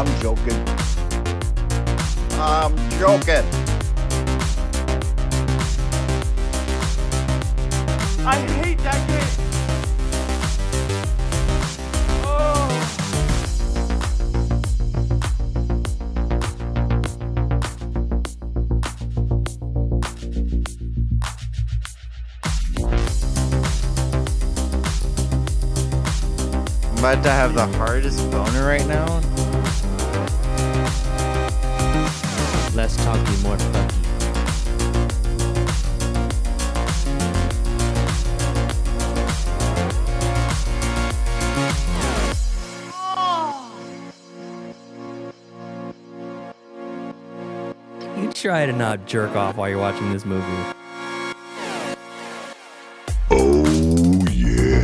I'm joking. I'm joking. I hate that game. Oh. I'm about to have the hardest boner right now. Less talky, more fucky. You try to not jerk off while you're watching this movie. Oh, yeah.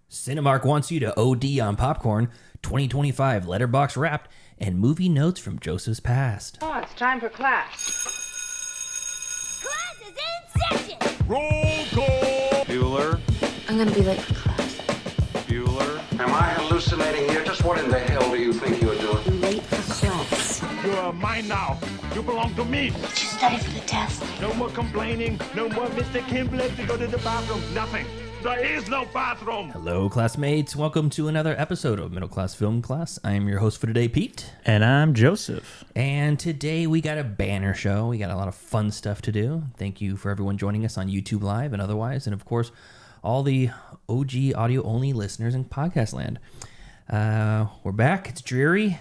Cinemark wants you to OD on popcorn, 2025 Letterboxd Wrapped, and movie notes from Joseph's past. Oh, it's time for class. Class is in session! Roll call. Bueller. I'm gonna be late for class. Bueller. Am I hallucinating here? Just what in the hell do you think you're doing? I'm late for class. You are mine now. You belong to me. Did you study for the test? No more complaining. No more Mr. Kimble to go to the bathroom. Nothing. There is no bathroom. Hello, classmates. Welcome to another episode of Middle Class Film Class. I am your host for today, Pete. And I'm Joseph. And today we got a banner show. We got a lot of fun stuff to do. Thank you for everyone joining us on YouTube Live and otherwise. And of course, all the OG audio-only listeners in podcast land. We're back. It's dreary.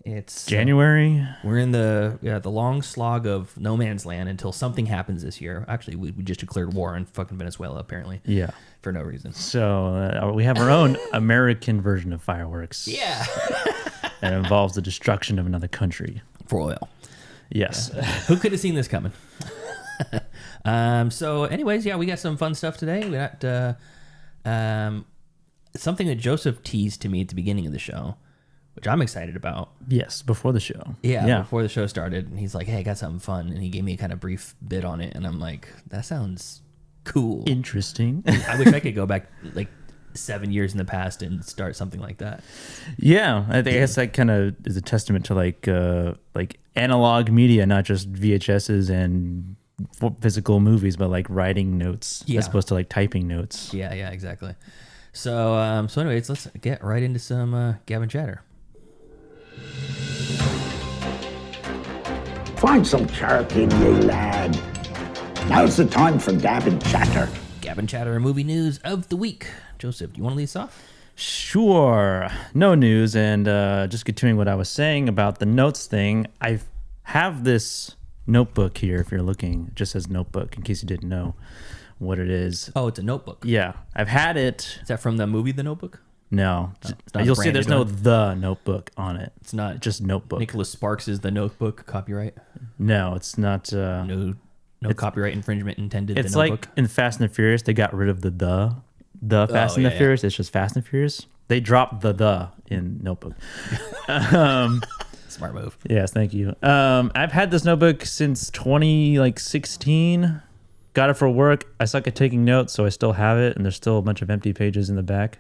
It's January. We're in the long slog of no man's land until something happens this year. Actually, we just declared war on fucking Venezuela, apparently. Yeah. For no reason. So we have our own American version of fireworks. Yeah. That involves the destruction of another country. For oil. Yes. Yeah. Who could have seen this coming? So anyways, yeah, we got some fun stuff today. We got something that Joseph teased to me at the beginning of the show, which I'm excited about. Yes, before the show. Yeah, before the show started. And he's like, hey, I got something fun. And he gave me a kind of brief bit on it. And I'm like, that sounds cool. Interesting. I wish I could go back like 7 years in the past and start something like that. Yeah, I guess that kind of is a testament to like analog media, not just VHSs and physical movies, but like writing notes as opposed to like typing notes. Yeah, exactly. So, anyways, let's get right into some Gab and Chatter. Find some charity in you, lad. Now's the time for Gab and Chatter. Gab and Chatter movie news of the week. Joseph, do you want to lead us off? Sure. No news, and just continuing what I was saying about the notes thing, I have this notebook here, if you're looking. It just says notebook, in case you didn't know what it is. Oh, it's a notebook. Yeah, I've had it. Is that from the movie The Notebook? No. not You'll see there's no branded The Notebook on it. It's not just Notebook. Nicholas Sparks is The Notebook copyright? No, it's not. No copyright infringement intended. It's The Notebook? like in Fast and the Furious, they got rid of the Fast and the Furious. It's just Fast and Furious. They dropped the in Notebook. Smart move. Yes, thank you. I've had this notebook since 2016. Got it for work. I suck at taking notes, so I still have it, and there's still a bunch of empty pages in the back.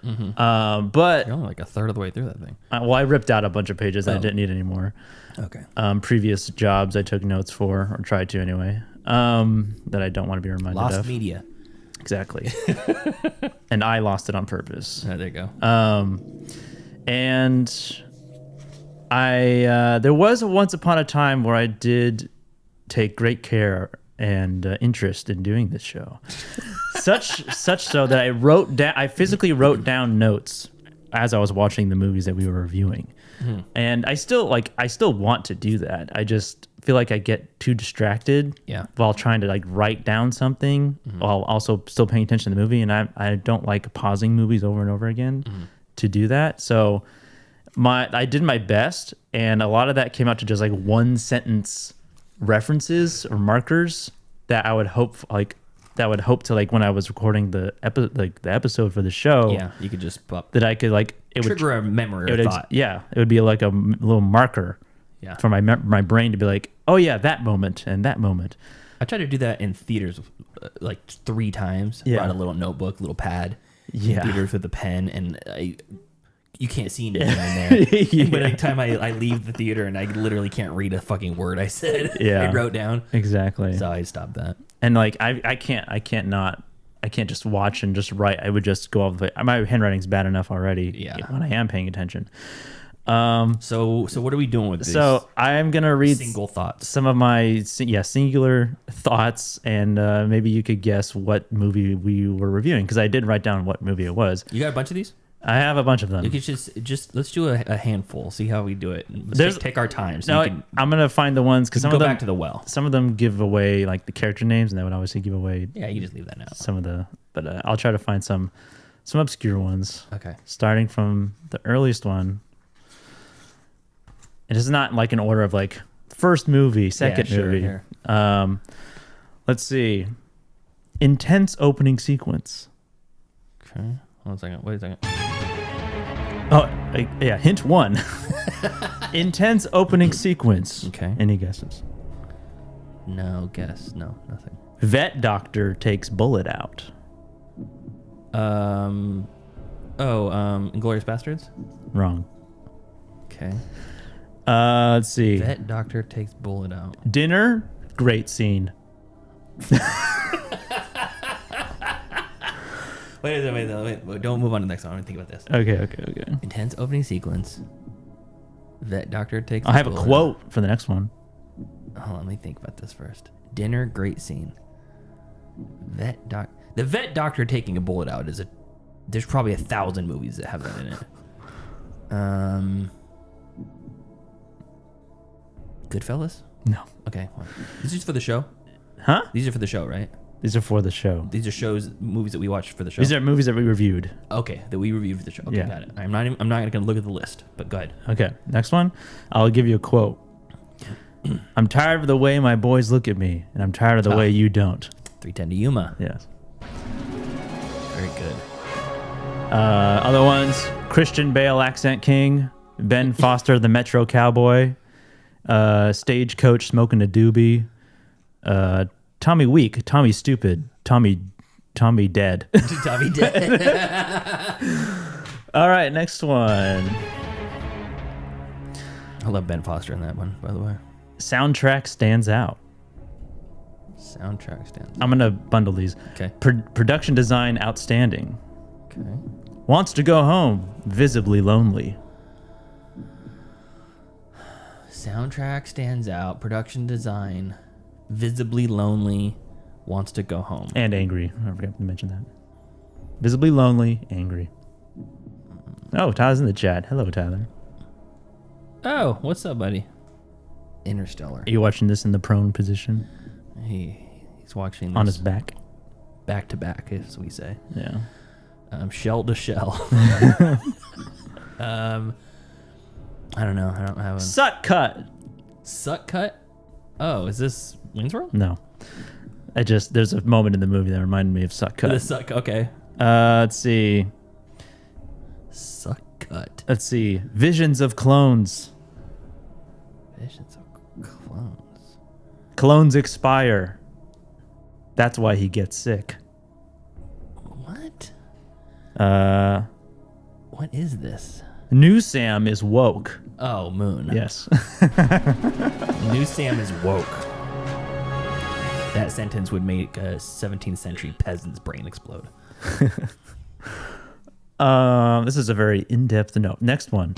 Mm-hmm. But you're only like a third of the way through that thing. I ripped out a bunch of pages that I didn't need anymore. Okay. Previous jobs I took notes for, or tried to anyway, that I don't want to be reminded of. Lost media. Exactly. And I lost it on purpose. There you go. And there was once upon a time where I did take great care and interest in doing this show. such so that I physically wrote down notes as I was watching the movies that we were reviewing. Mm-hmm. And I still want to do that. I just feel like I get too distracted while trying to like write down something while also still paying attention to the movie. And I don't like pausing movies over and over again to do that. So I did my best, and a lot of that came out to just like one sentence references or markers that I would hope like that would hope to like when I was recording the episode for the show. Yeah, you could just That I could like it would trigger a memory it or would thought. it would be like a little marker Yeah. for my brain to be like, oh yeah, that moment and that moment. I tried to do that in theaters like 3 times. Yeah. Brought a little notebook, little pad. Yeah. In theaters with a pen, and you can't see anything in there. Yeah. And by the time I leave the theater and I literally can't read a fucking word I said, Yeah. I wrote down. Exactly. So I stopped that. And like I can't just watch and just write. I would just go off the my handwriting's bad enough already. Yeah. When I am paying attention. So what are we doing with this? So I'm gonna read Single thoughts. some of my singular thoughts, and maybe you could guess what movie we were reviewing, because I did write down what movie it was. You got a bunch of these? I have a bunch of them. You could just let's do a handful. See how we do it. There's- Take our time. So No, you can I'm gonna find the ones because some go of them back to the well. some of them give away like the character names, and that would obviously give away Yeah, you can just leave that now. some of the. But I'll try to find some obscure ones. Okay. Starting from the earliest one. It is not like an order of like first movie, second sure, movie. here. Let's see. Intense opening sequence. Okay. One second. Wait a second. Oh, yeah. Hint 1. Intense opening sequence. Okay. Any guesses? No guess. No, nothing. Vet doctor takes bullet out. Inglourious Bastards? Wrong. Okay. Let's see. Vet doctor takes bullet out. Dinner. Great scene. Wait. Don't move on to the next one. I want to think about this. Okay. Intense opening sequence. Vet doctor takes I have a bullet quote for the next one. out. Hold on, let me think about this first. Dinner, great scene. The vet doctor taking a bullet out is there's probably 1,000 movies that have that in it. Goodfellas? No. Okay. Well, this is for the show? Huh? These are for the show, right? These are for the show. These are movies that we watched for the show. These are movies that we reviewed. Okay, that we reviewed for the show. Okay, Yeah. got it. I'm not going to look at the list, but go ahead. Okay. Next one. I'll give you a quote. I'm tired of the way my boys look at me, and I'm tired of the way you don't. 310 to Yuma. Yes. Very good. Other ones: Christian Bale, Accent King; Ben Foster, the Metro Cowboy; Stagecoach, Smoking a Doobie; Tommy Weak, Tommy Stupid; Tommy Dead. Tommy dead. All right, next one. I love Ben Foster in that one, by the way. Soundtrack stands out. Soundtrack stands. I'm gonna bundle these. Okay. Production design outstanding. Okay. Wants to go home, visibly lonely. Soundtrack stands out. Production design, visibly lonely, wants to go home. And angry. I forgot to mention that. Visibly lonely, angry. Oh, Tyler's in the chat. Hello, Tyler. Oh, what's up, buddy? Interstellar. Are you watching this in the prone position? He's watching this On his back? back to back, as we say. Yeah. Shell to shell. I don't know. I don't have a Suck cut. suck cut. Oh, is this Wayne's World? No. There's a moment in the movie that reminded me of Suck cut. The suck. Okay. Let's see. Suck cut. Let's see. Visions of clones. Visions of clones. Clones expire. That's why he gets sick. What? What is this? New Sam is woke. Oh, Moon. Yes. New Sam is woke. That sentence would make a 17th century peasant's brain explode. This is a very in-depth note. Next one.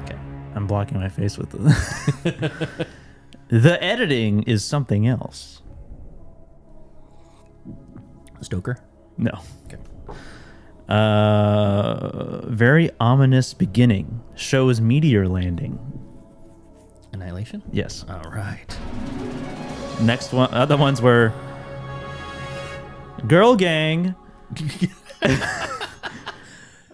Okay. I'm blocking my face with the... The editing is something else. Stoker? No. Okay. Very ominous beginning. Shows meteor landing. Annihilation? Yes. All right. Next one. Other ones were Girl Gang.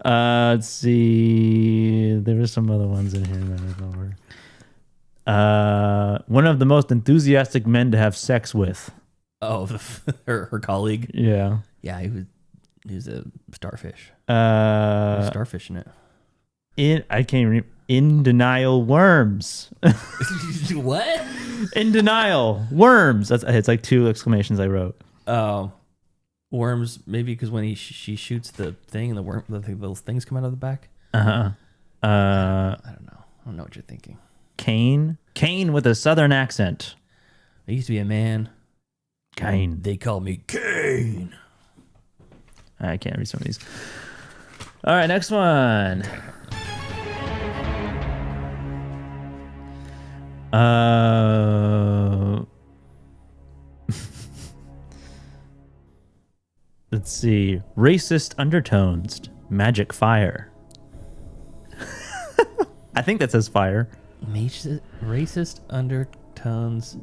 Let's see. There were some other ones in here that I remember. One of the most enthusiastic men to have sex with. Oh, her colleague. Yeah. Yeah, he was a starfish. Starfish in it. I can't remember. In denial, worms. What? In denial, worms. It's like 2 exclamations I wrote. Oh, worms. Maybe because when she shoots the thing and the little things come out of the back. I don't know. I don't know what you're thinking. Kane with a southern accent. I used to be a man. Kane. They call me Kane. I can't read some of these. All right, next one. Let's see. Racist undertones. Magic fire. I think that says fire. Racist undertones.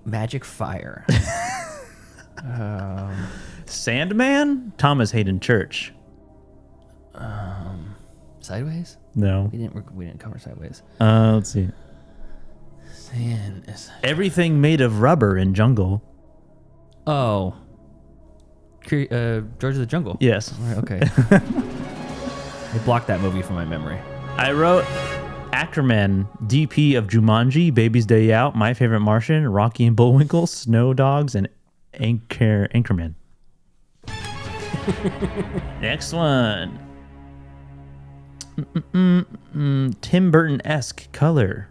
Magic fire. Sandman? Thomas Hayden Church. Sideways? No. We didn't cover sideways. Let's see. Everything made of rubber in jungle. Oh. George of the Jungle. Yes. All right, okay. I blocked that movie from my memory. I wrote Ackerman, DP of Jumanji, Baby's Day Out, My Favorite Martian, Rocky and Bullwinkle, Snow Dogs, and Anchorman. Next one. Tim Burton-esque color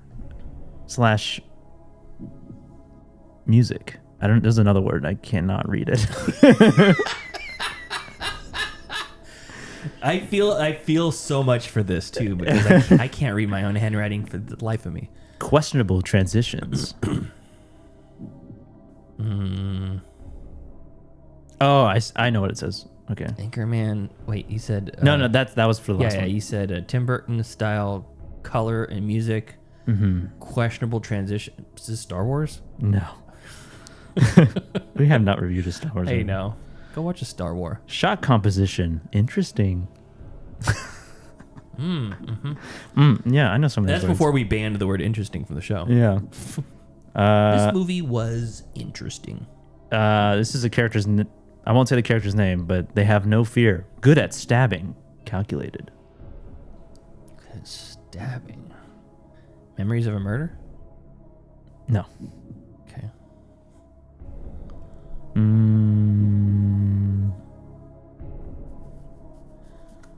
/ music. There's another word. I cannot read it. I feel so much for this too because I can't read my own handwriting for the life of me. Questionable transitions. Oh, I know what it says. Okay. Anchorman. Wait, you said no. That was for the last one. You said Tim Burton style color and music. Questionable transition. Is this Star Wars? No. We have not reviewed a Star Wars movie. Hey, no. Go watch a Star Wars. Shot composition. Interesting. Yeah, I know some of these That's words. before we banned the word interesting from the show. Yeah. This movie was interesting. This is a character's... I won't say the character's name, but they have no fear. Good at stabbing. Calculated. Good at stabbing. Memories of a Murder? No. Okay.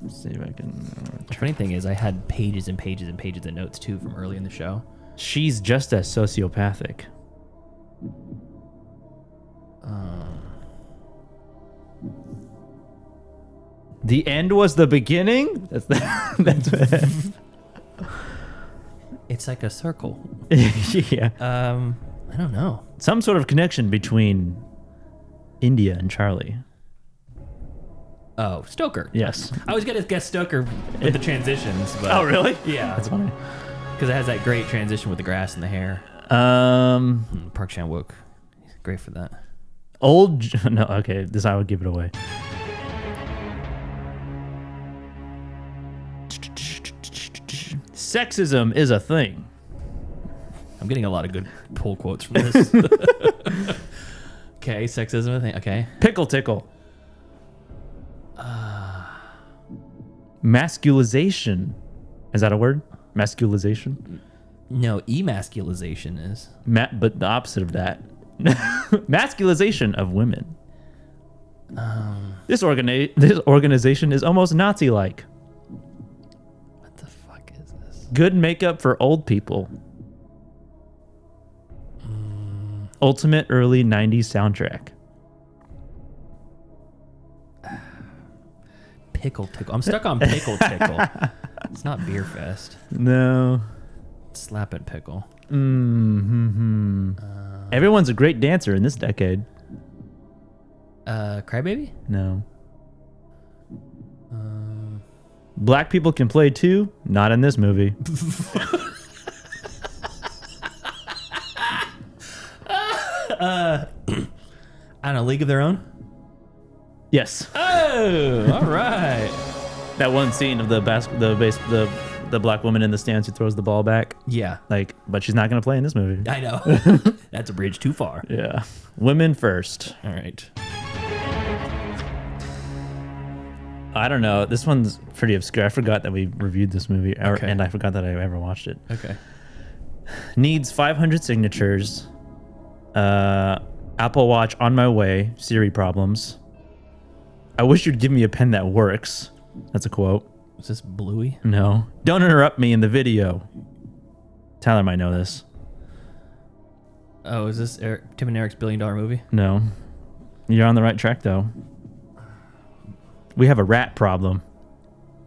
Let's see if I can... The funny thing is I had pages and pages and pages of notes too from early in the show. She's just as sociopathic. The end was the beginning? That's It's like a circle. yeah. I don't know. Some sort of connection between India and Charlie. Oh, Stoker. Yes. I was gonna guess Stoker with the transitions, but Oh, really? Yeah, That's funny. because it has that great transition with the grass and the hair. Park Chan-wook, he's great for that. No, okay, this I would give it away. Sexism is a thing. I'm getting a lot of good pull quotes from this. Okay, sexism, I think. Okay. Pickle tickle. Masculization. Is that a word? Masculization? No, emasculization is. But the opposite of that. Masculization of women. This organization is almost Nazi-like. What the fuck is this? Good makeup for old people. Ultimate early 90s soundtrack. Pickle tickle. I'm stuck on pickle tickle. It's not Beer Fest. No. Slap it pickle. Everyone's a great dancer in this decade. Crybaby? No. Black people can play too. Not in this movie. I don't know, League of Their Own? Yes. Oh, all right. That one scene of the the black woman in the stands who throws the ball back. Yeah. Like, but she's not gonna play in this movie. I know. That's a bridge too far. Yeah. Women first. All right. I don't know. This one's pretty obscure. I forgot that we reviewed this movie, Okay. and I forgot that I ever watched it. Okay. Needs 500 signatures. Apple Watch on my way. Siri problems. I wish you'd give me a pen that works. That's a quote. Is this Bluey? No. Don't interrupt me in the video. Tyler might know this. Oh, is this Tim and Eric's $1 billion movie? No. You're on the right track, though. We have a rat problem.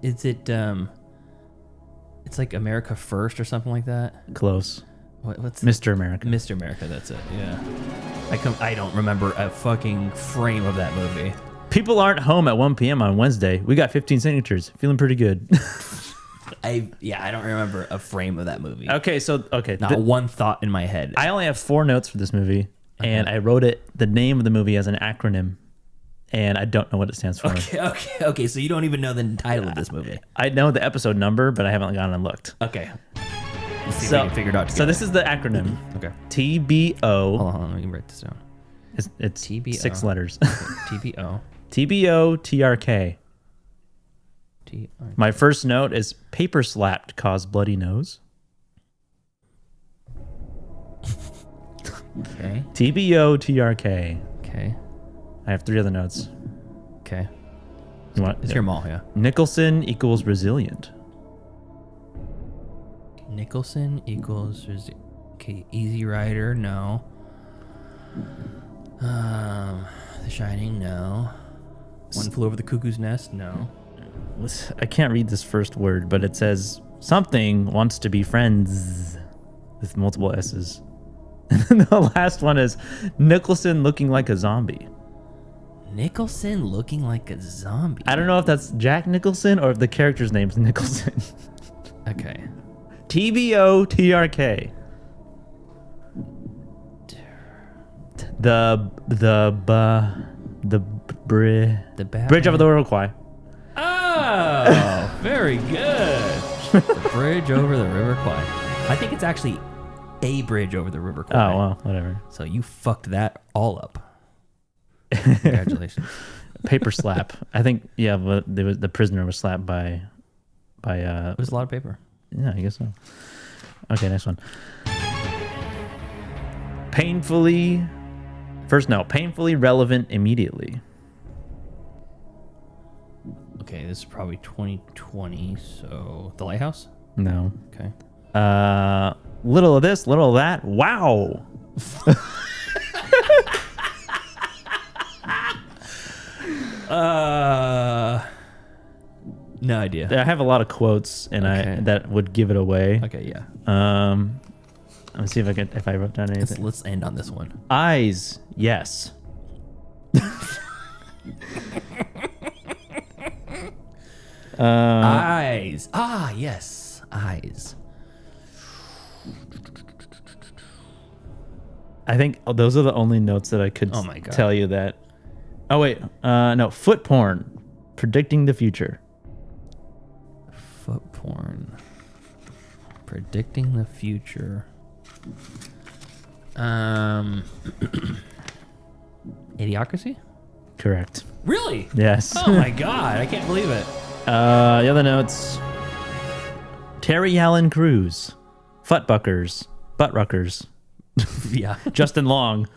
Is it, it's like America First or something like that? Close. What's Mr. America. Mr. America, that's it, yeah. I don't remember a fucking frame of that movie. People aren't home at 1 p.m. on Wednesday. We got 15 signatures. Feeling pretty good. I don't remember a frame of that movie. Okay. Not one thought in my head. I only have 4 notes for this movie, and I wrote the name of the movie as an acronym, and I don't know what it stands for. Okay, so you don't even know the title of this movie. I know the episode number, but I haven't gone and looked. Okay. Let's see if we can figure it out So together. this is the acronym. Okay. TBO. Hold on, let me write this down. It's TBO. 6 letters. TBO. TBO TRK. TRK. My first note is paper slapped cause bloody nose. Okay. TBO TRK. Okay. I have 3 other notes. Okay. You want? It's your mall, yeah. Nicholson equals resilient. Nicholson equals... Okay, Easy Rider, no. The Shining, no. One Flew Over the Cuckoo's Nest, no. I can't read this first word, but it says something wants to be friends with multiple S's. And the last one is Nicholson looking like a zombie. Nicholson looking like a zombie. I don't know if that's Jack Nicholson or if the character's name's Nicholson. Okay. TBO TRK. The Bridge over the River Kwai. Oh, very good. The bridge over the River Kwai. I think it's actually a bridge over the River Kwai. Oh well, whatever. So you fucked that all up. Congratulations. Paper slap. I think but the prisoner was slapped by. It was a lot of paper. Yeah, I guess so. Okay, next one. Painfully relevant immediately. Okay, this is probably 2020. So The Lighthouse. No. Okay. Little of this, little of that. Wow. No idea. I have a lot of quotes, and Okay. that would give it away. Okay, yeah. Let me see if I wrote down anything. Let's end on this one. Eyes, yes. Eyes. Ah, yes. Eyes. I think those are the only notes that I could Oh my God. tell you that. Oh wait, no, foot porn, predicting the future. Foot porn. Predicting the future. Idiocracy? Correct. Really? Yes. Oh my god, I can't believe it. The other notes. Terry Allen Cruz, Futbuckers, Buttruckers, Yeah. Justin Long.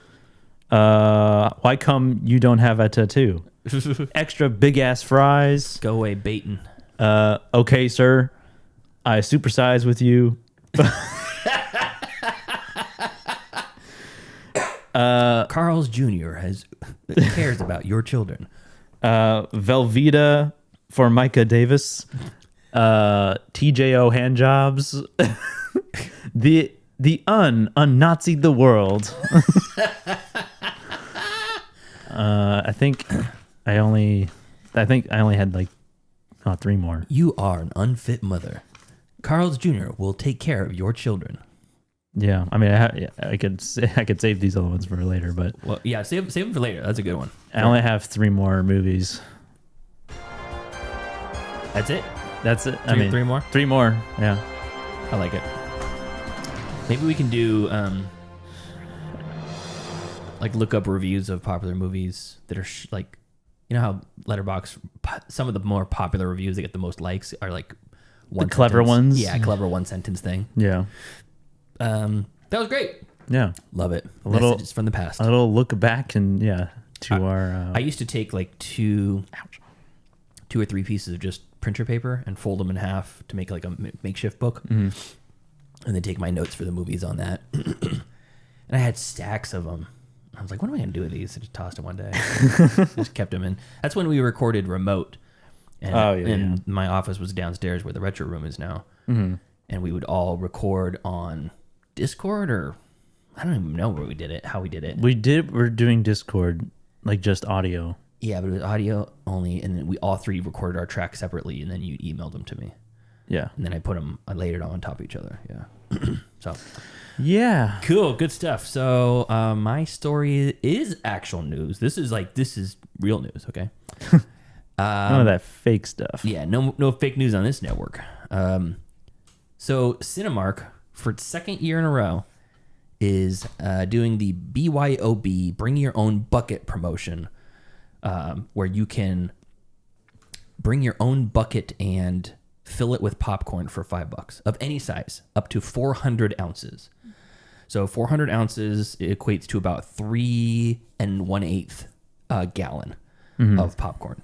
Why come you don't have a tattoo? Extra big ass fries. Go away, Baton. Okay, sir. I supersize with you. Carl's Jr. cares about your children. Velveeta for Micah Davis. TJO hand jobs. the un-Nazi'd the world. I think I only had like 3 more. You are an unfit mother. Carl's Jr. will take care of your children. Yeah, I mean, I could save these other ones for later, but Well, yeah, save them for later. That's a good one. I only have 3 more movies. That's it? That's it. I mean, three more? 3 more. Yeah. I like it. Maybe we can do like look up reviews of popular movies that are like, you know how Letterboxd, some of the more popular reviews that get the most likes are like The clever ones. Yeah, clever one sentence thing. Yeah. That was great. Yeah. Love it. A little- Messages from the past. A little look back and to our. I used to take like two or three pieces of just printer paper and fold them in half to make like a makeshift book, and then take my notes for the movies on that. And I had stacks of them. I was like, what am I going to do with these? I just tossed them one day. Just kept them in. That's when we recorded remote. And my office was downstairs where the retro room is now. Mm-hmm. And we would all record on Discord, or I don't even know where we did it, how we did it. We're doing Discord, like just audio. Yeah, but it was audio only. And then we all three recorded our tracks separately, and then you emailed them to me. Yeah. And then I laid it on top of each other. Yeah. So. Yeah. Cool. Good stuff. So my story is actual news. This is real news. Okay. None of that fake stuff. Yeah. No fake news on this network. So Cinemark, for its second year in a row, is doing the BYOB Bring Your Own Bucket promotion, where you can bring your own bucket and fill it with popcorn for $5 of any size, up to 400 ounces. So 400 ounces equates to about 3 1/8 gallon of popcorn.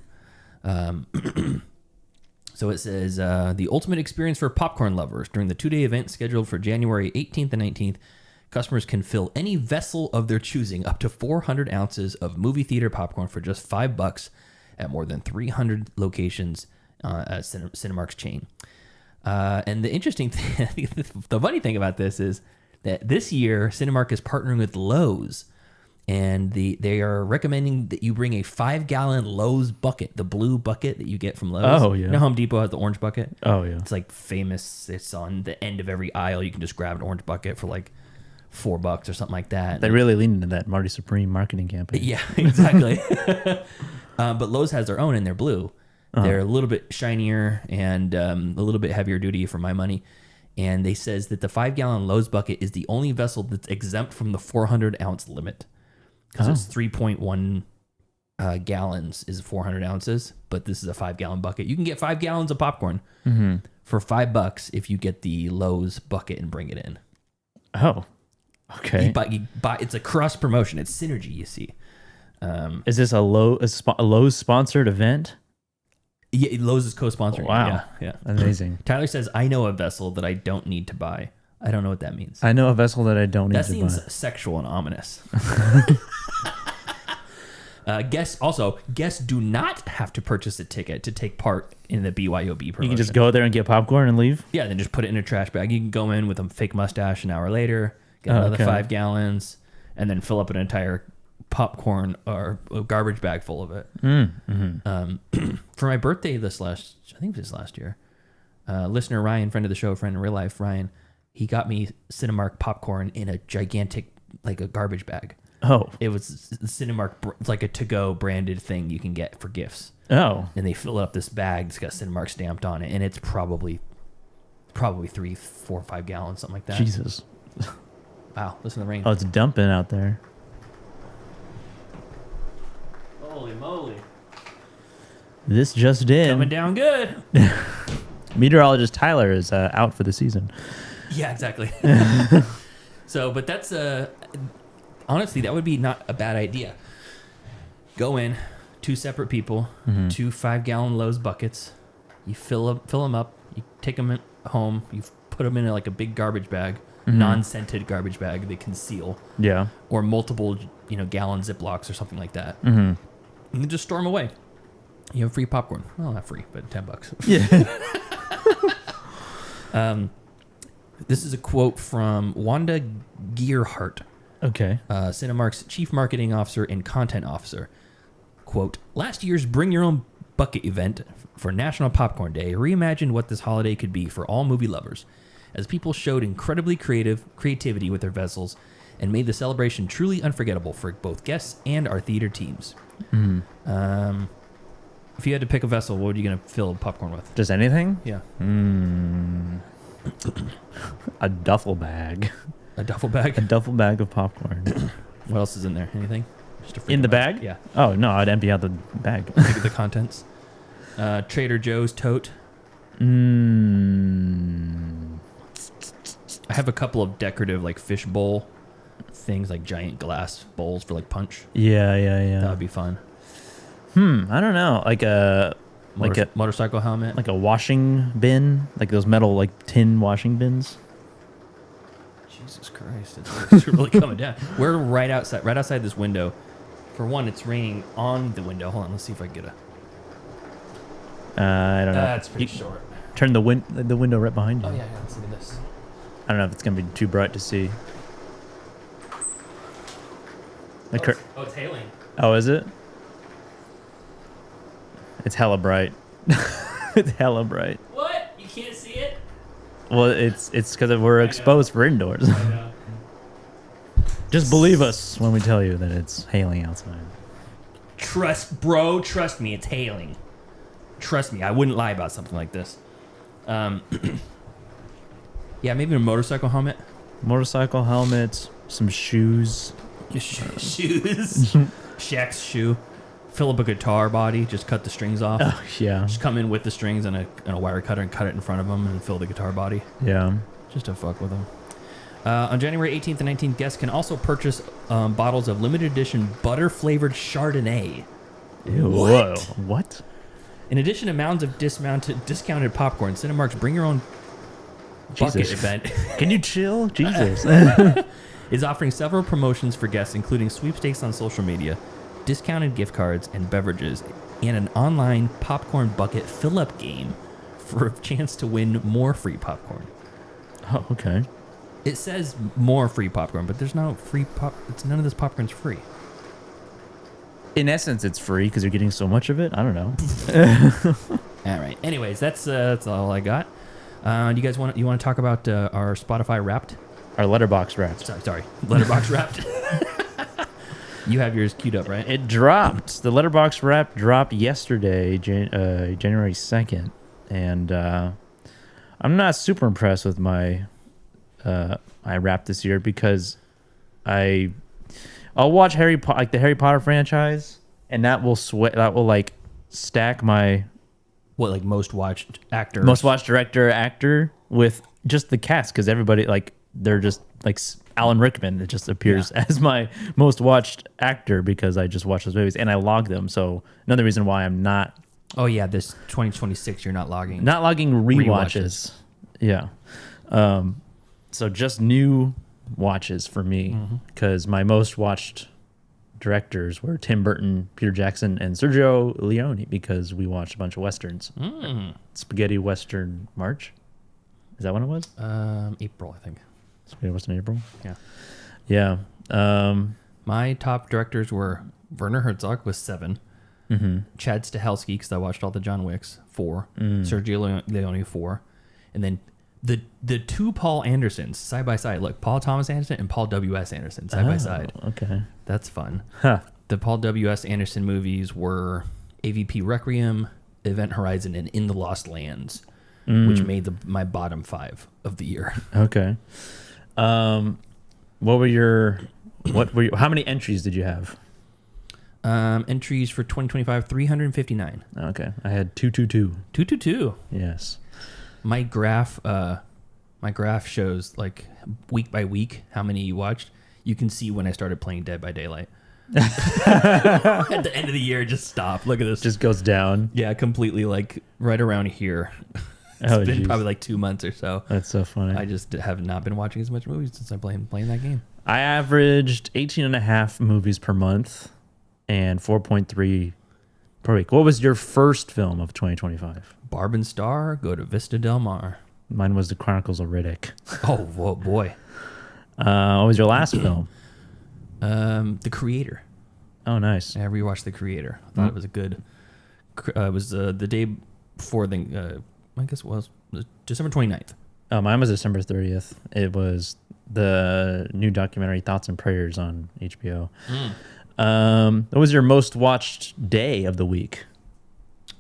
So it says the ultimate experience for popcorn lovers during the 2-day event scheduled for January 18th and 19th. Customers can fill any vessel of their choosing up to 400 ounces of movie theater popcorn for just $5 at more than 300 locations at Cinemark's chain. And the interesting thing, the funny thing about this is that this year Cinemark is partnering with Lowe's, and they are recommending that you bring a 5-gallon Lowe's bucket, the blue bucket that you get from Lowe's. Oh, yeah. You know Home Depot has the orange bucket? Oh, yeah. It's like famous. It's on the end of every aisle. You can just grab an orange bucket for like $4 or something like that. They really leaned into that Marty Supreme marketing campaign. Yeah, exactly. But Lowe's has their own, and they're blue. They're a little bit shinier and a little bit heavier duty for my money. And they says that the 5-gallon Lowe's bucket is the only vessel that's exempt from the 400-ounce limit. Because it's 3.1 gallons is 400 ounces, but this is a 5-gallon bucket. You can get 5 gallons of popcorn for $5 if you get the Lowe's bucket and bring it in. Oh, okay. You buy, it's a cross promotion. It's synergy, you see. Is this a Lowe's sponsored event? Yeah, Lowe's is co-sponsoring. Wow. Yeah. Amazing. Tyler says, I know a vessel that I don't need to buy. I don't know what that means. I know a vessel that I don't need That to seems buy. sexual and ominous. Guests do not have to purchase a ticket to take part in the BYOB promotion. You can just go there and get popcorn and leave? Yeah, then just put it in a trash bag. You can go in with a fake mustache an hour later, get another 5 gallons, and then fill up an entire popcorn or a garbage bag full of it. For my birthday this last year, listener Ryan, friend of the show, friend in real life, Ryan, he got me Cinemark popcorn in a gigantic, like a garbage bag. Oh. It was Cinemark, it's like a to-go branded thing you can get for gifts. Oh. And they fill up this bag that's got Cinemark stamped on it, and it's probably 3, 4, 5 gallons, something like that. Jesus. Wow, listen to the rain. Oh, it's dumping out there. Holy moly. This just in. Coming down good. Meteorologist Tyler is out for the season. Yeah, exactly. So, but that's honestly, that would be not a bad idea. Go in, 2 separate people, 2 5-gallon Lowe's buckets. You fill them up. You take them home. You put them in like a big garbage bag, non-scented garbage bag they can seal. Yeah. Or multiple, gallon Ziplocs or something like that. And then just store them away. You have free popcorn. Well, not free, but $10. Yeah. This is a quote from Wanda Gearhart, Okay. Cinemark's chief marketing officer and content officer. Quote, last year's Bring Your Own Bucket event for National Popcorn Day reimagined what this holiday could be for all movie lovers, as people showed incredibly creativity with their vessels and made the celebration truly unforgettable for both guests and our theater teams. If you had to pick a vessel, what are you gonna fill popcorn with? Just anything? Yeah. A duffel bag. A duffel bag. A duffel bag of popcorn. What else is in there? Anything? Just a In the freaking bag? Yeah. Oh, no, I'd empty out the bag. Think of the contents. Trader Joe's tote. I have a couple of decorative like fish bowl things, like giant glass bowls for like punch. Yeah. That would be fun. I don't know. Like a Motorcycle helmet. like a washing bin, like those metal like tin washing bins. Jesus Christ, it's really coming down. We're right outside this window. For one, it's raining on the window. Hold on, let's see if I can get a. I don't know. That's pretty You short. Turn the window right behind you. Oh yeah, let's look at this. I don't know if it's gonna be too bright to see. It's hailing. Oh, is it? It's hella bright. It's hella bright. What? You can't see it? Well, it's because we're exposed for indoors. Just believe us when we tell you that it's hailing outside. Trust me, it's hailing. Trust me, I wouldn't lie about something like this. Yeah, maybe a motorcycle helmet. Motorcycle helmet, some shoes. Shoes. Shaq's shoe. Fill up a guitar body, just cut the strings off. Oh, yeah. Just come in with the strings and a wire cutter and cut it in front of them and fill the guitar body. Yeah. Just to fuck with them. On January 18th and 19th, guests can also purchase bottles of limited edition butter-flavored Chardonnay. Ew, whoa. What? In addition to mounds of discounted popcorn, Cinemark's Bring Your Own Bucket Jesus. event Can you chill? Jesus. is offering several promotions for guests, including sweepstakes on social media, discounted gift cards and beverages, and an online popcorn bucket fill-up game for a chance to win more free popcorn. Oh, okay. It says more free popcorn, but there's no free pop. None of this popcorn's free. In essence, it's free because you're getting so much of it. I don't know. All right. Anyways, that's all I got. Do you guys want to talk about our Spotify Wrapped? Our letterbox wrapped. Sorry, Letterbox Wrapped. You have yours queued up, right? It dropped. The letterbox wrap dropped yesterday, January 2nd, and I'm not super impressed with my wrap this year because I'll watch the Harry Potter franchise, and that will like stack my What, like most watched actor? most watched director with just the cast, because everybody they're just like Alan Rickman. It just appears as my most watched actor because I just watch those movies and I log them. So another reason why I'm not. Oh yeah, this 2026 you're not logging. Not logging rewatches. Yeah. So just new watches for me, because my most watched directors were Tim Burton, Peter Jackson, and Sergio Leone, because we watched a bunch of Westerns. Spaghetti Western March. Is that when it was? April, I think. Spaghetti Western April? Yeah. Yeah. My top directors were Werner Herzog with 7. Chad Stahelski, because I watched all the John Wicks, 4. Sergio Leone, 4. And then the two Paul Andersons side by side. Look, Paul Thomas Anderson and Paul W.S. Anderson side by side. Okay. That's fun. Huh. The Paul W.S. Anderson movies were AVP Requiem, Event Horizon, and In the Lost Lands, which made my bottom 5 of the year. Okay. How many entries did you have? Entries for 2025, 359. Okay. I had 222. 222. Yes. My graph shows like week by week how many you watched. You can see when I started playing Dead by Daylight. At the end of the year, it just stopped. Look at this. Just goes down. Yeah, completely like right around here. It's Oh, been geez. probably like 2 months or so. That's so funny. I just have not been watching as much movies since I playing that game. I averaged 18 and a half movies per month and 4.3 per week. What was your first film of 2025? Barb and Star, go to Vista Del Mar. Mine was The Chronicles of Riddick. Oh, whoa, boy. What was your last film? The Creator. Oh, nice. I rewatched The Creator. I thought it was a good. It was the day before I guess it was December 29th. Oh, mine was December 30th. It was the new documentary Thoughts and Prayers on HBO. What was your most watched day of the week?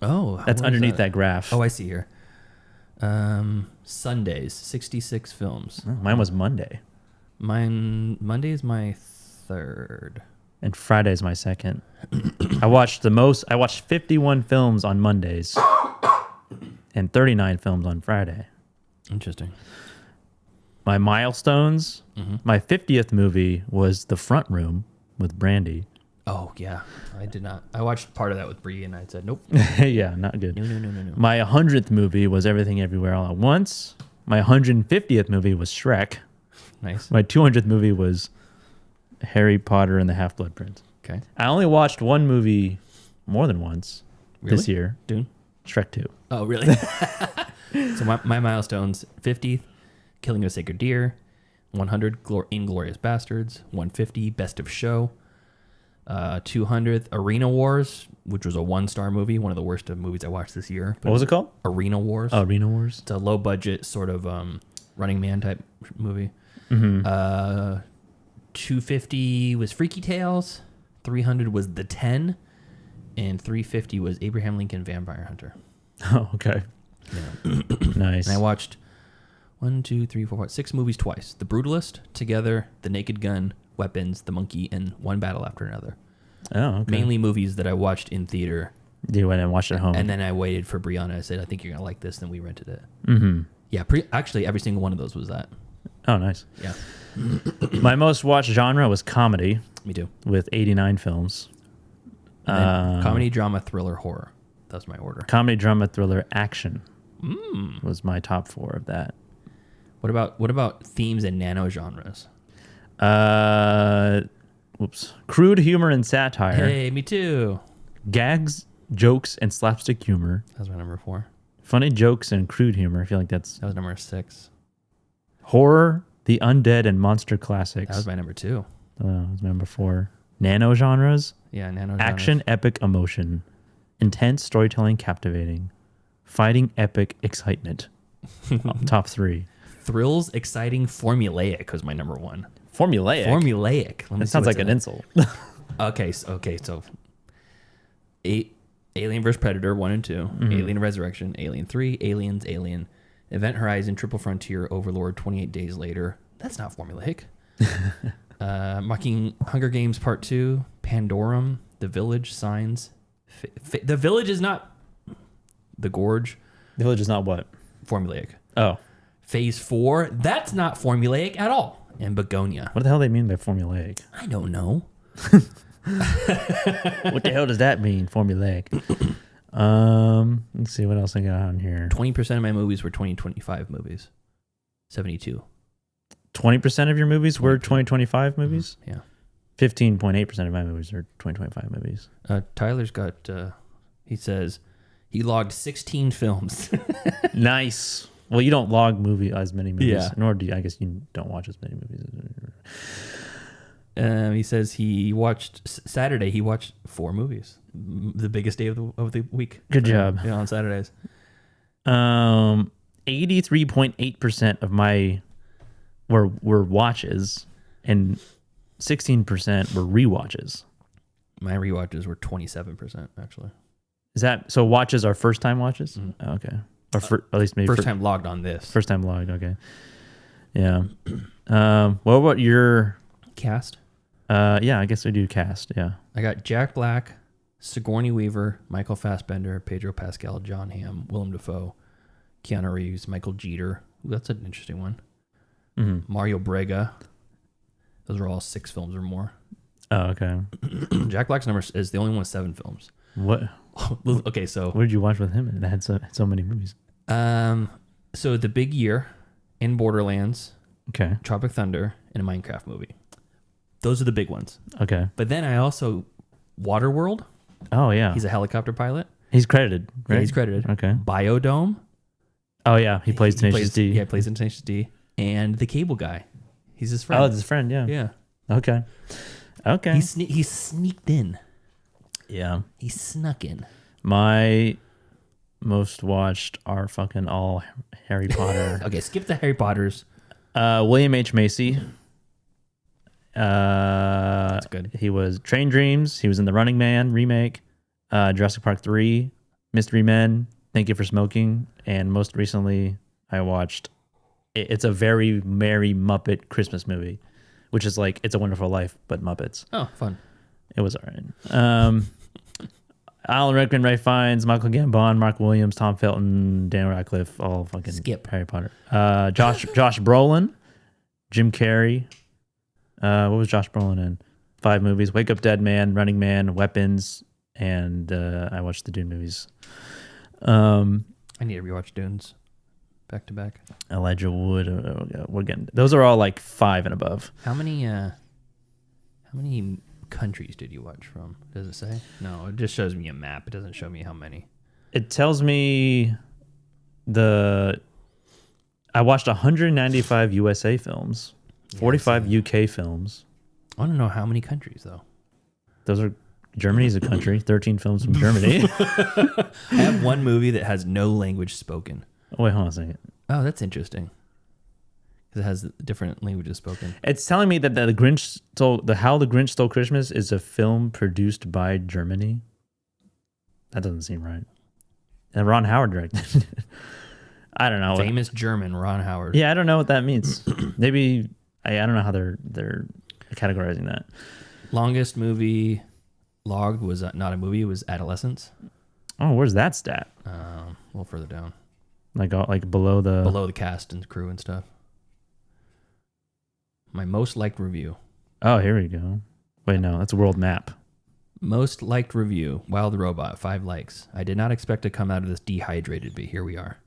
Oh, That's what is underneath that graph. Oh, I see here. Sundays, 66 films. Oh, mine was Monday, Monday is my third. and Friday is my second. I watched 51 films on Mondays and 39 films on Friday. Interesting. My milestones, my 50th movie was The Front Room with Brandy. Oh, yeah. I did not. I watched part of that with Bree, and I said, nope. Yeah, not good. No. My 100th movie was Everything Everywhere All at Once. My 150th movie was Shrek. Nice. My 200th movie was Harry Potter and the Half-Blood Prince. Okay. I only watched one movie more than once this Really? year. Dune? Shrek 2. Oh, really? So my milestones, 50th, Killing of a Sacred Deer, 100, Inglorious Bastards, 150, Best of Show, 200th, Arena Wars, which was a 1-star movie, one of the worst movies I watched this year. What was it called? Arena Wars. Oh, Arena Wars. It's a low-budget sort of Running Man type movie. 250 was Freaky Tales, 300 was The 10, and 350 was Abraham Lincoln Vampire Hunter. Oh, okay. Nice. And I watched 6 movies twice. The Brutalist, Together, The Naked Gun, Weapons, The Monkey, and One Battle After Another. Oh, okay. Mainly movies that I watched in theater. You went and watched it at home. And then I waited for Brianna. I said, I think you're going to like this. Then we rented it. Mm-hmm. Yeah, actually, every single one of those was that. Oh, nice. Yeah. My most watched genre was comedy Me too. with 89 films. And then comedy, drama, thriller, horror. That's my order. Comedy, drama, thriller, action was my top 4 of that. What about themes and nano genres? Crude humor and satire. Hey, me too. Gags, jokes, and slapstick humor. That was my number 4. Funny jokes and crude humor. I feel like that's That was number 6. horror, the undead, and monster classics. That was my number 2. That was number 4. Nano genres. Yeah, nano genres. Action, epic, emotion. Intense storytelling, captivating. Fighting, epic, excitement. Top 3. Thrills, exciting, formulaic was my number 1. Formulaic. Formulaic. Let me That see sounds what's like an in it. insult. Okay, so Alien vs Predator 1 and 2, Alien Resurrection, Alien 3, Aliens, Alien, Event Horizon, Triple Frontier, Overlord, 28 Days Later. That's not formulaic. Mocking Hunger Games Part 2, Pandorum, The Village, Signs. The Village is not The Gorge. The Village is not what? Formulaic. Oh. Phase 4, that's not formulaic at all. And Begonia. What the hell do they mean by formulaic? I don't know. What the hell does that mean, formulaic? Let's see what else I got on here. 20% of my movies were 2025 movies. 72. 20% of your movies were 2025 movies? Yeah. 15.8% of my movies are 2025 movies. Tyler's got, he says, he logged 16 films. Nice. Well, you don't log as many movies, Yeah. nor do you, I guess you don't watch as many movies. He says he watched, Saturday, he watched 4 movies. The biggest day of the week. Good job. Yeah, on Saturdays. 83.8% of my were watches, and 16% were rewatches. My rewatches were 27%, actually. Is that so? Watches are first time watches. Oh, okay, or at least maybe First time logged on this. First time logged. Okay, yeah. What about your Cast? Yeah, I guess we do cast. Yeah. I got Jack Black, Sigourney Weaver, Michael Fassbender, Pedro Pascal, John Hamm, Willem Dafoe, Keanu Reeves, Michael Jeter. Ooh, that's an interesting one. Mario Brega. Those are all 6 films or more. Oh, okay. Jack Black's number is the only one with 7 films. What? Okay, so What did you watch with him? It had so many movies. so The Big Year, In Borderlands, Okay. Tropic Thunder, and a Minecraft movie. Those are the big ones. Okay. But then I also Waterworld. Oh yeah. He's a helicopter pilot. He's credited, right? Yeah, he's credited. Okay. Biodome. Oh yeah, he plays Tenacious D. Yeah, plays in Tenacious D. And The Cable Guy. He's his friend. Oh, it's his friend. Yeah. Yeah. Okay. Okay. He sneaked in. Yeah. He snuck in. My most watched are fucking all Harry Potter. Okay, skip the Harry Potters. William H. Macy. That's good. He was Train Dreams. He was in the Running Man remake. Jurassic Park 3. Mystery Men, Thank You for Smoking, and most recently I watched it's a very merry Muppet Christmas movie, which is like It's a Wonderful Life but Muppets. Oh, fun. It was alright. Alan Rickman, Ray Fiennes, Michael Gambon, Mark Williams, Tom Felton, Dan Radcliffe, all fucking Skip. Harry Potter. Josh Brolin, Jim Carrey. What was Josh Brolin in? 5 movies: Wake Up Dead Man, Running Man, Weapons, and I watched the Dune movies. I need to rewatch Dunes back to back. Elijah Wood. We're getting those are all like 5 and above. How many countries did you watch from? Does it say? No, it just shows me a map. It doesn't show me how many. It tells me I watched 195 USA films, 45 UK films. I want to know how many countries though. Those are Germany's a country. 13 films from Germany. I have one movie that has no language spoken. Wait, hold on a second. Oh, that's interesting. Because it has different languages spoken. It's telling me that How the Grinch Stole Christmas is a film produced by Germany. That doesn't seem right. And Ron Howard directed. I don't know. Famous German Ron Howard. Yeah, I don't know what that means. Maybe I don't know how they're categorizing that. Longest movie logged was not a movie. It was Adolescence. Oh, where's that stat? A little further down, Like below the cast and crew and stuff. My most liked review. Oh, here we go. Wait, no, that's a world map. Most liked review. Wild Robot, 5 likes. I did not expect to come out of this dehydrated, but here we are.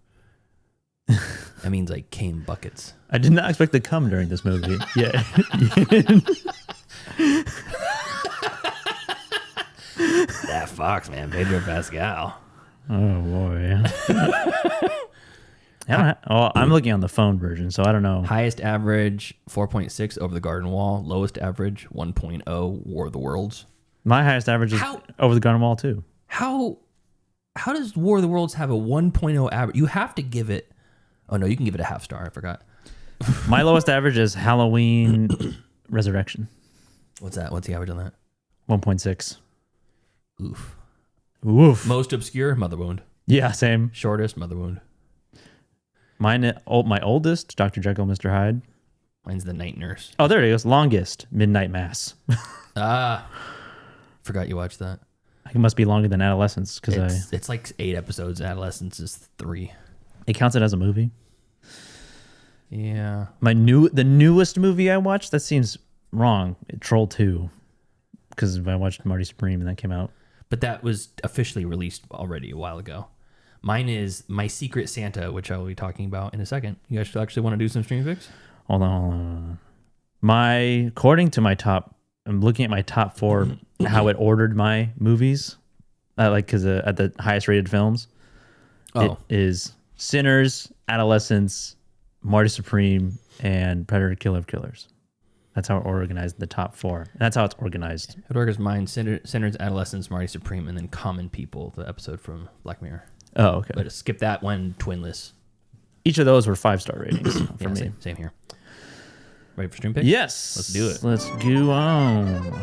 That means I came buckets. I did not expect to come during this movie. Yeah. That Fox, man. Pedro Pascal. Oh, boy. I'm looking on the phone version, so I don't know. Highest average, 4.6 Over the Garden Wall. Lowest average, 1.0 War of the Worlds. My highest average is Over the Garden Wall, too. How does War of the Worlds have a 1.0 average? You have to give it... Oh, no, you can give it a half star. I forgot. My lowest average is Halloween Resurrection. What's that? What's the average on that? 1.6. Oof. Oof. Most obscure, Mother Wound. Yeah, same. Shortest, Mother Wound. My oldest, Dr. Jekyll, Mr. Hyde. Mine's The Night Nurse. Oh, there it goes. Longest, Midnight Mass. Forgot you watched that. It must be longer than Adolescence because It's like 8 episodes. Adolescence is 3. It counts it as a movie. Yeah. The newest movie I watched, that seems wrong. Troll 2. Because I watched Marty Supreme and that came out. But that was officially released already a while ago. Mine is My Secret Santa, which I will be talking about in a second. You guys actually want to do some stream picks? Hold on. According to my top, I'm looking at my top 4, how it ordered my movies, because at the highest rated films. It is Sinners, Adolescence, Marty Supreme, and Predator Killer of Killers. That's how it organized the top 4. And that's how it's organized. It organized mine, Sinners, Adolescence, Marty Supreme, and then Common People, the episode from Black Mirror. Oh, okay. But skip that one, Twinless. Each of those were 5-star ratings for me. Same here. Ready for stream picks? Yes. Let's do it. Let's go on.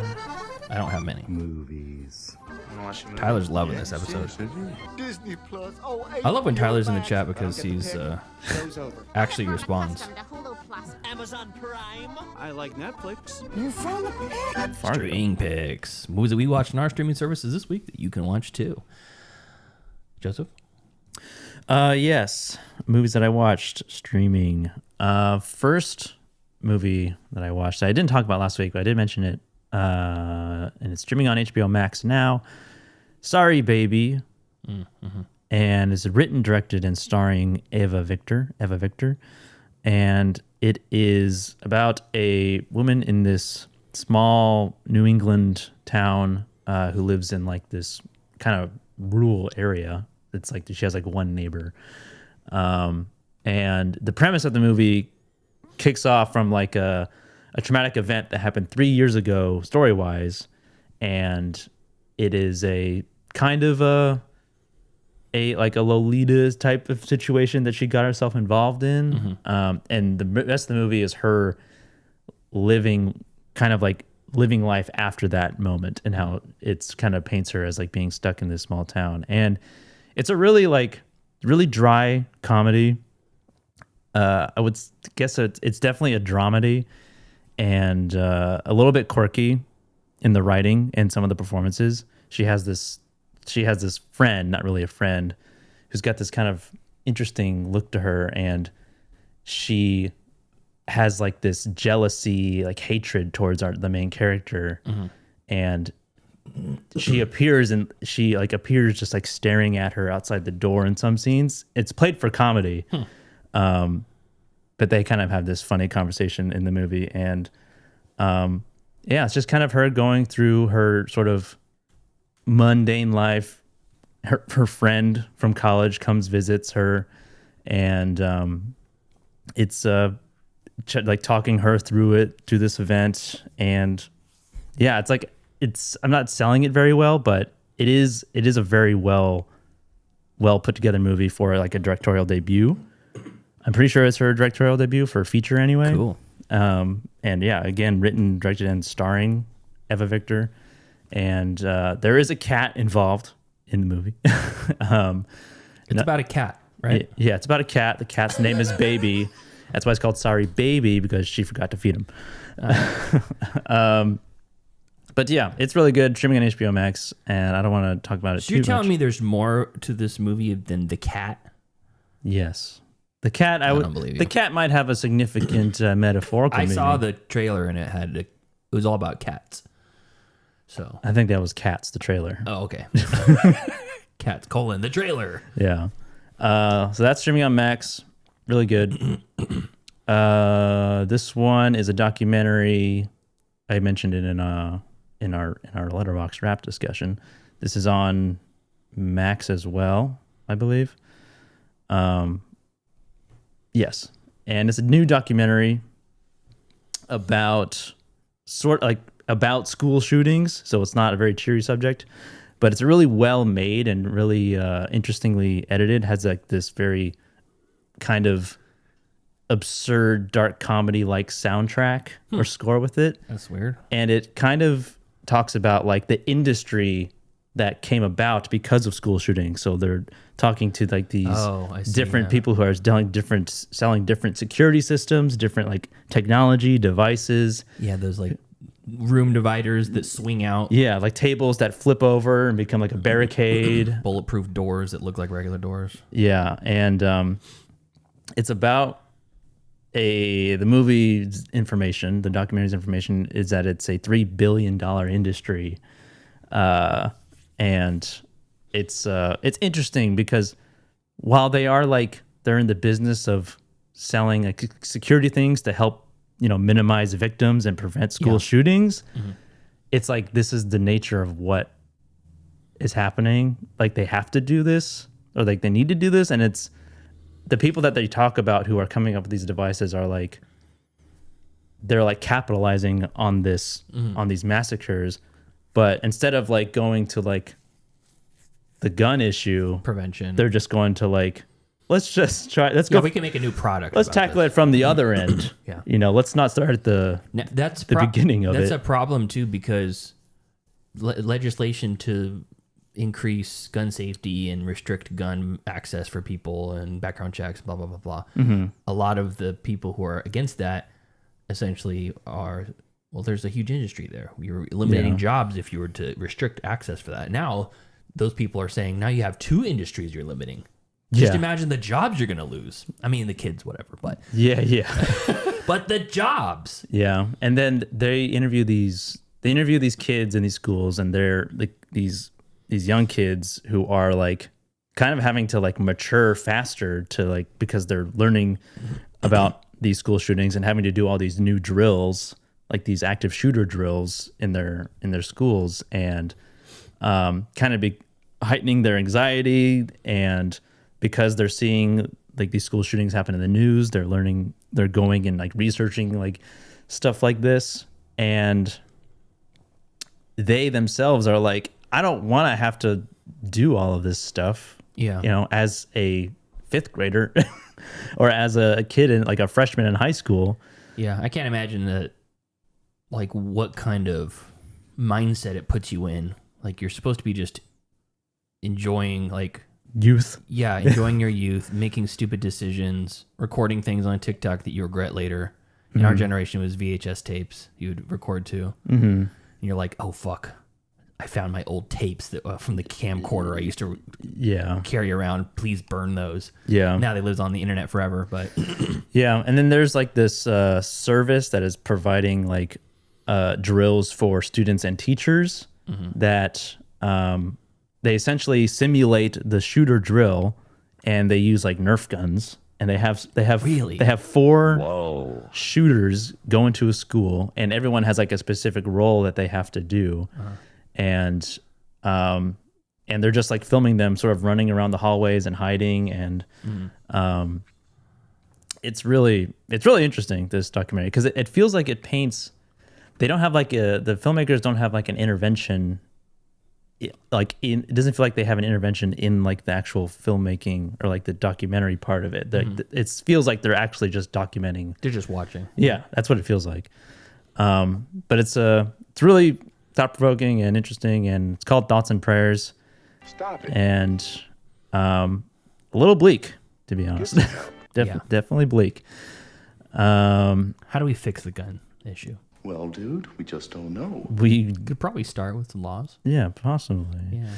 I don't have many. Movies. Tyler's loving this episode. Disney Plus. Oh, I love when Tyler's in the chat because he's actually responds. Amazon Prime. I like Netflix. Stream picks. Movies that we watched in our streaming services this week that you can watch too. Joseph? Yes. Movies that I watched streaming. First movie that I watched, I didn't talk about last week, but I did mention it. And it's streaming on HBO Max now. Sorry, Baby. Mm-hmm. And it's written, directed, and starring Eva Victor. And it is about a woman in this small New England town who lives in like this kind of rural area. It's like she has like one neighbor. And the premise of the movie kicks off from like a traumatic event that happened 3 years ago, story-wise, and it is a kind of a Lolita type of situation that she got herself involved in. Mm-hmm. And the rest of the movie is her living life after that moment and how it's kind of paints her as like being stuck in this small town. And It's a really really dry comedy. I would guess it's definitely a dramedy, and a little bit quirky in the writing and some of the performances. She has this friend, not really a friend, who's got this kind of interesting look to her, and she has like this jealousy, like hatred towards the main character, and she appears just like staring at her outside the door in some scenes. It's played for comedy, but they kind of have this funny conversation in the movie, and yeah, it's just kind of her going through her sort of mundane life. Her friend from college comes, visits her, and it's like talking her through this event. And yeah, I'm not selling it very well, but it is a very well put together movie for like a directorial debut. I'm pretty sure it's her directorial debut for a feature anyway. Cool. And yeah, again, written, directed, and starring Eva Victor. And there is a cat involved in the movie. It's about a cat, right? Yeah, it's about a cat. The cat's name is Baby. That's why it's called Sorry Baby, because she forgot to feed him. But yeah, it's really good. Streaming on HBO Max, and I don't want to talk about it So too you're much. telling me there's more to this movie than the cat? Yes. The cat, I don't believe you. The cat might have a significant metaphorical I meaning. saw the trailer and it was all about cats. So I think that was Cats, the trailer. oh, okay. Cats : the trailer. Yeah. So that's streaming on Max. Really good. This one is a documentary. I mentioned it in our Letterboxd Wrap discussion. This is on Max as well, I believe. Yes. And it's a new documentary about about school shootings. So it's not a very cheery subject, but it's really well made and really interestingly edited. Has like this very kind of absurd dark comedy like soundtrack or score with it. That's weird. And it kind of talks about like the industry that came about because of school shootings. So they're talking to like these different people who are selling different security systems, different like technology devices. Yeah, those like room dividers that swing out. Yeah, like tables that flip over and become like a barricade. Bulletproof doors that look like regular doors. Yeah, and it's about the movie's information, the documentary's information is that it's a $3 billion industry. And it's interesting because while they're in the business of selling like security things to help, minimize victims and prevent school shootings, it's like this is the nature of what is happening. Like they have to do this, or like they need to do this, and it's the people that they talk about who are coming up with these devices are like they're like capitalizing on this on these massacres. But instead of like going to like the gun issue prevention, they're just going to like, let's go. We can make a new product. Let's tackle it from the other end. Yeah. Let's not start at the beginning of it. That's a problem too, because legislation to increase gun safety and restrict gun access for people and background checks, blah, blah, blah, blah. A lot of the people who are against that essentially are, well, there's a huge industry there. You're eliminating jobs if you were to restrict access for that. Now, those people are saying, now you have two industries you're limiting. Just imagine the jobs you're going to lose. I mean, the kids, whatever, but... Yeah. But the jobs! Yeah, and then they interview these kids in these schools, and they're like these young kids who are like kind of having to like mature faster to like, because they're learning about these school shootings and having to do all these new drills, like these active shooter drills in their schools, and kind of be heightening their anxiety. And because they're seeing like these school shootings happen in the news, they're going and like researching like stuff like this, and they themselves are like, I don't want to have to do all of this stuff. Yeah. As a fifth grader or as a kid in like a freshman in high school. Yeah. I can't imagine that, like what kind of mindset it puts you in. Like you're supposed to be just enjoying like youth. Yeah, enjoying your youth, making stupid decisions, recording things on TikTok that you regret later. In our generation, it was VHS tapes you would record to. Mm-hmm. And you're like, oh, fuck. I found my old tapes that from the camcorder I used to carry around. Please burn those. Yeah. Now they live on the internet forever. But Yeah, and then there's like this service that is providing like drills for students and teachers that they essentially simulate the shooter drill, and they use like Nerf guns, and they have Really? they have 4 shooters go into a school, and everyone has like a specific role that they have to do, and they're just like filming them sort of running around the hallways and hiding, and it's really interesting, this documentary, because it feels like it paints. They don't have like the filmmakers don't have like an intervention. It doesn't feel like they have an intervention in like the actual filmmaking or like the documentary part of it. It feels like they're actually just documenting. they're just watching. Yeah, that's what it feels like. But it's really thought provoking and interesting, and it's called Thoughts and Prayers. Stop it. And a little bleak, to be honest. Definitely bleak. How do we fix the gun issue? Well, dude, we just don't know. We Could probably start with the laws. Yeah, possibly. Yeah.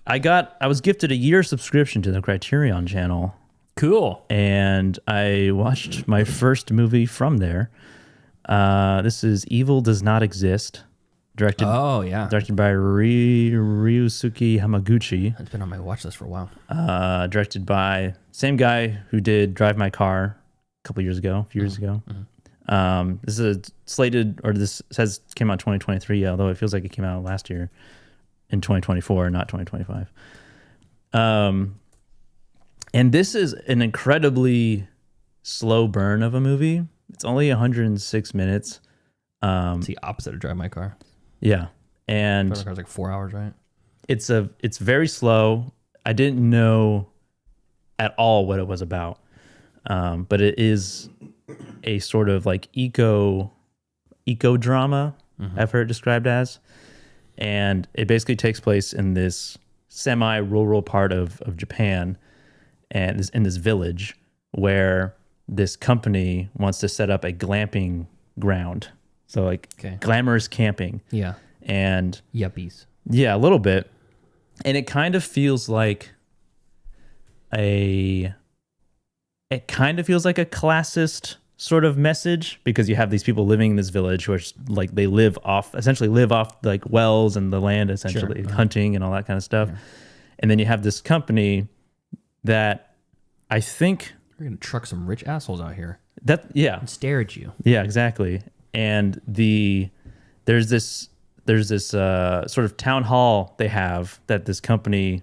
I was gifted a year subscription to the Criterion channel, Cool. and I watched my first movie from there. This is Evil Does Not Exist, directed Oh, yeah. directed by Ryusuke Hamaguchi, It's been on my watch list for a while. directed by same guy who did Drive My Car a few years ago. This is slated, or this says came out 2023, although it feels like it came out last year in 2024, not 2025. And this is an incredibly slow burn of a movie. It's only 106 minutes. It's the opposite of Drive My Car. Yeah. And Drive My Car's like 4 hours, right? it's very slow. I didn't know at all what it was about. But it is a sort of like eco drama, I've heard it described as. And it basically takes place in this semi-rural part of Japan, and in this village where this company wants to set up a glamping ground. So like glamorous camping. Yeah. And Yuppies. yeah, a little bit. And it kind of feels like a classist sort of message, because you have these people living in this village who are like, they essentially live off like wells and the land, essentially hunting and all that kind of stuff. Yeah. And then you have this company that I think we're going to truck some rich assholes out here. And stare at you. Yeah, exactly. And there's this sort of town hall they have, that this company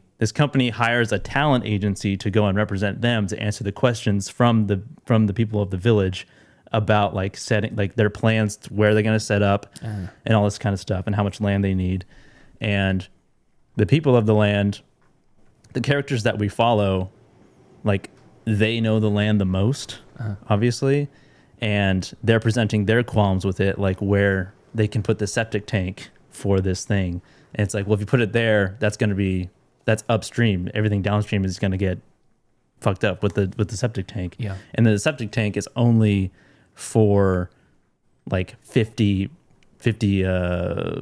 hires a talent agency to go and represent them to answer the questions from the people of the village about like setting like their plans, where they're going to set up and all this kind of stuff, and how much land they need. And the people of the land, the characters that we follow, like they know the land the most, obviously, and they're presenting their qualms with it, like where they can put the septic tank for this thing. And it's like, well, if you put it there, that's upstream. Everything downstream is going to get fucked up with the septic tank. Yeah. And the septic tank is only for like 50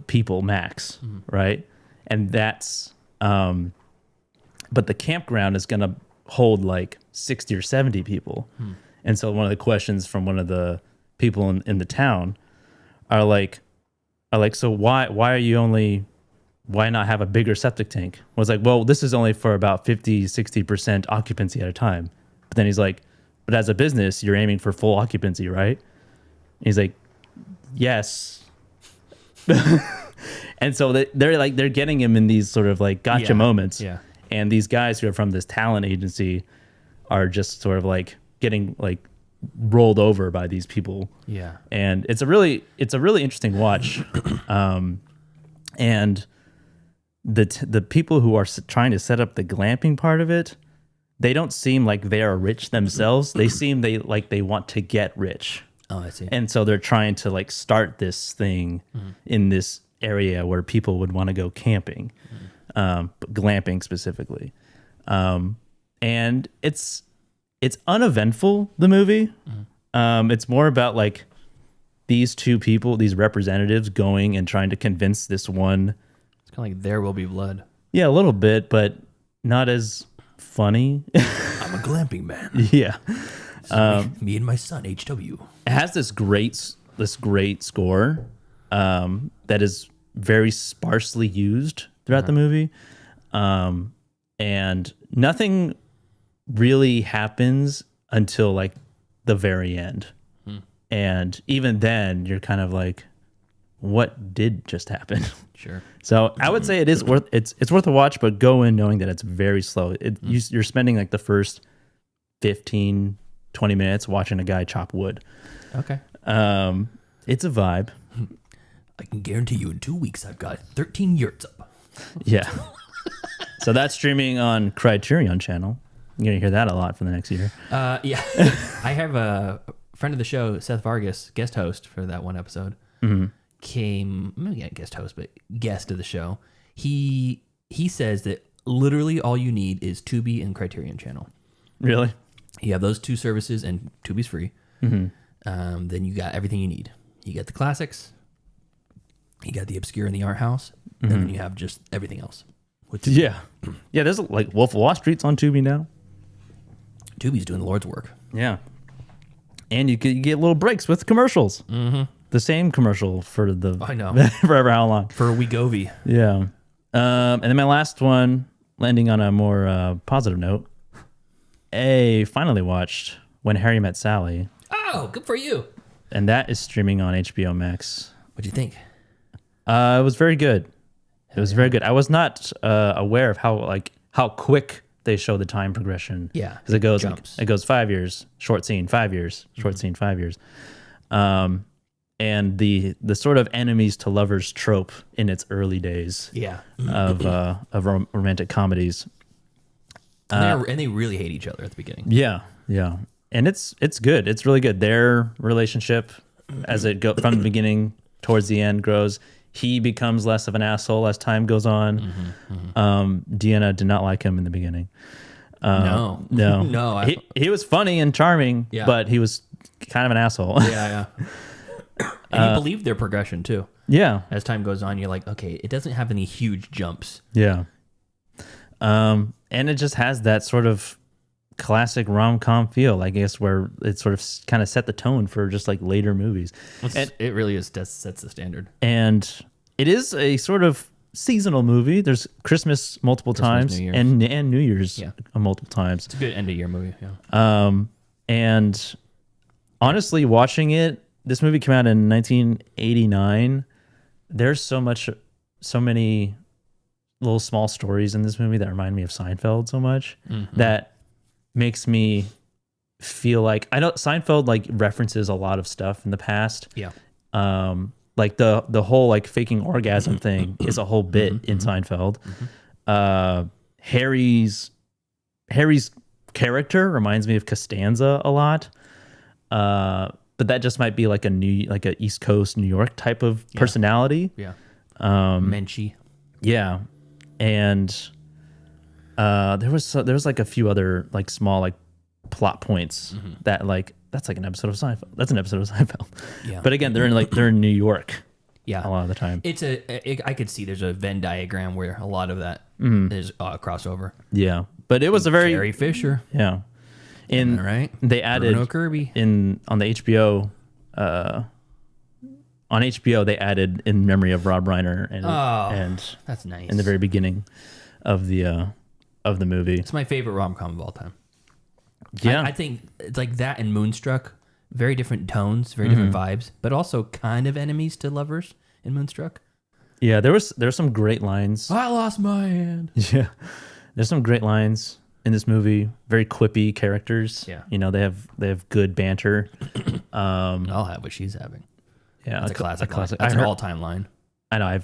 people max, right? And that's but the campground is going to hold like 60 or 70 people. And so one of the questions from one of the people in the town are like, so why not have a bigger septic tank? I was like, well, this is only for about 50-60% occupancy at a time. But then he's like, but as a business, you're aiming for full occupancy, right? And he's like, yes. And so they're getting him in these sort of like gotcha moments. Yeah. And these guys who are from this talent agency are just sort of like getting like rolled over by these people. Yeah. And it's a really interesting watch. And the people who are trying to set up the glamping part of it, they don't seem like they are rich themselves. They seem they want to get rich. Oh, I see. And so they're trying to like start this thing in this area where people would want to go camping. but glamping specifically. And it's uneventful, the movie. It's more about like these two people, these representatives going and trying to convince this one. It's kind of like There Will Be Blood. Yeah, a little bit, but not as funny. I'm a glamping man. Yeah. Me and my son, HW. It has this great score that is very sparsely used throughout the movie. And nothing really happens until like the very end. And even then you're kind of like, what did just happen? Sure. So I would say it's worth a watch, but go in knowing that it's very slow. You're spending like the first 15, 20 minutes watching a guy chop wood. Okay. It's a vibe. I can guarantee you in 2 weeks I've got 13 yurts up. Yeah. So that's streaming on Criterion Channel. You're going to hear that a lot for the next year. Yeah. I have a friend of the show, Seth Vargas, guest host for that one episode. Came, maybe not guest host, but guest of the show. He says that literally all you need is Tubi and Criterion Channel. Really? You have those two services, and Tubi's free. Then you got everything you need. You get the classics, you got the obscure and the art house, and then you have just everything else. Yeah. Yeah, there's like Wolf of Wall Street's on Tubi now. Tubi's doing the Lord's work. Yeah. And you get little breaks with commercials. The same commercial for the I know. forever how long. For Wegovy. Yeah. And then my last one, landing on a more positive note. Finally watched When Harry Met Sally. Oh, good for you. And that is streaming on HBO Max. What'd you think? It was very good. It was very good. I was not aware of how quick they show the time progression. Yeah, because it goes 5 years, short scene, 5 years, short scene, 5 years. And the sort of enemies to lovers trope in its early days. Yeah. of romantic comedies. And they really hate each other at the beginning. Yeah, yeah, and it's good. It's really good. Their relationship, as it go from the beginning towards the end, grows. He becomes less of an asshole as time goes on. Deanna did not like him in the beginning. No. No. He was funny and charming, but he was kind of an asshole. Yeah. And you believe their progression too. Yeah. As time goes on, you're like, okay, it doesn't have any huge jumps. Yeah. And it just has that sort of classic rom-com feel, I guess, where it sort of kind of set the tone for just like later movies. It really sets the standard. And it is a sort of seasonal movie. There's Christmas multiple times, New Year's. and New Year's multiple times. It's a good end of year movie. Yeah. And honestly, watching it, this movie came out in 1989. There's so many little small stories in this movie that remind me of Seinfeld so much that makes me feel like, I know Seinfeld like references a lot of stuff in the past. Yeah. Like the whole like faking orgasm thing is a whole bit in Seinfeld. Harry's character reminds me of Costanza a lot. But that just might be like a East Coast New York type of personality. Yeah. Menchie. Yeah. And there was like a few other like small like plot points that like that's like an episode of Seinfeld. That's an episode of Seinfeld. Yeah. But again, they're in New York. Yeah. A lot of the time. I could see there's a Venn diagram where a lot of that is crossover. Yeah. But it was a very Carrie Fisher. Yeah. Right. They added Bruno Kirby on the HBO. On HBO, they added In Memory of Rob Reiner, and that's nice. In the very beginning of the movie, it's my favorite rom-com of all time. Yeah, I think it's like that and Moonstruck, very different tones, very different vibes, but also kind of enemies to lovers in Moonstruck. Yeah, there's some great lines. I lost my hand. Yeah, there's some great lines in this movie. Very quippy characters. Yeah, they have good banter. I'll have what she's having. Yeah, it's a classic. That's an all-time line. I know.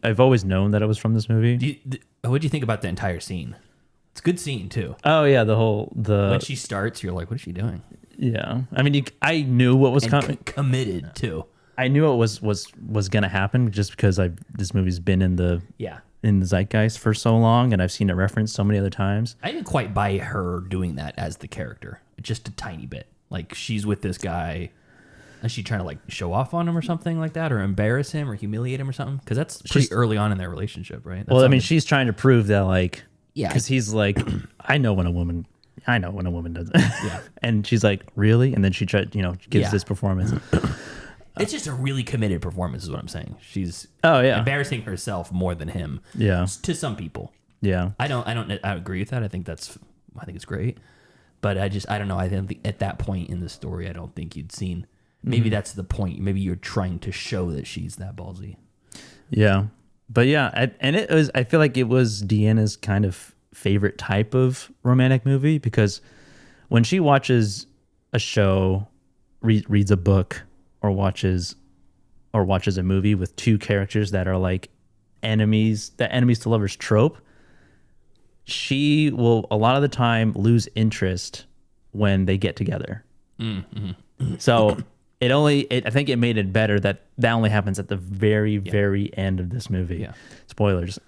I've always known that it was from this movie. What do you think about the entire scene? It's a good scene too. Oh yeah, when she starts, you're like, what is she doing? Yeah, I mean, I knew what was coming. Committed too. I knew it was gonna happen just because this movie's been in the in the zeitgeist for so long, and I've seen it referenced so many other times. I didn't quite buy her doing that as the character, just a tiny bit. Like she's with this guy, is she trying to like show off on him or something like that, or embarrass him or humiliate him or something? Because that's pretty early on in their relationship, right? Well, I mean, she's trying to prove that, like, yeah, because he's like, I know when a woman does it. Yeah, and she's like, really? And then she gives this performance. It's just a really committed performance, is what I'm saying. She's embarrassing herself more than him. Yeah, to some people. Yeah, I agree with that. I think it's great, but I don't know. I think at that point in the story, I don't think you'd seen. Maybe that's the point. Maybe you're trying to show that she's that ballsy. Yeah, but yeah, and it was. I feel like it was Deanna's kind of favorite type of romantic movie, because when she watches a show, reads a book, or watches a movie with two characters that are like enemies to lovers trope, she will a lot of the time lose interest when they get together. Mm-hmm. So I think it made it better that only happens at the very, very end of this movie. Yeah. Spoilers.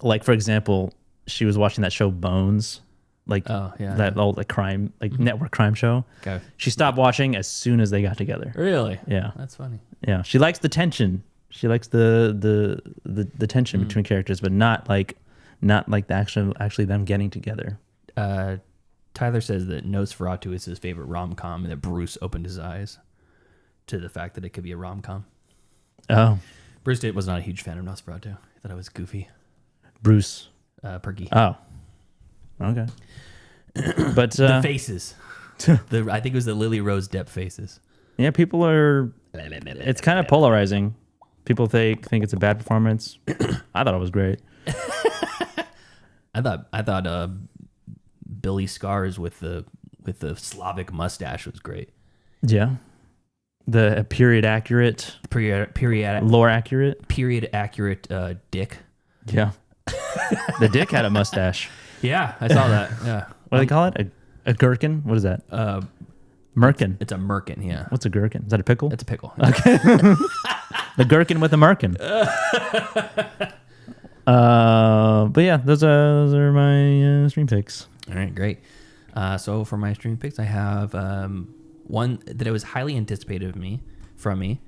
Like, for example, she was watching that show Bones, like that old like crime, like network crime show. Okay. She stopped watching as soon as they got together. Really? Yeah. That's funny. Yeah. She likes the tension. She likes the tension between characters, but not like actually them getting together. Tyler says that Nosferatu is his favorite rom-com, and that Bruce opened his eyes to the fact that it could be a rom-com. Oh. Bruce was not a huge fan of Nosferatu. He thought it was goofy. Bruce. Perky. Oh. Okay. But the faces. I think it was the Lily Rose Depp faces. Yeah, people are... It's kind of polarizing. People think it's a bad performance. I thought it was great. I thought Billy Scars with the Slavic mustache was great. Yeah. The period accurate, lore accurate, period accurate dick. Yeah. The dick had a mustache. Yeah, I saw that. Yeah. What do they call it? A gherkin? What is that? Merkin. It's a merkin, yeah. What's a gherkin? Is that a pickle? It's a pickle. Okay. The gherkin with a merkin. But yeah, those are my stream picks. All right, great. So for my stream picks, I have one that was highly anticipated from me.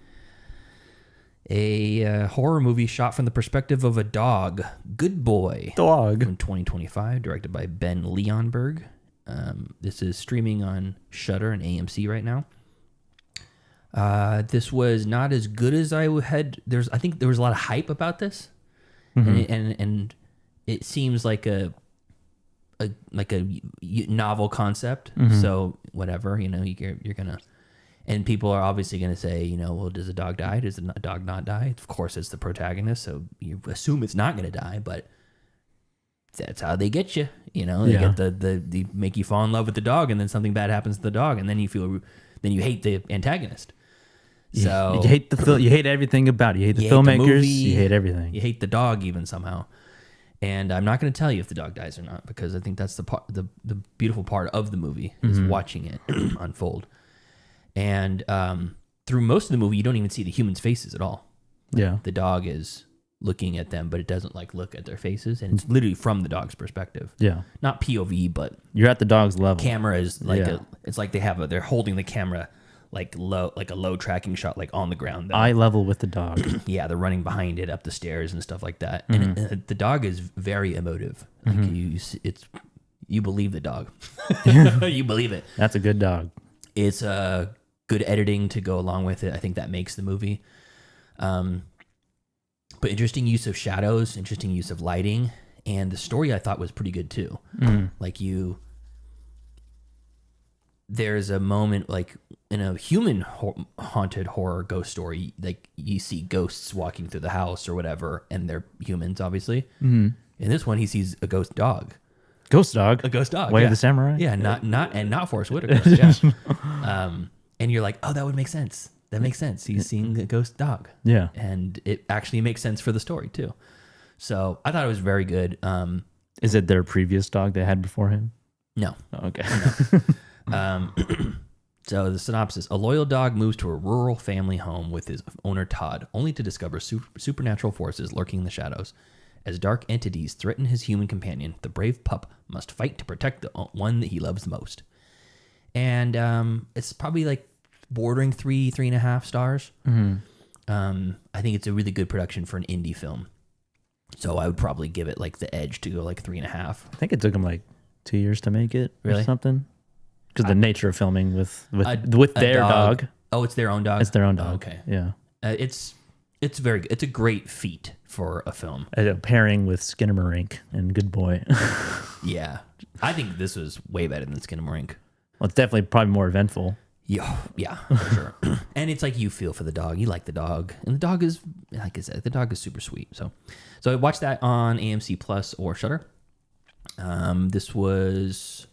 A horror movie shot from the perspective of a dog, Good Boy. Dog. From 2025, directed by Ben Leonberg. This is streaming on Shudder and AMC right now. This was not as good as I had. I think there was a lot of hype about this, and it seems like a novel concept. So whatever, you're gonna. And people are obviously going to say, well, does the dog die? Does the dog not die? Of course, it's the protagonist, so you assume it's not going to die, but that's how they get you. They get they make you fall in love with the dog, and then something bad happens to the dog, and then you hate the antagonist. So you hate you hate everything about it. You hate the filmmakers. You hate everything. You hate the dog even somehow. And I'm not going to tell you if the dog dies or not, because I think that's the beautiful part of the movie is watching it unfold. And through most of the movie, you don't even see the humans' faces at all. Yeah. The dog is looking at them, but it doesn't look at their faces. And it's literally from the dog's perspective. Yeah. Not POV, but you're at the dog's level. Camera is it's like they're holding the camera like a low tracking shot, like on the ground. Eye level with the dog. Yeah. They're running behind it up the stairs and stuff like that. And the dog is very emotive. Like you believe the dog. You believe it. That's a good dog. It's good editing to go along with it. I think that makes the movie. But interesting use of shadows, interesting use of lighting, and the story I thought was pretty good too. Like there's a moment like in a human haunted horror ghost story, like you see ghosts walking through the house or whatever, and they're humans, obviously. In this one, he sees a ghost dog. Ghost dog? A ghost dog. Way of the Samurai? Yeah, not Forrest Whitaker. Yeah. And you're like, oh, that would make sense. That makes sense. He's seeing a ghost dog. Yeah. And it actually makes sense for the story, too. So I thought it was very good. Is it their previous dog they had before him? No. Oh, okay. No. So the synopsis: a loyal dog moves to a rural family home with his owner Todd, only to discover supernatural forces lurking in the shadows. As dark entities threaten his human companion, the brave pup must fight to protect the one that he loves most. And it's probably like bordering 3.5 stars. I think it's a really good production for an indie film. So I would probably give it like the edge to go like 3.5. I think it took him like 2 years to make it or Really? something. Because the nature of filming with A their dog. Oh, it's their own dog? It's their own dog. Oh, okay. Yeah. It's very good. It's a great feat for a film. Pairing with Skinamarink and Good Boy. Yeah. I think this was way better than Skinamarink. Well, it's definitely probably more eventful. Yeah, for sure. And it's like you feel for the dog. You like the dog. And the dog is, like I said, the dog is super sweet. So I watched that on AMC Plus or Shudder. This was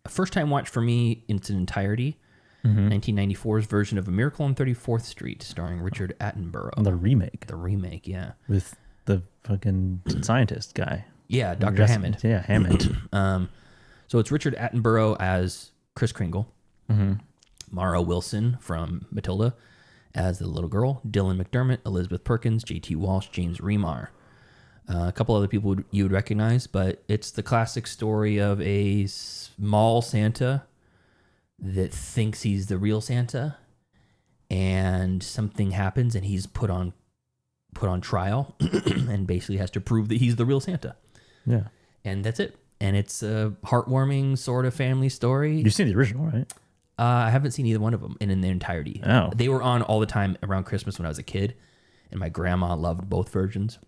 a first-time watch for me in its entirety. 1994's version of A Miracle on 34th Street, starring Richard Attenborough. The remake. The remake, yeah. With the fucking scientist guy. Yeah, Dr. Hammond. Yeah, Hammond. So it's Richard Attenborough as Kris Kringle. Mara Wilson from Matilda as the little girl. Dylan McDermott, Elizabeth Perkins, J.T. Walsh, James Remar. A couple other people you would recognize, but it's the classic story of a small Santa that thinks he's the real Santa, and something happens and he's put on trial and basically has to prove that he's the real Santa. Yeah. And that's it. And it's a heartwarming sort of family story. You've seen the original, right? I haven't seen either one of them in their entirety. Oh. They were on all the time around Christmas when I was a kid, and my grandma loved both versions.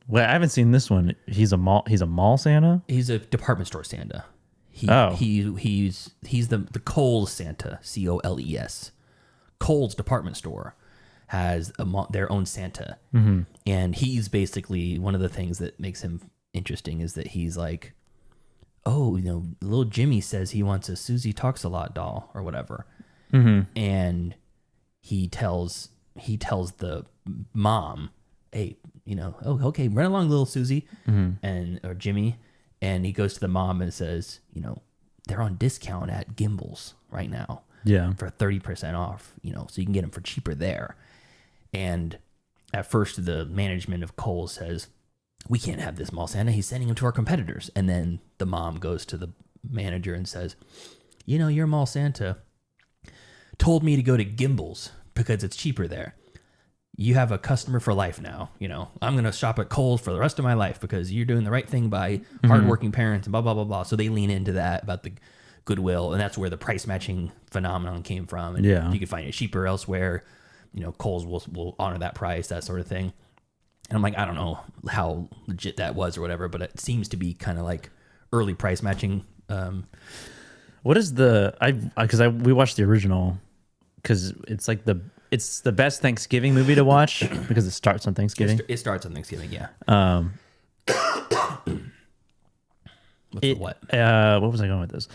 Well, I haven't seen this one. He's a mall Santa? He's a department store Santa. He's the Kohl's Santa, Coles. Kohl's department store has their own Santa. And he's basically, one of the things that makes him interesting is that he's like, oh, little Jimmy says he wants a Susie Talks a Lot doll or whatever. And he tells the mom, hey, oh, okay, run along, little Susie, or Jimmy. And he goes to the mom and says, they're on discount at Gimbel's right now. Yeah. For 30% off, so you can get them for cheaper there. And at first, the management of Kohl's says, we can't have this mall Santa. He's sending him to our competitors. And then the mom goes to the manager and says, your mall Santa told me to go to Gimbel's because it's cheaper there. You have a customer for life now. I'm going to shop at Kohl's for the rest of my life because you're doing the right thing by hardworking parents and blah, blah, blah, blah. So they lean into that about the goodwill. And that's where the price matching phenomenon came from. And you can find it cheaper elsewhere. Kohl's will honor that price, that sort of thing. And I'm like, I don't know how legit that was or whatever, but it seems to be kind of like early price matching. What is we watched the original because it's like it's the best Thanksgiving movie to watch because it starts on Thanksgiving. It starts on Thanksgiving, yeah. What was I going with this?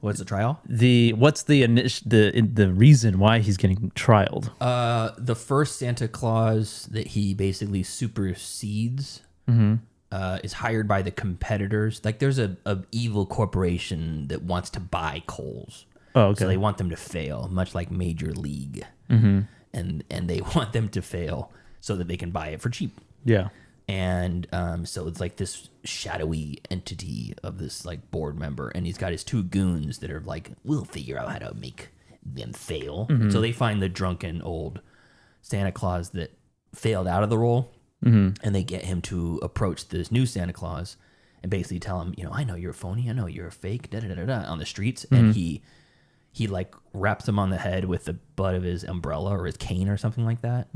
What's the trial? What's the reason why he's getting trialed? The first Santa Claus that he basically supersedes is hired by the competitors. Like there's a evil corporation that wants to buy Kohl's. Oh, okay. So they want them to fail, much like Major League. And they want them to fail so that they can buy it for cheap. Yeah. And so it's like this shadowy entity of this like board member, and he's got his two goons that are like, we'll figure out how to make them fail. So they find the drunken old Santa Claus that failed out of the role, and they get him to approach this new Santa Claus and basically tell him, I know you're a phony, I know you're a fake, on the streets, and he like wraps him on the head with the butt of his umbrella or his cane or something like that.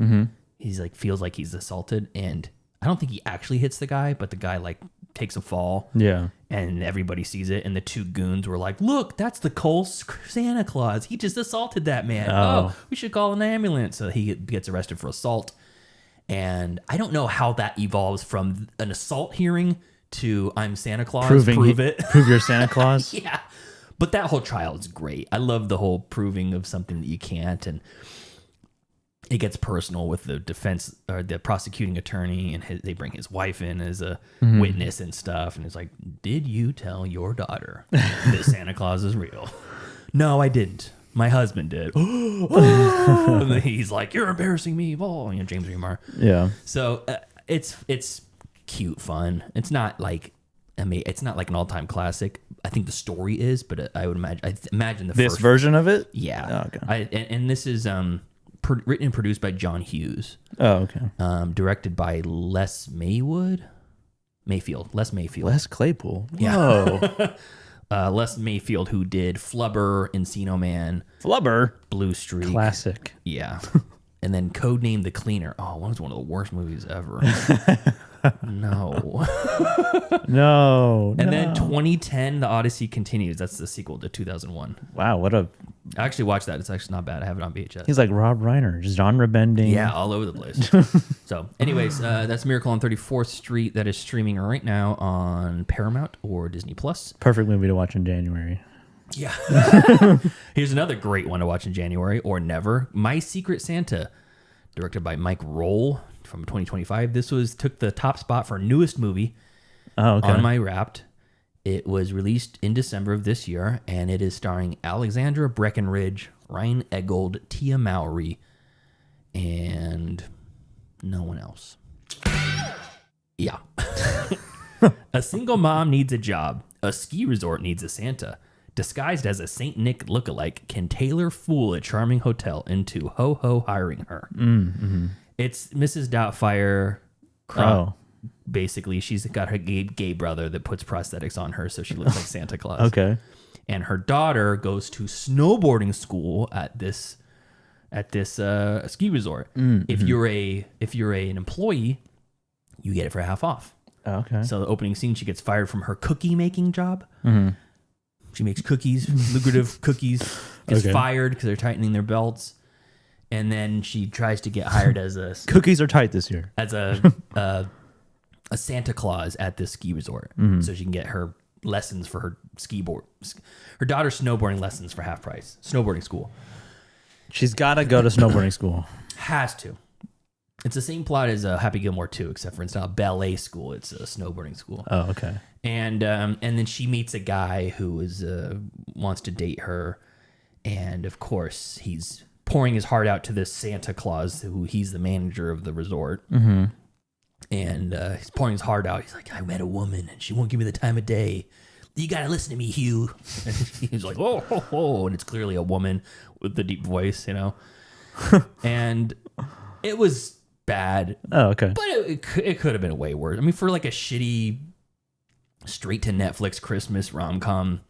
He's like feels like he's assaulted, and I don't think he actually hits the guy, but the guy like takes a fall. Yeah. And everybody sees it, and the two goons were like, look, that's the Kohl's Santa Claus. He just assaulted that man. Oh, we should call an ambulance. So he gets arrested for assault. And I don't know how that evolves from an assault hearing to I'm Santa Claus, prove it. Prove you're Santa Claus. Yeah. But that whole trial is great. I love the whole proving of something that you can't, and it gets personal with the defense or the prosecuting attorney, and they bring his wife in as a witness and stuff. And it's like, did you tell your daughter that Santa Claus is real? No, I didn't. My husband did. And then he's like, "You're embarrassing me." Oh, James Remar. Yeah. So it's cute, fun. It's not like it's not like an all-time classic. I think the story is, but I imagine the This first version of it. Yeah. Oh, okay. And this is written and produced by John Hughes. Oh, okay. Directed by Les Mayfield. Les Claypool. Yeah. Whoa. Les Mayfield, who did Flubber, Encino Man, Flubber. Blue Streak. Classic. Yeah. And then Codename The Cleaner. Oh, one was one of the worst movies ever. No. No. And then 2010, The Odyssey Continues. That's the sequel to 2001. Wow, what a... I actually watched that. It's actually not bad. I have it on VHS. He's like Rob Reiner, just genre bending. Yeah, all over the place. So, anyways, that's Miracle on 34th Street. That is streaming right now on Paramount or Disney Plus. Perfect movie to watch in January. Yeah. Here's another great one to watch in January or never. My Secret Santa, directed by Mike Roll from 2025. This took the top spot for newest movie on my Wrapped. It was released in December of this year, and it is starring Alexandra Breckenridge, Ryan Eggold, Tia Mowry, and no one else. Yeah. A single mom needs a job. A ski resort needs a Santa. Disguised as a Saint Nick lookalike, can Taylor fool a charming hotel into ho-ho hiring her? Mm-hmm. It's Mrs. Doubtfire. Basically, she's got her gay brother that puts prosthetics on her so she looks like Santa Claus. Okay. And her daughter goes to snowboarding school at this ski resort. Mm-hmm. If you're an employee, you get it for half off. Okay. So the opening scene, she gets fired from her cookie making job. Mm-hmm. She makes cookies, lucrative cookies. Gets fired because they're tightening their belts, and then she tries to get hired as a cookies are tight this year as a Santa Claus at this ski resort, so she can get her lessons for her her daughter's snowboarding lessons for half price. Snowboarding school. She's got to go to snowboarding school. Has to. It's the same plot as Happy Gilmore 2, except for it's not a ballet school; it's a snowboarding school. Oh, okay. And then she meets a guy who wants to date her, and of course he's pouring his heart out to this Santa Claus, who he's the manager of the resort. Mm-hmm. And he's pouring his heart out. He's like, I met a woman, and she won't give me the time of day. You gotta listen to me, Hugh. And he's like, oh, ho, ho. And it's clearly a woman with the deep voice, And it was bad. Oh, okay. But it could have been way worse. I mean, for like a shitty straight to Netflix Christmas rom-com,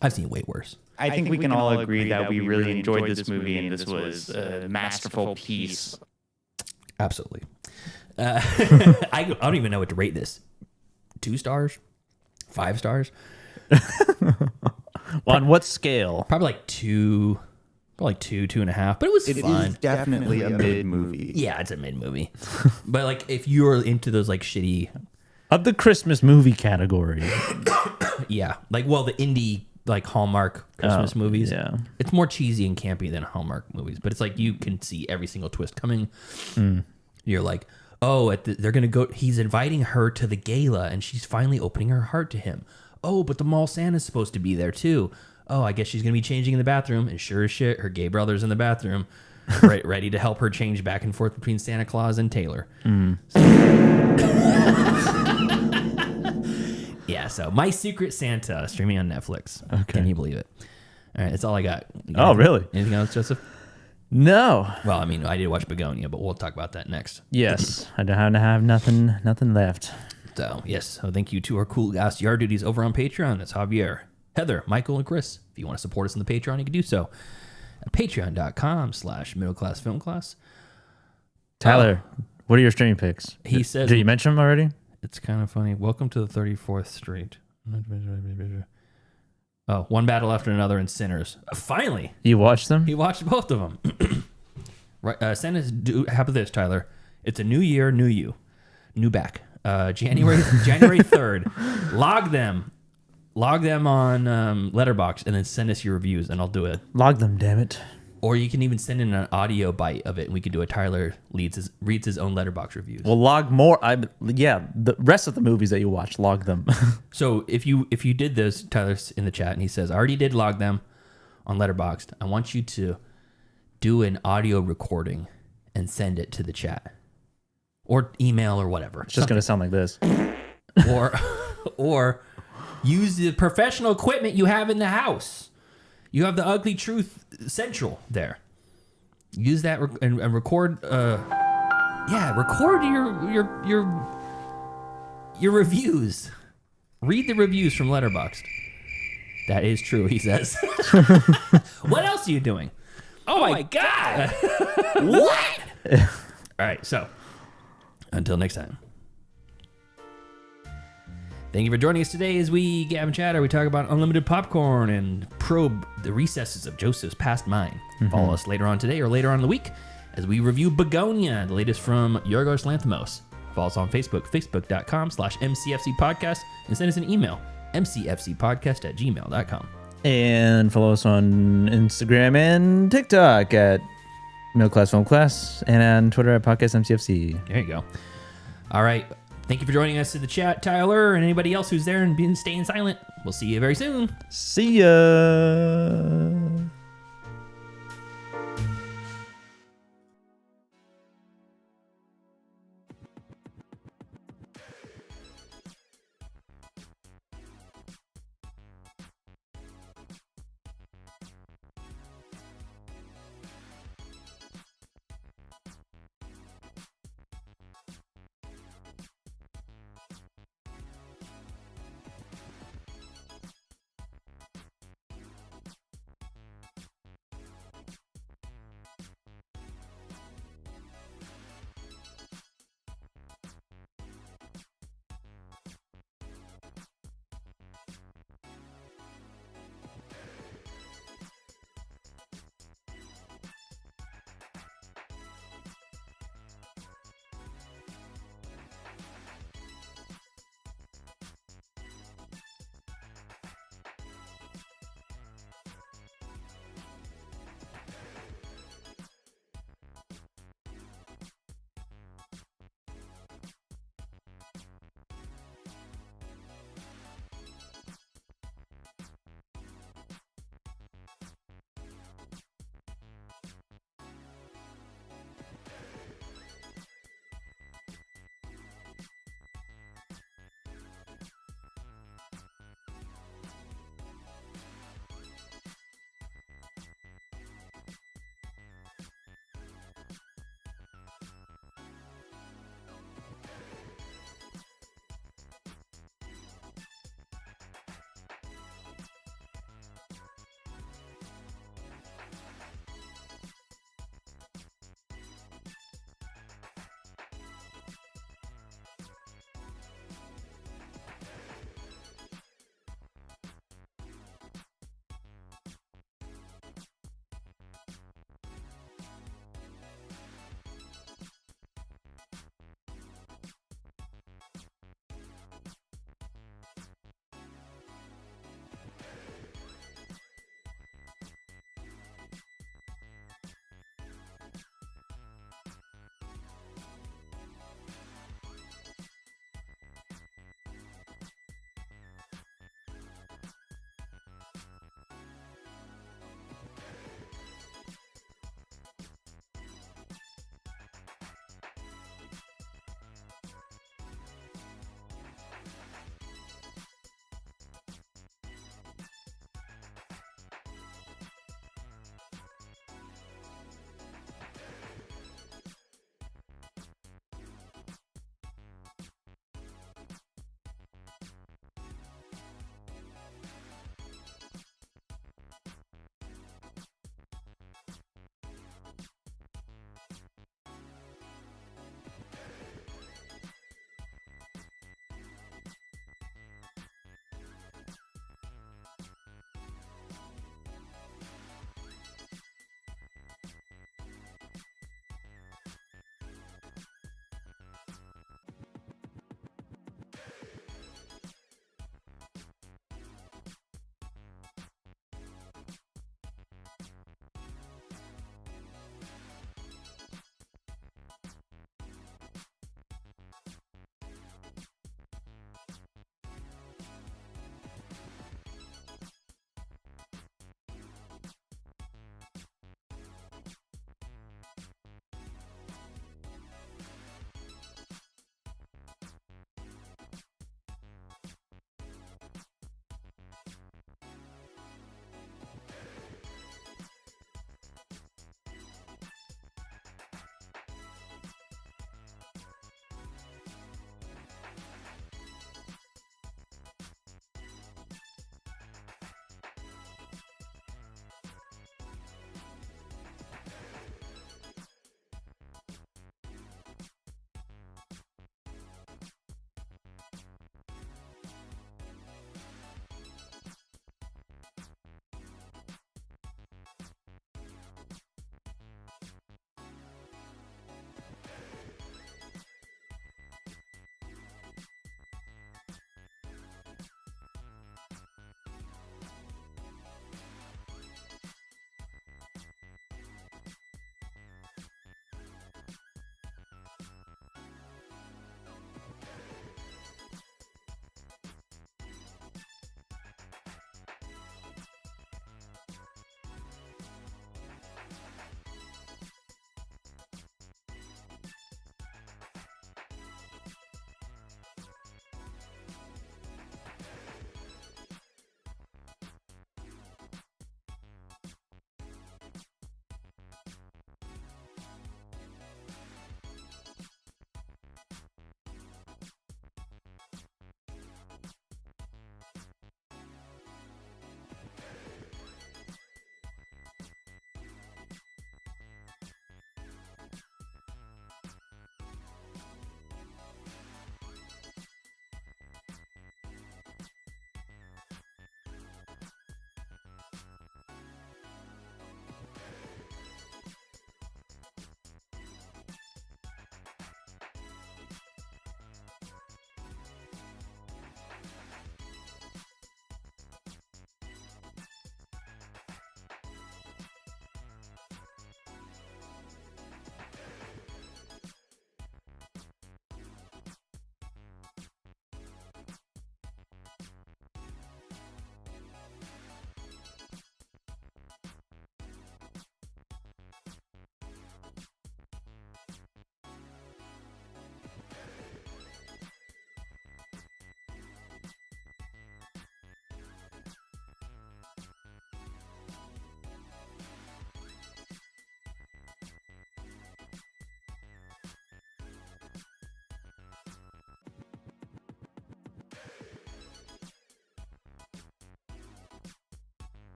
I've seen way worse. I think we can all agree that we really enjoyed this movie, and this was a masterful piece. Absolutely. I don't even know what to rate this. 2 stars? 5 stars? On what scale? Probably like 2. Probably 2.5. But it was fun. It is definitely a mid movie. Yeah, it's a mid movie. But like, if you're into those like shitty of the Christmas movie category, yeah, like the indie like Hallmark Christmas movies. Yeah, it's more cheesy and campy than Hallmark movies. But it's like you can see every single twist coming. You're like, oh, they're gonna go. He's inviting her to the gala, and she's finally opening her heart to him. Oh, but the mall Santa's supposed to be there too. Oh, I guess she's gonna be changing in the bathroom, and sure as shit, her gay brother's in the bathroom, ready to help her change back and forth between Santa Claus and Taylor. Yeah, so My Secret Santa streaming on Netflix. Okay, can you believe it? All right, that's all I got. Oh, really? Anything else, Joseph? No. Well, I mean, I did watch Begonia, but we'll talk about that next. Yes, I don't have nothing left. So, yes. So, thank you to our cool guys, Yard Duties over on Patreon. That's Javier, Heather, Michael, and Chris. If you want to support us on the Patreon, you can do so at patreon.com/middleclassfilmclass. Tyler, what are your streaming picks? He says... Did you mention them already? It's kind of funny. Welcome to the 34th Street. Oh, One Battle After Another and Sinners. Finally. You watched them? He watched both of them. Right. Send us... How about this, Tyler? It's a new year, new you. New back. January 3rd. Log them on Letterboxd and then send us your reviews, and I'll do it. Log them, damn it. Or you can even send in an audio bite of it, and we could do a Tyler reads his own Letterboxd reviews. Well, log more. The rest of the movies that you watch, log them. So if you did this, Tyler's in the chat, and he says, I already did log them. on Letterboxd, I want you to do an audio recording and send it to the chat or email or whatever. It's just going to sound like this. Or use the professional equipment you have in the house. You have the Ugly Truth Central there. Use that and record. Record your reviews. Read the reviews from Letterboxd. That is true, he says. What else are you doing? Oh my God! What? All right, so until next time. Thank you for joining us today as we gab and chatter. We talk about unlimited popcorn and probe the recesses of Joseph's past mind. Follow us later on today or later on in the week as we review Begonia, the latest from Yorgos Lanthimos. Follow us on Facebook, facebook.com/MCFC podcast, and send us an email, mcfcpodcast@gmail.com. And follow us on Instagram and TikTok at Middle Class Film Class, and on Twitter at Podcast MCFC. There you go. All right. Thank you for joining us in the chat, Tyler, and anybody else who's there and staying silent. We'll see you very soon. See ya.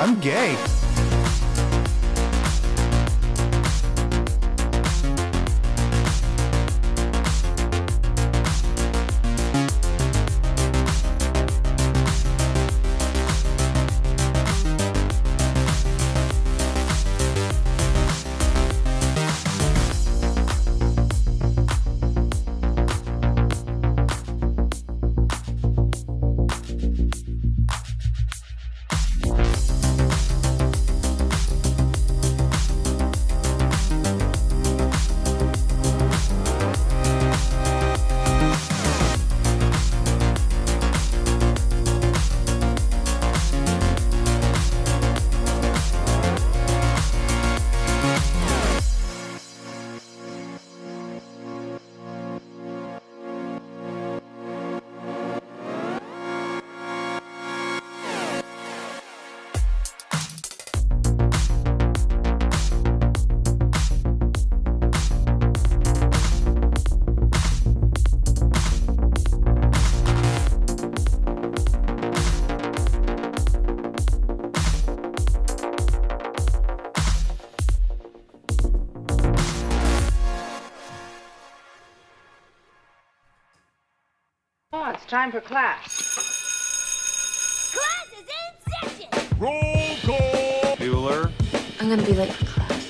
I'm gay. Oh, it's time for class. Class is in session! Roll call. Bueller. I'm gonna be late for class.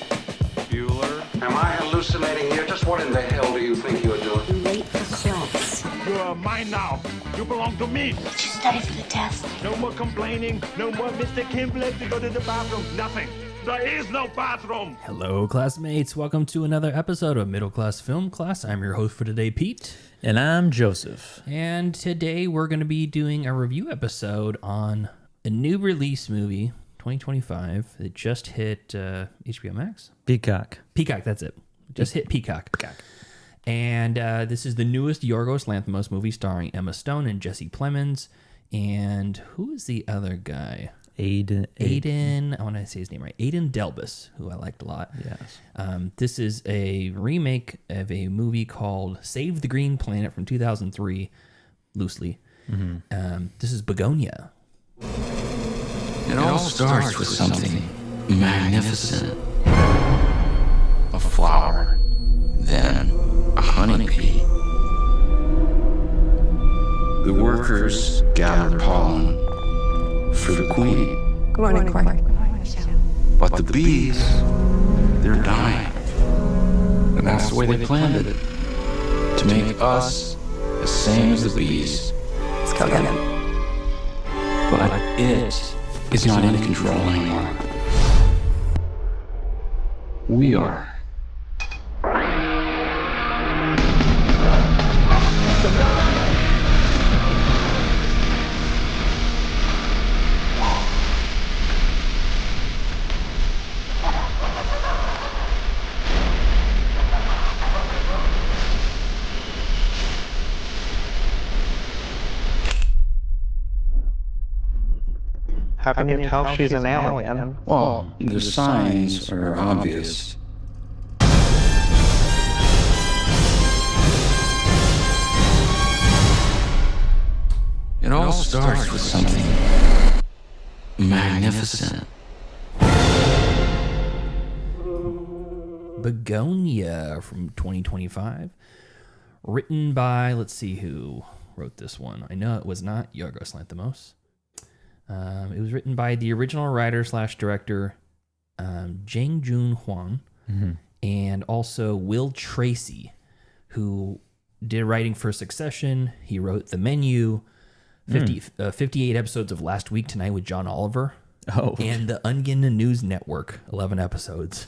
Bueller. Am I hallucinating here? Just what in the hell do you think you're doing? I'm late for class. You're mine now. You belong to me. Did you study for the test? No more complaining. No more Mr. Kim left to go to the bathroom. Nothing. There is no bathroom. Hello, classmates. Welcome to another episode of Middle Class Film Class. I'm your host for today, Pete. And I'm Joseph. And today we're going to be doing a review episode on a new release movie, 2025. It just hit HBO Max? Peacock. Peacock, that's it. Just hit Peacock. And this is the newest Yorgos Lanthimos movie starring Emma Stone and Jesse Plemons. And who is the other guy? Aiden, I want to say his name right. Aiden Delbus, who I liked a lot. Yes. This is a remake of a movie called Save the Green Planet from 2003, loosely. This is Begonia. It all starts with something magnificent. A flower, then a honeybee. The workers gather pollen for the queen. Good morning, Clark. But the bees, they're dying. And that's the way they planned it. To make us the same as the bees. Let's go get him. But it is not in control anymore. We are. How can you tell she's an alien? Well, the signs are obvious. It all starts with something magnificent. Begonia from 2025. Written by, let's see who wrote this one. I know it was not Yorgos Lanthimos. It was written by the original writer / director, Jang Joon Hwan, and also Will Tracy, who did writing for Succession. He wrote The Menu, 58 episodes of Last Week Tonight with John Oliver, and The Onion News Network, 11 episodes.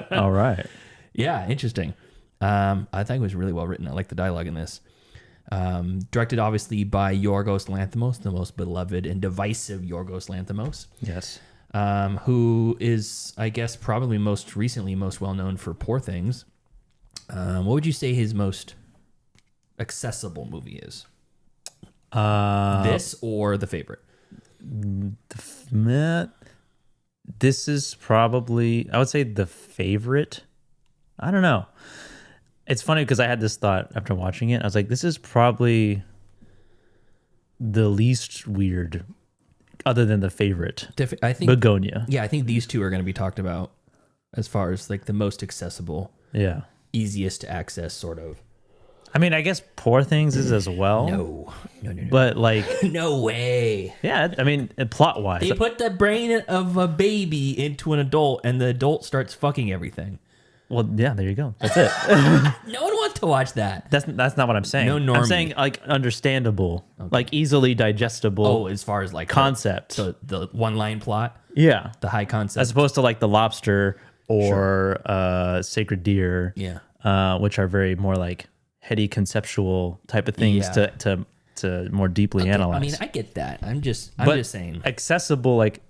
All right. Yeah, interesting. I think it was really well written. I like the dialogue in this. Directed obviously by Yorgos Lanthimos, the most beloved and divisive Yorgos Lanthimos. Yes. Who is, I guess, probably most recently most well known for Poor Things. What would you say his most accessible movie is? This or The Favorite? This is probably, I would say, The Favorite. I don't know. It's funny because I had this thought after watching it. I was like, this is probably the least weird other than the favorite, I think Begonia. Yeah, I think these two are going to be talked about as far as like the most accessible, easiest to access sort of. I mean, I guess Poor Things is as well. No. But like, no way. Yeah, I mean, plot wise, they put the brain of a baby into an adult, and the adult starts fucking everything. Well, yeah, there you go. That's it. No one wants to watch that. That's not what I'm saying. No normie. I'm saying like understandable, like easily digestible. Oh, as far as like concept. So the one line plot. Yeah, the high concept, as opposed to like The Lobster or Sacred Deer. Yeah, which are very more like heady conceptual type of things to more deeply analyze. I mean, I get that. I'm just saying accessible, like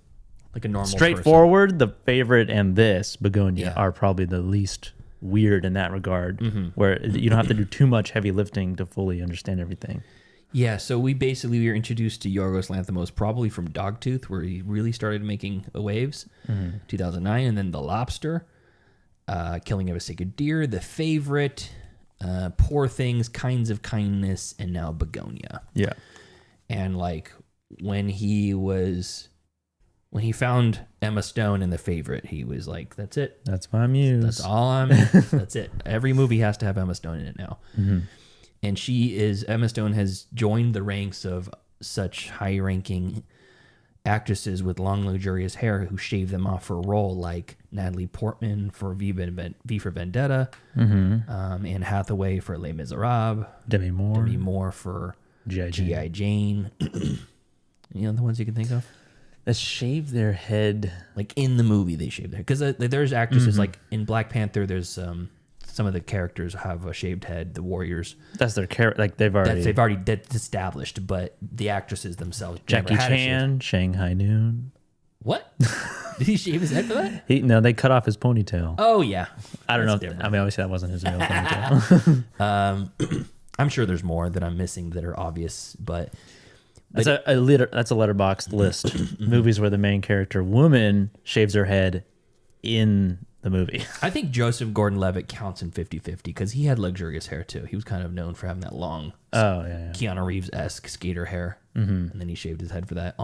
a normal, straightforward. The favorite and this Begonia are probably the least weird in that regard, where you don't have to do too much heavy lifting to fully understand everything. Yeah, so we were introduced to Yorgos Lanthimos probably from Dogtooth, where he really started making waves, 2009, and then The Lobster, Killing of a Sacred Deer, The Favorite, Poor Things, Kinds of Kindness, and now Begonia. Yeah. And like when he found Emma Stone in The Favorite, he was like, that's it. That's my muse. That's all that's it. Every movie has to have Emma Stone in it now. And Emma Stone has joined the ranks of such high-ranking actresses with long, luxurious hair who shave them off for a role, like Natalie Portman for V for Vendetta, Anne Hathaway for Les Miserables, Demi Moore for G.I. Jane. You know the ones you can think of? That shave their head. Like in the movie, they shave their head. Because there's actresses, like in Black Panther, there's some of the characters have a shaved head, the warriors. That's their character. Like they've already that's established, but the actresses themselves. Jackie Chan, Shanghai Noon. What? Did he shave his head for that? No, they cut off his ponytail. Oh yeah. I don't know. I mean, obviously that wasn't his real ponytail. I'm sure there's more that I'm missing that are obvious, but that's a letterboxed list. Movies where the main character woman shaves her head in the movie. I think Joseph Gordon-Levitt counts in 50-50 because he had luxurious hair too. He was kind of known for having that long, Keanu Reeves-esque skater hair, and then he shaved his head for that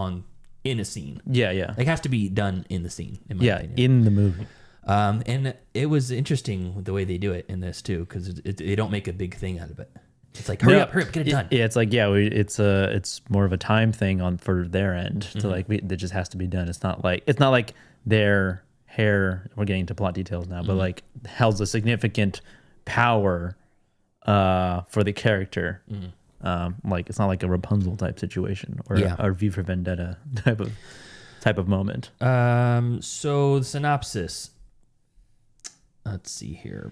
in a scene. Yeah. It has to be done in the scene. In my opinion. In the movie. And it was interesting the way they do it in this too, because they don't make a big thing out of it. It's like hurry up, get it done. It's like it's more of a time thing for their end to like it just has to be done. It's not like their hair. We're getting into plot details now, but like holds a significant power for the character. Like it's not like a Rapunzel type situation or a V for Vendetta type of moment. So the synopsis. Let's see here.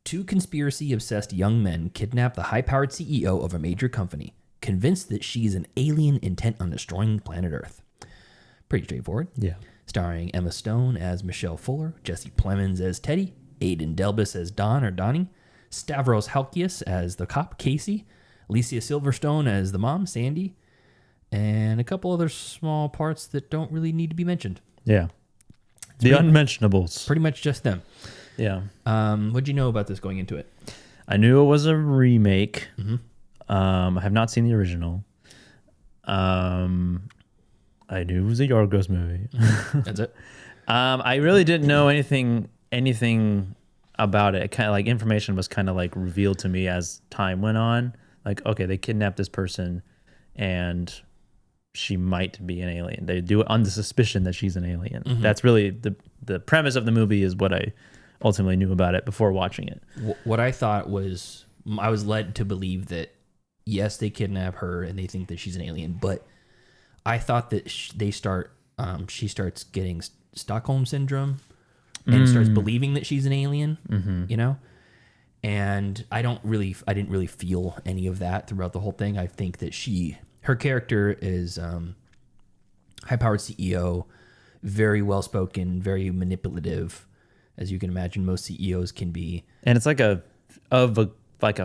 2 conspiracy-obsessed young men kidnap the high-powered CEO of a major company, convinced that she's an alien intent on destroying planet Earth. Pretty straightforward. Yeah. Starring Emma Stone as Michelle Fuller, Jesse Plemons as Teddy, Aidan Delbus as Don or Donnie, Stavros Halkias as the cop, Casey, Alicia Silverstone as the mom, Sandy, and a couple other small parts that don't really need to be mentioned. Yeah. The unmentionables. Pretty much just them. Yeah. What'd you know about this going into it? I knew it was a remake. I have not seen the original. I knew it was a Yorgos movie. That's it. I really didn't know anything about it. Kind of like information was kind of like revealed to me as time went on. Like, okay, they kidnapped this person, and she might be an alien. They do it on the suspicion that she's an alien. That's really the premise of the movie. Is what I ultimately knew about it before watching it. What I thought was, I was led to believe that yes, they kidnap her and they think that she's an alien, but I thought that she starts getting Stockholm syndrome and starts believing that she's an alien, you know? And I didn't really feel any of that throughout the whole thing. I think that her character is high-powered CEO, very well-spoken, very manipulative, as you can imagine most CEOs can be. And it's like a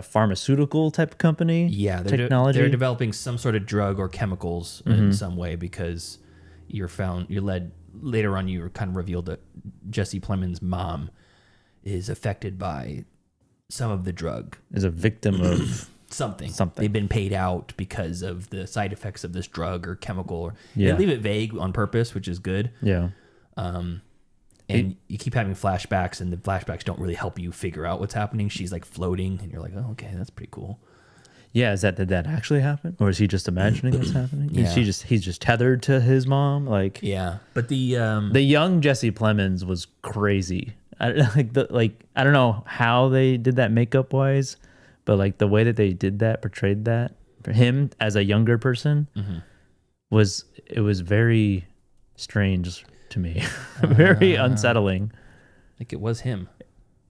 pharmaceutical type company. Yeah, technology. They're developing some sort of drug or chemicals in some way, because you're led later on. You were kind of revealed that Jesse Plemons' mom is affected by some of the drug. Is a victim of something. They've been paid out because of the side effects of this drug or chemical. Or they leave it vague on purpose, which is good. Yeah. And you keep having flashbacks, and the flashbacks don't really help you figure out what's happening. She's like floating, and you're like, oh, okay, that's pretty cool. Yeah, did that actually happen, or is he just imagining it's happening? Yeah. He's just tethered to his mom, like. Yeah, but the young Jesse Plemons was crazy. I don't know how they did that makeup wise, but like the way that they did that, portrayed that for him as a younger person, was very strange to me, very unsettling. Like it was him.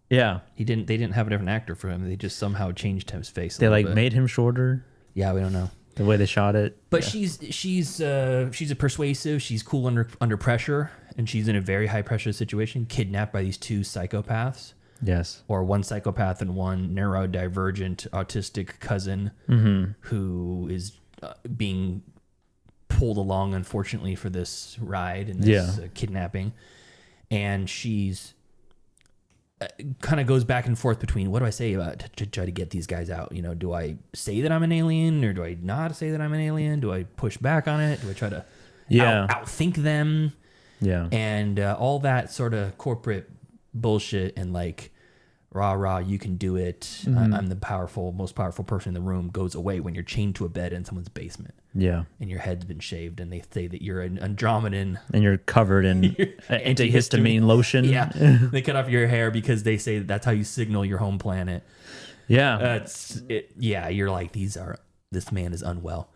Yeah, they didn't have a different actor for him. They just somehow changed his face. They like made him shorter. Yeah, we don't know the way they shot it. But she's a persuasive. She's cool under pressure, and she's in a very high pressure situation, kidnapped by these two psychopaths. Yes, or one psychopath and one neurodivergent autistic cousin who is being pulled along, unfortunately, for this ride and this kidnapping, and she's. Kind of goes back and forth between what do I say about to try to get these guys out? You know, do I say that I'm an alien, or do I not say that I'm an alien? Do I push back on it? Do I try to outthink them? Yeah, and all that sort of corporate bullshit and like rah, you can do it. I'm the most powerful person in the room goes away when you're chained to a bed in someone's basement. Yeah, and your head's been shaved, and they say that you're an Andromedan, and you're covered in antihistamine lotion. Yeah, they cut off your hair because they say that's how you signal your home planet. Yeah, you're like this man is unwell.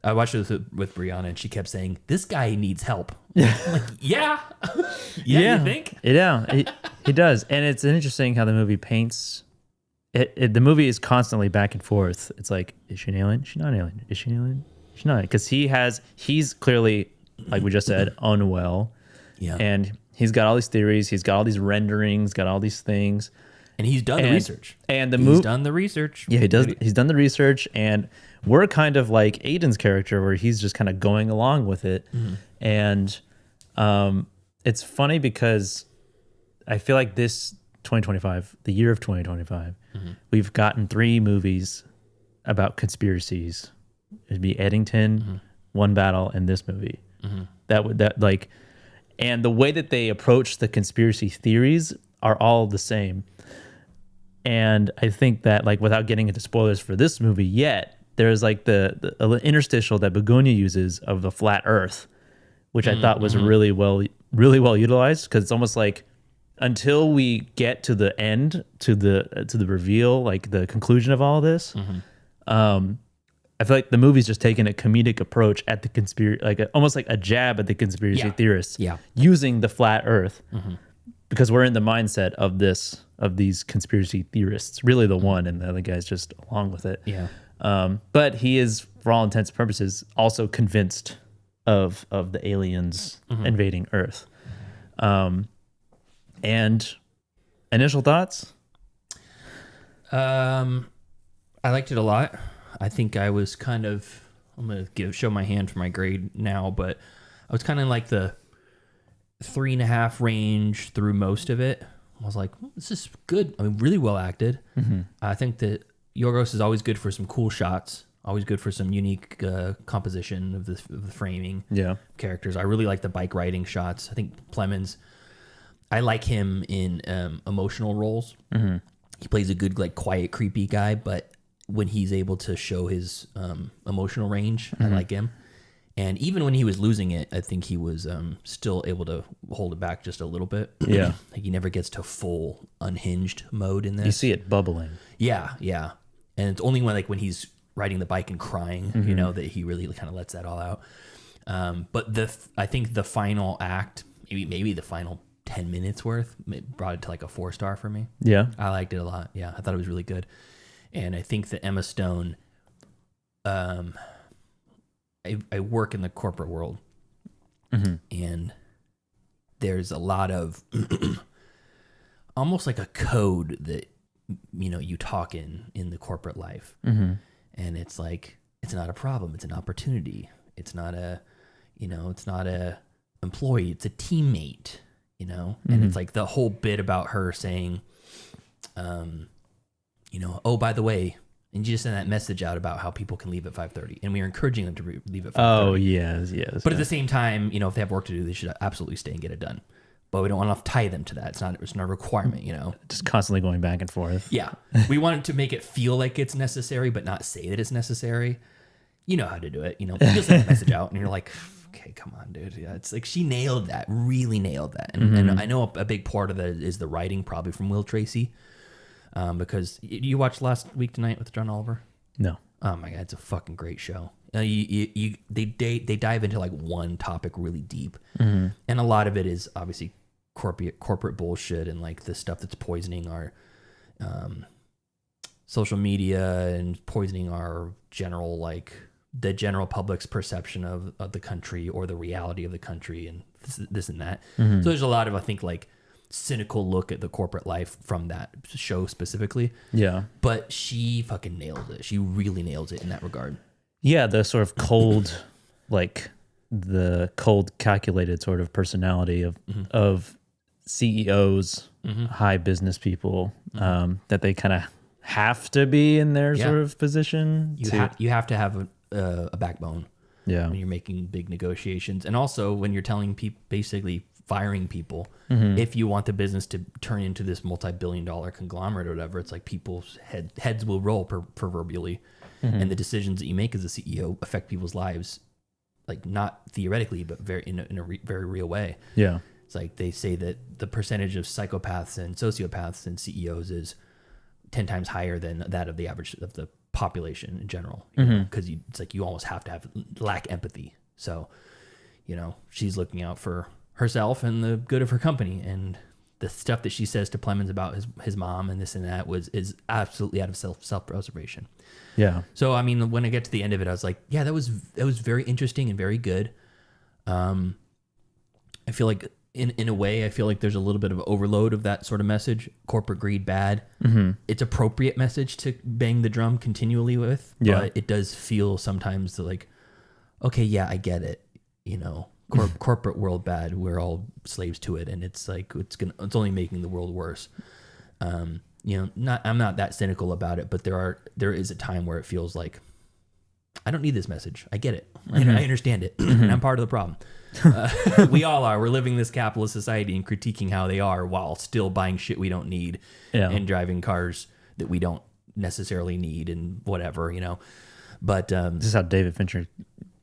I watched this with Brianna, and she kept saying, "This guy needs help." I'm like, yeah, you think? Yeah, he does, and it's interesting how the movie paints. The movie is constantly back and forth. It's like, is she an alien? Is she not an alien? Is she an alien? She's not, because he's clearly, like we just said, unwell. Yeah, and he's got all these theories. He's got all these renderings. Got all these things, and he's done the research. And he's done the research. Yeah, he does. He's done the research, and we're kind of like Aiden's character, where he's just kind of going along with it. And it's funny because I feel like this 2025, the year of 2025, we've gotten 3 movies about conspiracies. It'd be Eddington, One Battle, and this movie. And the way that they approach the conspiracy theories are all the same. And I think that, like, without getting into spoilers for this movie yet, there's like the interstitial that Begonia uses of the flat Earth, which I thought was really well utilized, because it's almost like until we get to the end, to the reveal, like the conclusion of all this, I feel like the movie's just taking a comedic approach at the conspiracy, like almost like a jab at the conspiracy theorists, using the flat Earth, because we're in the mindset of these conspiracy theorists, really the one, and the other guy's just along with it. Yeah. But he is, for all intents and purposes, also convinced of the aliens invading Earth. And initial thoughts? I liked it a lot. I think I was kind of, I'm going to show my hand for my grade now, but I was kind of like the 3.5 range through most of it. I was like, this is good. I mean, really well acted. I think that Yorgos is always good for some cool shots, always good for some unique composition of the framing characters. I really like the bike riding shots. I think Plemons, I like him in emotional roles. He plays a good, like, quiet, creepy guy, but when he's able to show his emotional range, I like him. And even when he was losing it, I think he was still able to hold it back just a little bit. Yeah. Like, he never gets to full unhinged mode in this. You see it bubbling. Yeah. And it's only when he's riding the bike and crying, you know, that he really kind of lets that all out. But I think the final act, maybe the final 10 minutes worth, it brought it to like a 4-star for me. Yeah. I liked it a lot. Yeah. I thought it was really good. And I think that Emma Stone, I work in the corporate world, and there's a lot of almost like a code that, you know, you talk in the corporate life. And it's like, it's not a problem. It's an opportunity. It's not a employee. It's a teammate, you know? And it's like the whole bit about her saying, you know, oh, by the way, And you just send that message out about how people can leave at 5:30, and we are encouraging them to leave at 5:30. Oh, yes. But at the same time, you know, if they have work to do, they should absolutely stay and get it done. But we don't want to tie them to that. It's not a requirement, you know. Just constantly going back and forth. Yeah. We want to make it feel like it's necessary, but not say that it's necessary. You know how to do it. You know, you just send a message out and you're like, okay, come on, dude. Yeah, it's like she nailed that, really nailed that. And I know a big part of that is the writing, probably from Will Tracy. Because you watched Last Week Tonight with John Oliver? No. Oh my God, it's a fucking great show. They dive into like one topic really deep, and a lot of it is obviously corporate bullshit and like the stuff that's poisoning our social media and poisoning our the general public's perception of the country or the reality of the country and this and that. So there's a lot of, I think, like cynical look at the corporate life from that show specifically. Yeah. But she fucking nails it. She really nails it in that regard. Yeah, the sort of cold, like the cold, calculated sort of personality of CEOs, high business people, that they kind of have to be in their sort of position. You have to have a backbone. Yeah. When you're making big negotiations, and also when you're telling people, basically firing people, if you want the business to turn into this multi-billion-dollar conglomerate or whatever, it's like people's heads will roll proverbially, and the decisions that you make as a CEO affect people's lives, like not theoretically, but in a very real way. Yeah, it's like they say that the percentage of psychopaths and sociopaths and CEOs is 10 times higher than that of the average of the population in general, because it's like you almost have to lack empathy. So, you know, she's looking out for herself and the good of her company, and the stuff that she says to Plemons about his mom and this and that is absolutely out of self-preservation. Yeah. So I mean, when I get to the end of it, I was like, yeah, that was very interesting and very good. I feel like in a way, I feel like there's a little bit of overload of that sort of message. Corporate greed bad. It's appropriate message to bang the drum continually with, but it does feel sometimes like, okay, yeah, I get it. You know, corporate world bad. We're all slaves to it, and it's like it's only making the world worse. You know, I'm not that cynical about it, but there is a time where it feels like I don't need this message. I get it. I understand it, and I'm part of the problem. We all are. We're living this capitalist society and critiquing how they are while still buying shit we don't need and driving cars that we don't necessarily need and whatever, you know. But this is how David Fincher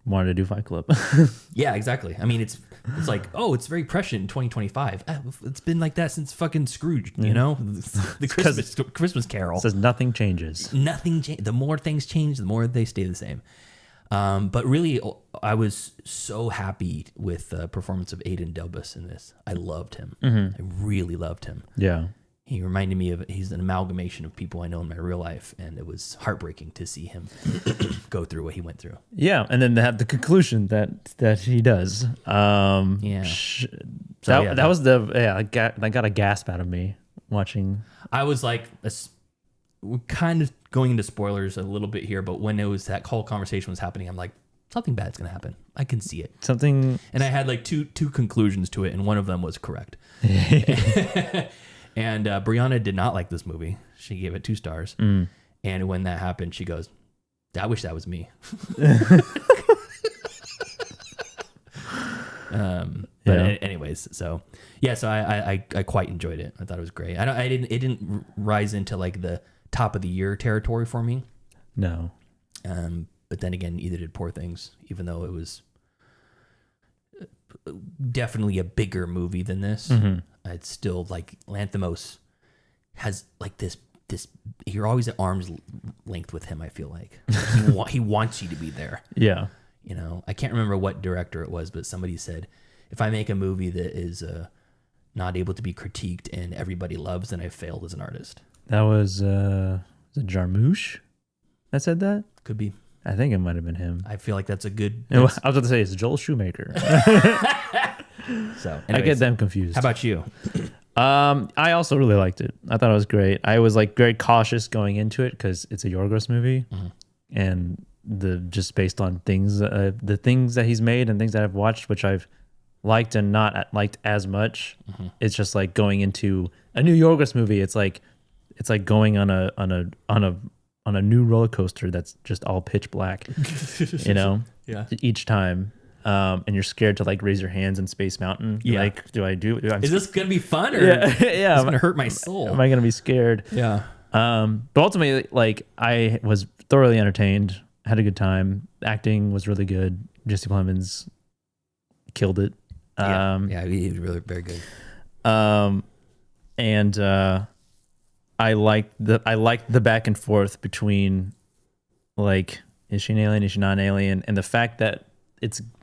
wanted to do Fight Club. Yeah, exactly. I mean, it's like, oh, it's very prescient in 2025. It's been like that since fucking Scrooge, you know, the Christmas Carol. It says nothing changes. Nothing changes. The more things change, the more they stay the same. But really, I was so happy with the performance of Aidan Delbus in this. I loved him. I really loved him. Yeah. He reminded me he's an amalgamation of people I know in my real life, and it was heartbreaking to see him go through what he went through. Yeah, and then to have the conclusion that he does. Yeah. That was that got a gasp out of me watching. I was like, we're kind of going into spoilers a little bit here, but when it was that whole conversation was happening, I'm like, something bad's gonna happen. I can see it. Something, and I had like two conclusions to it, and one of them was correct. And Brianna did not like this movie. She gave it 2 stars. And when that happened, she goes, I wish that was me. Anyways, so yeah, so I quite enjoyed it. I thought it was great. It didn't rise into like the top of the year territory for me. No. But then again, neither did Poor Things, even though it was definitely a bigger movie than this. It's still like Lanthimos has like this you're always at arm's length with him. I feel like he wants you to be there. Yeah. You know, I can't remember what director it was, but somebody said, if I make a movie that is not able to be critiqued and everybody loves, then I failed as an artist. That was it Jarmusch that said that? Could be. I think it might have been him. I feel like that's a good... I was going to say it's Joel Shoemaker. So anyways, I get them confused. How about you? I also really liked it. I thought it was great. I was like very cautious going into it because it's a Yorgos movie, and just based on the things that he's made and things that I've watched, which I've liked and not liked as much. It's just like going into a new Yorgos movie. It's like going on a on a new roller coaster that's just all pitch black, you know, each time. And you're scared to like raise your hands in Space Mountain. Yeah. Like, is this going to be fun or yeah, is it going to hurt my soul? Am I going to be scared? Yeah. But ultimately, like, I was thoroughly entertained, had a good time. Acting was really good. Jesse Plemons killed it. Yeah, he was really very good. And I liked the back and forth between, like, is she an alien? Is she not an alien? And the fact that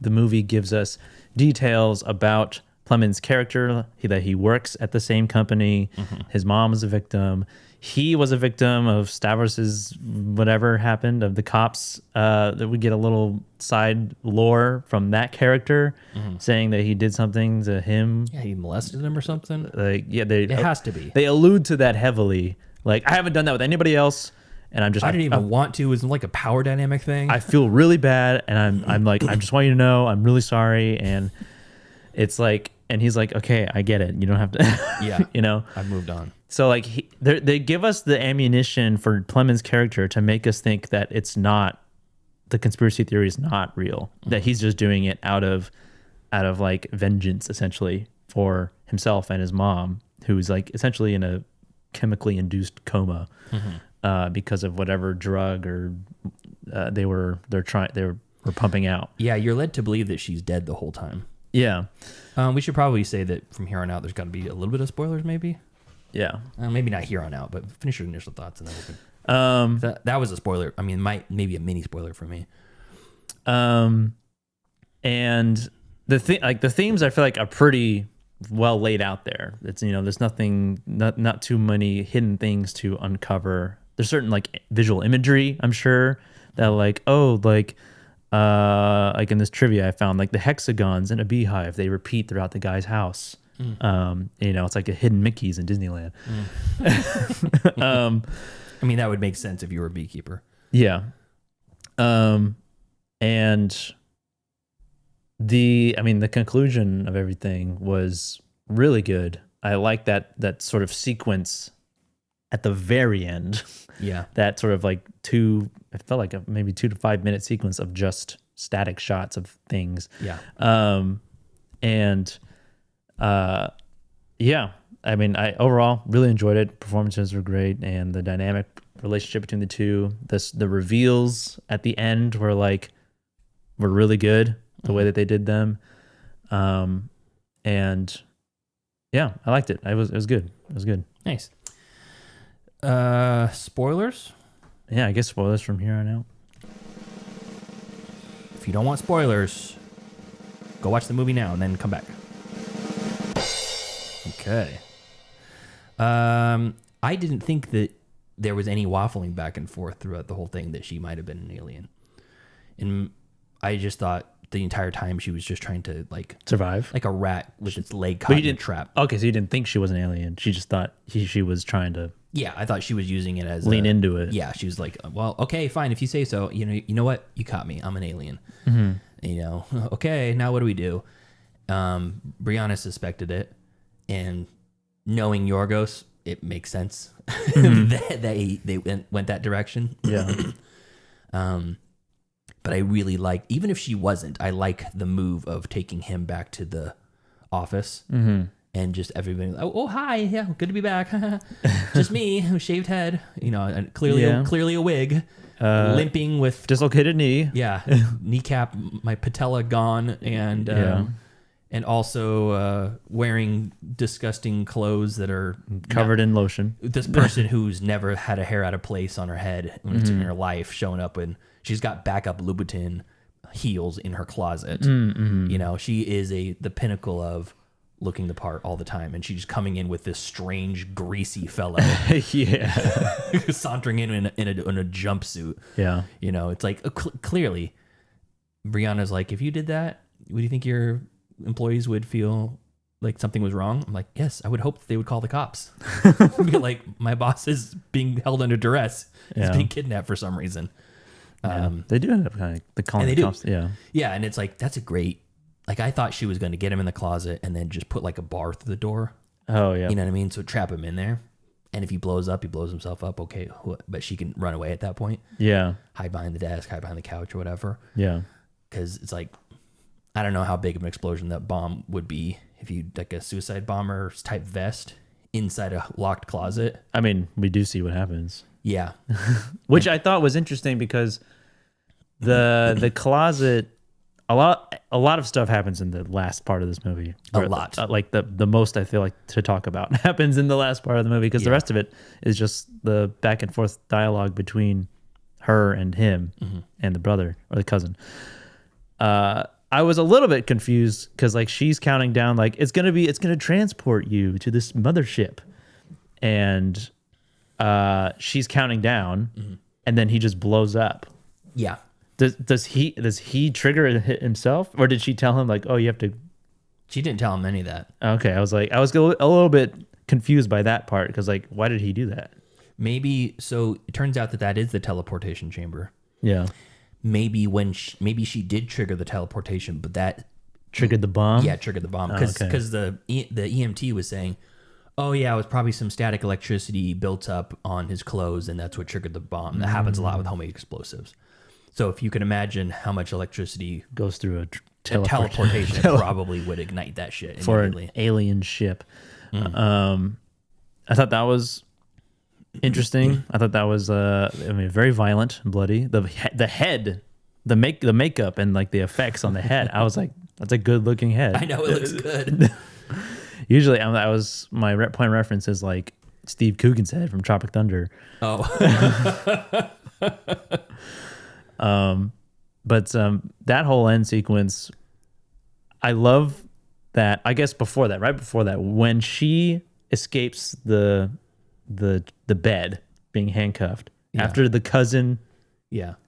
the movie gives us details about Plemons' character, that he works at the same company. His mom was a victim. He was a victim of Stavros' whatever happened, of the cops. That we get a little side lore from that character saying that he did something to him. Yeah, he molested him or something. Like, yeah, it has to be. They allude to that heavily. Like, I haven't done that with anybody else, and I didn't even want to. It was like a power dynamic thing. I feel really bad, and I'm like, I just want you to know, I'm really sorry, and it's like, and he's like, okay, I get it. You don't have to. Yeah, you know, I've moved on. So like they give us the ammunition for Plemons' character to make us think that it's not, the conspiracy theory is not real, that he's just doing it out of like vengeance, essentially, for himself and his mom, who's like essentially in a chemically induced coma because of whatever drug or they were pumping out. Yeah, you're led to believe that she's dead the whole time. Yeah. We should probably say that from here on out, there's got to be a little bit of spoilers, maybe. Yeah. Maybe not here on out, but finish your initial thoughts and then we can. That was a spoiler. I mean, maybe a mini spoiler for me. And the themes I feel like are pretty well laid out there. It's, you know, there's nothing, not too many hidden things to uncover. There's certain like visual imagery, I'm sure, that like, like in this trivia I found, like the hexagons in a beehive, they repeat throughout the guy's house. You know, it's like a hidden Mickey's in Disneyland. I mean, that would make sense if you were a beekeeper. Yeah. And the conclusion of everything was really good. I like that sort of sequence at the very end. Yeah. That sort of like it felt like a maybe 2 to 5 minute sequence of just static shots of things. Yeah. Yeah, I mean, I overall really enjoyed it. Performances were great, and the dynamic relationship between the two. The reveals at the end were really good. The way that they did them, and yeah, I liked it. It was good. It was good. Nice. Spoilers? Yeah, I guess spoilers from here on out. If you don't want spoilers, go watch the movie now and then come back. Okay. I didn't think that there was any waffling back and forth throughout the whole thing that she might have been an alien. And I just thought the entire time she was just trying to like survive, like a rat with its leg caught in a trap. Okay, so you didn't think she was an alien. She just thought she was trying to. Yeah, I thought she was using it as lean into it. Yeah, she was like, well, okay, fine, if you say so. You know what? You caught me. I'm an alien. You know, okay, now what do we do? Brianna suspected it, and knowing Yorgos, it makes sense that they went that direction. Yeah. But I really like, even if she wasn't, I like the move of taking him back to the office and just everybody, oh hi, yeah, good to be back. Just me, shaved head, you know, and clearly a wig, limping with dislocated knee. Yeah, kneecap, my patella gone, and also wearing disgusting clothes that are covered in lotion. This person who's never had a hair out of place on her head when it's in her life showing up, and she's got backup Louboutin heels in her closet. You know, she is the pinnacle of looking the part all the time, and she's just coming in with this strange greasy fellow. Yeah. Sauntering in a jumpsuit. Yeah. You know, it's like clearly Brianna's like, if you did that, would you think your employees would feel like something was wrong? I'm like, yes, I would hope they would call the cops. Be like, my boss is being held under duress. He's being kidnapped for some reason. They do end up kind of calling the cops. Yeah. Yeah, and it's like, that's a great, like, I thought she was going to get him in the closet and then just put like a bar through the door. Oh, yeah. You know what I mean? So trap him in there. And if he blows up, he blows himself up. Okay, but she can run away at that point. Yeah. Hide behind the desk, hide behind the couch or whatever. Yeah. Because it's like, I don't know how big of an explosion that bomb would be if you like a suicide bomber type vest inside a locked closet. I mean, we do see what happens. Yeah. Which I thought was interesting because the closet, a lot of stuff happens in the last part of this movie. A lot. Like the most I feel like to talk about happens in the last part of the movie because the rest of it is just the back and forth dialogue between her and him and the brother or the cousin. I was a little bit confused because like she's counting down like it's gonna transport you to this mothership, and she's counting down, and then he just blows up. Yeah. Does he trigger it himself, or did she tell him like, oh, you have to? She didn't tell him any of that. Okay, I was a little bit confused by that part because like, why did he do that? Maybe so. It turns out that is the teleportation chamber. Yeah. Maybe she did trigger the teleportation, but that triggered the bomb. Yeah, triggered the bomb because the EMT was saying, oh yeah, it was probably some static electricity built up on his clothes, and that's what triggered the bomb. That happens a lot with homemade explosives. So if you can imagine how much electricity goes through a teleportation, probably would ignite that shit for an alien ship. I thought that was interesting. I thought that was very violent and bloody. The head, the makeup and like the effects on the head. I was like, that's a good looking head. I know, it looks good. Usually, that was my point of reference is like Steve Coogan's head from Tropic Thunder. Oh. But that whole end sequence, I love that. I guess right before that, when she escapes the bed being handcuffed after the cousin,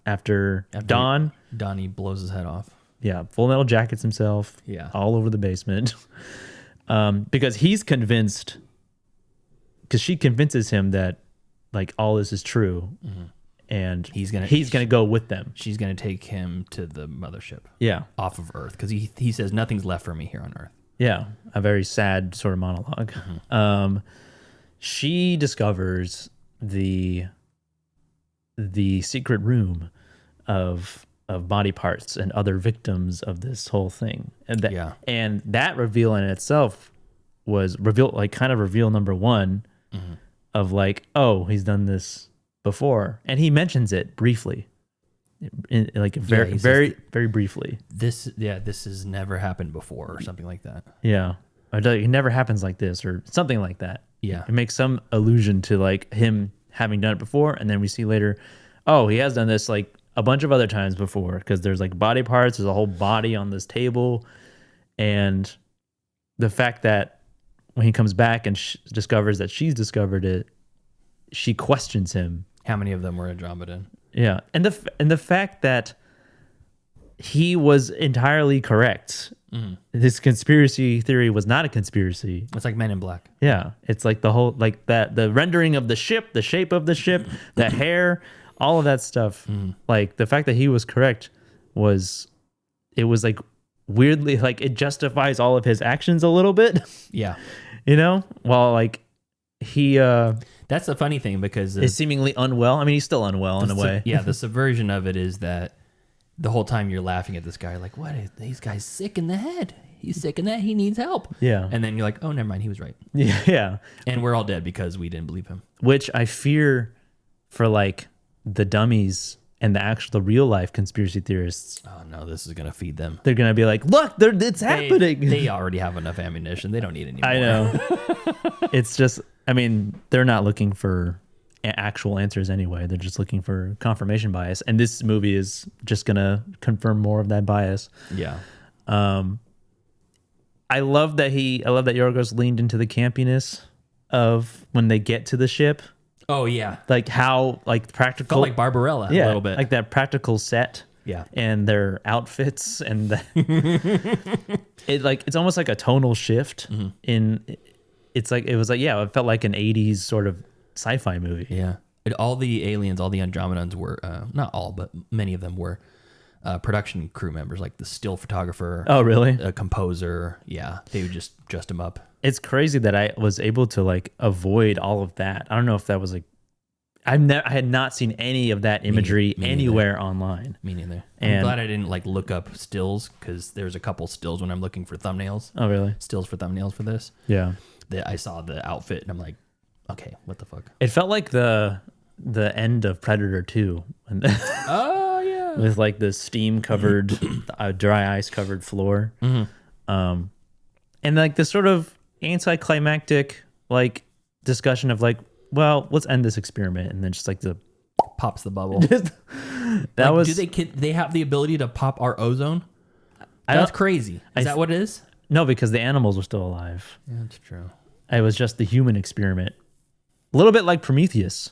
after Donnie blows his head off. Yeah, Full Metal Jackets himself. Yeah, all over the basement, because he's convinced. Because she convinces him that like all this is true. And he's gonna go with them. She's gonna take him to the mothership. Yeah, off of Earth, because he says nothing's left for me here on Earth. Yeah, a very sad sort of monologue. She discovers the secret room of body parts and other victims of this whole thing, and that reveal in itself was reveal number one of like, oh, he's done this before, and he mentions it briefly, very briefly. This has never happened before, or something like that. Yeah, or it never happens like this, or something like that. Yeah, it makes some allusion to like him having done it before, and then we see later, oh, he has done this like a bunch of other times before, because there's like body parts, there's a whole body on this table, and the fact that when he comes back and discovers that she's discovered it, she questions him. How many of them were Andromedan? Yeah, and the fact that he was entirely correct. This conspiracy theory was not a conspiracy. It's like Men in Black. Yeah, it's like the whole like that the rendering of the ship, the shape of the ship, the hair, all of that stuff. Like the fact that he was correct was like weirdly like it justifies all of his actions a little bit. Yeah, while like he. That's the funny thing, because is seemingly unwell. I mean, he's still unwell in a way. Yeah, the subversion of it is that the whole time you're laughing at this guy, like, what? These guy's sick in the head. He's sick in that. He needs help. Yeah. And then you're like, oh, never mind. He was right. Yeah. And we're all dead because we didn't believe him. Which I fear for like the dummies and the real life conspiracy theorists. Oh no, this is gonna feed them. They're gonna be like, look, it's happening. They already have enough ammunition. They don't need any more. I know. It's just, I mean, they're not looking for actual answers anyway. They're just looking for confirmation bias, and this movie is just gonna confirm more of that bias. Yeah. I love that Yorgos leaned into the campiness of when they get to the ship. Oh yeah, like how like practical, felt like Barbarella a little bit, like that practical set. Yeah, and their outfits and it's almost like a tonal shift in. It felt like an 80s sort of sci-fi movie. Yeah, all the aliens, all the Andromedans were not all, but many of them were production crew members, like the still photographer. Oh really? A composer. Yeah, they would just dressed him up. It's crazy that I was able to like avoid all of that. I don't know if that was like, I had not seen any of that imagery anywhere online. Me neither. And I'm glad I didn't like look up stills because there's a couple stills when I'm looking for thumbnails. Oh, really? Stills for thumbnails for this. Yeah. I saw the outfit and I'm like, okay, what the fuck? It felt like the end of Predator 2. Oh yeah. With like the steam covered, dry ice covered floor. Mm-hmm. And like this sort of anticlimactic like discussion of like, well, let's end this experiment, and then just like pops the bubble. That was. Do they have the ability to pop our ozone? That's crazy. Is that what it is? No, because the animals were still alive. Yeah, that's true. It was just the human experiment. A little bit like Prometheus.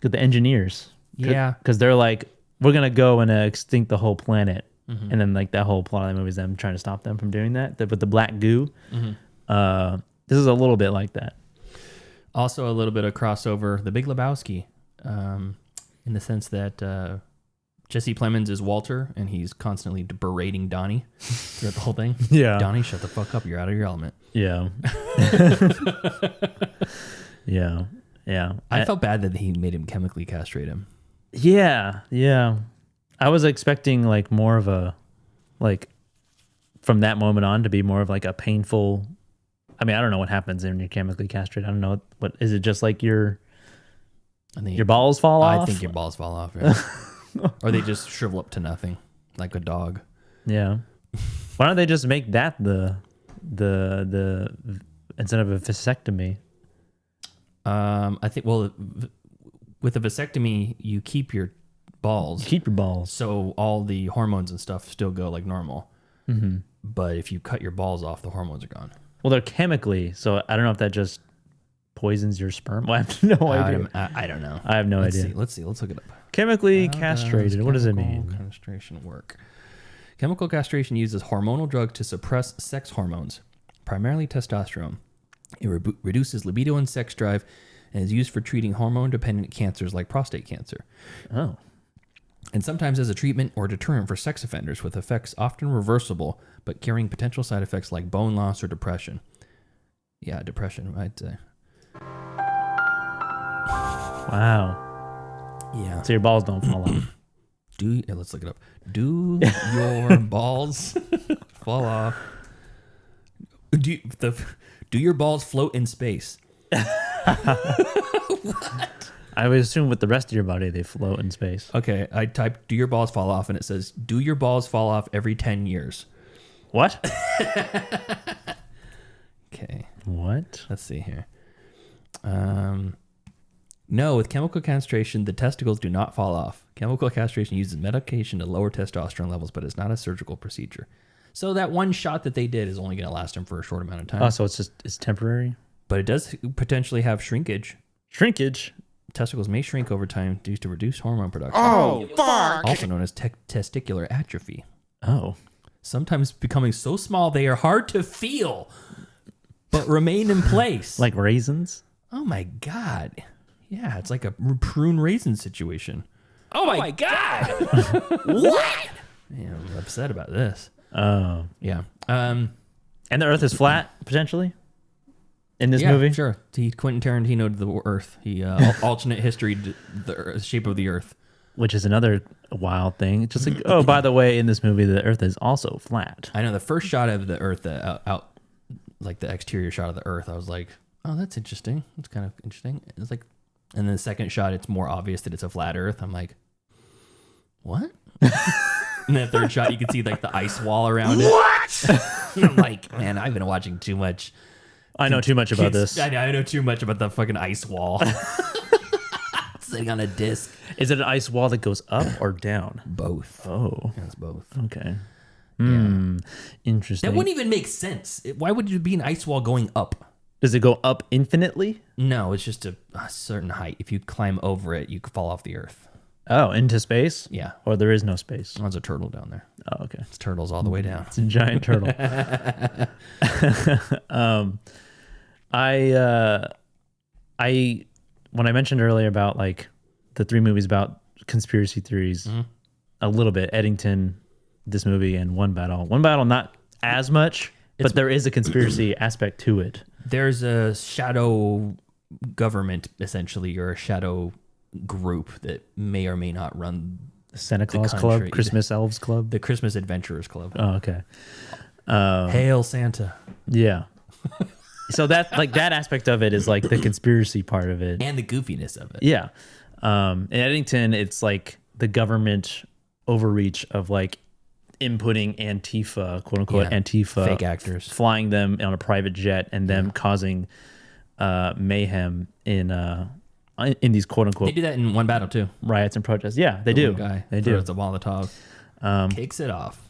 With the engineers. Yeah. Because they're like, we're going to go and extinct the whole planet. Mm-hmm. And then like that whole plot of the movie is them trying to stop them from doing that. With the black goo. Mm-hmm. This is a little bit like that. Also a little bit of crossover. The Big Lebowski. In the sense that Jesse Plemons is Walter and he's constantly berating Donnie throughout the whole thing. Yeah. Donnie, shut the fuck up. You're out of your element. Yeah. Yeah. Yeah. I felt bad that he made him chemically castrate him. Yeah. Yeah. I was expecting like more of a, like from that moment on to be more of like a painful, I mean, I don't know what happens when you're chemically castrated. I don't know. What is it just like your balls fall off? I think your balls fall off. Yeah. Or they just shrivel up to nothing like a dog. Yeah. Why don't they just make that the instead of a vasectomy? I think, well, with a vasectomy, you keep your balls. So all the hormones and stuff still go like normal. Mm-hmm. But if you cut your balls off, the hormones are gone. Well, they're chemically, so I don't know if that just poisons your sperm. Well, I have no idea. I don't know. I have no idea. Let's see. Let's look it up. Chemically castrated. What does it mean? Chemical castration work. Chemical castration uses hormonal drugs to suppress sex hormones, primarily testosterone. It reduces libido and sex drive and is used for treating hormone-dependent cancers like prostate cancer. Oh. And sometimes as a treatment or deterrent for sex offenders with effects often reversible but carrying potential side effects like bone loss or depression. Yeah, depression, I'd say. Wow. Yeah. So your balls don't fall off. Let's look it up. Do your balls fall off? Do your balls float in space? What? I would assume with the rest of your body they float in space. Okay, I typed "do your balls fall off" and it says "do your balls fall off every 10 years?" What? Okay. What? Let's see here. No, with chemical castration, the testicles do not fall off. Chemical castration uses medication to lower testosterone levels, but it's not a surgical procedure. So that one shot that they did is only going to last them for a short amount of time. Oh, so it's temporary? But it does potentially have shrinkage. Shrinkage? Testicles may shrink over time due to reduced hormone production. Oh, fuck! Also known as testicular atrophy. Oh. Sometimes becoming so small they are hard to feel, but remain in place. Like raisins? Oh my God. Yeah, it's like a prune raisin situation. Oh my God! What? Yeah, I'm upset about this. Oh. Yeah. And the Earth is flat, potentially? In this movie? Sure. Quentin Tarantino the Earth. He alternate history the shape of the Earth. Which is another wild thing. Just like, oh, by the way, in this movie, the Earth is also flat. I know the first shot of the Earth, out like the exterior shot of the Earth, I was like, oh, that's interesting. That's kind of interesting. It's like, and then the second shot, it's more obvious that it's a flat Earth. I'm like, what? And the third shot, you can see like the ice wall around it. What? And I'm like, man, I've been watching too much. I know too much about this. I know too much about the fucking ice wall. Sitting on a disc. Is it an ice wall that goes up or down? Both. Oh. Yeah, it's both. Okay. Yeah. Interesting. That wouldn't even make sense. Why would it be an ice wall going up? Does it go up infinitely? No, it's just a certain height. If you climb over it, you could fall off the Earth. Oh, into space? Yeah. Or there is no space? There's a turtle down there. Oh, okay. It's turtles all the way down. It's a giant turtle. When I mentioned earlier about like the 3 movies about conspiracy theories, a little bit, Eddington, this movie, and One Battle. One Battle, not as much. but there is a conspiracy aspect to it. There's a shadow government, essentially, or a shadow group that may or may not run Santa Claus Club, Christmas Elves Club, the Christmas Adventurers Club. Oh, okay. Hail Santa. Yeah. So that like that aspect of it is like the conspiracy part of it, and the goofiness of it. Yeah. In Eddington, it's like the government overreach of like inputting Antifa, quote unquote, Antifa, fake actors, flying them on a private jet, and them causing mayhem in these quote unquote. They do that in One Battle too. Riots and protests. Yeah, they do. Guy they do. It's a Molotov. Kicks it off.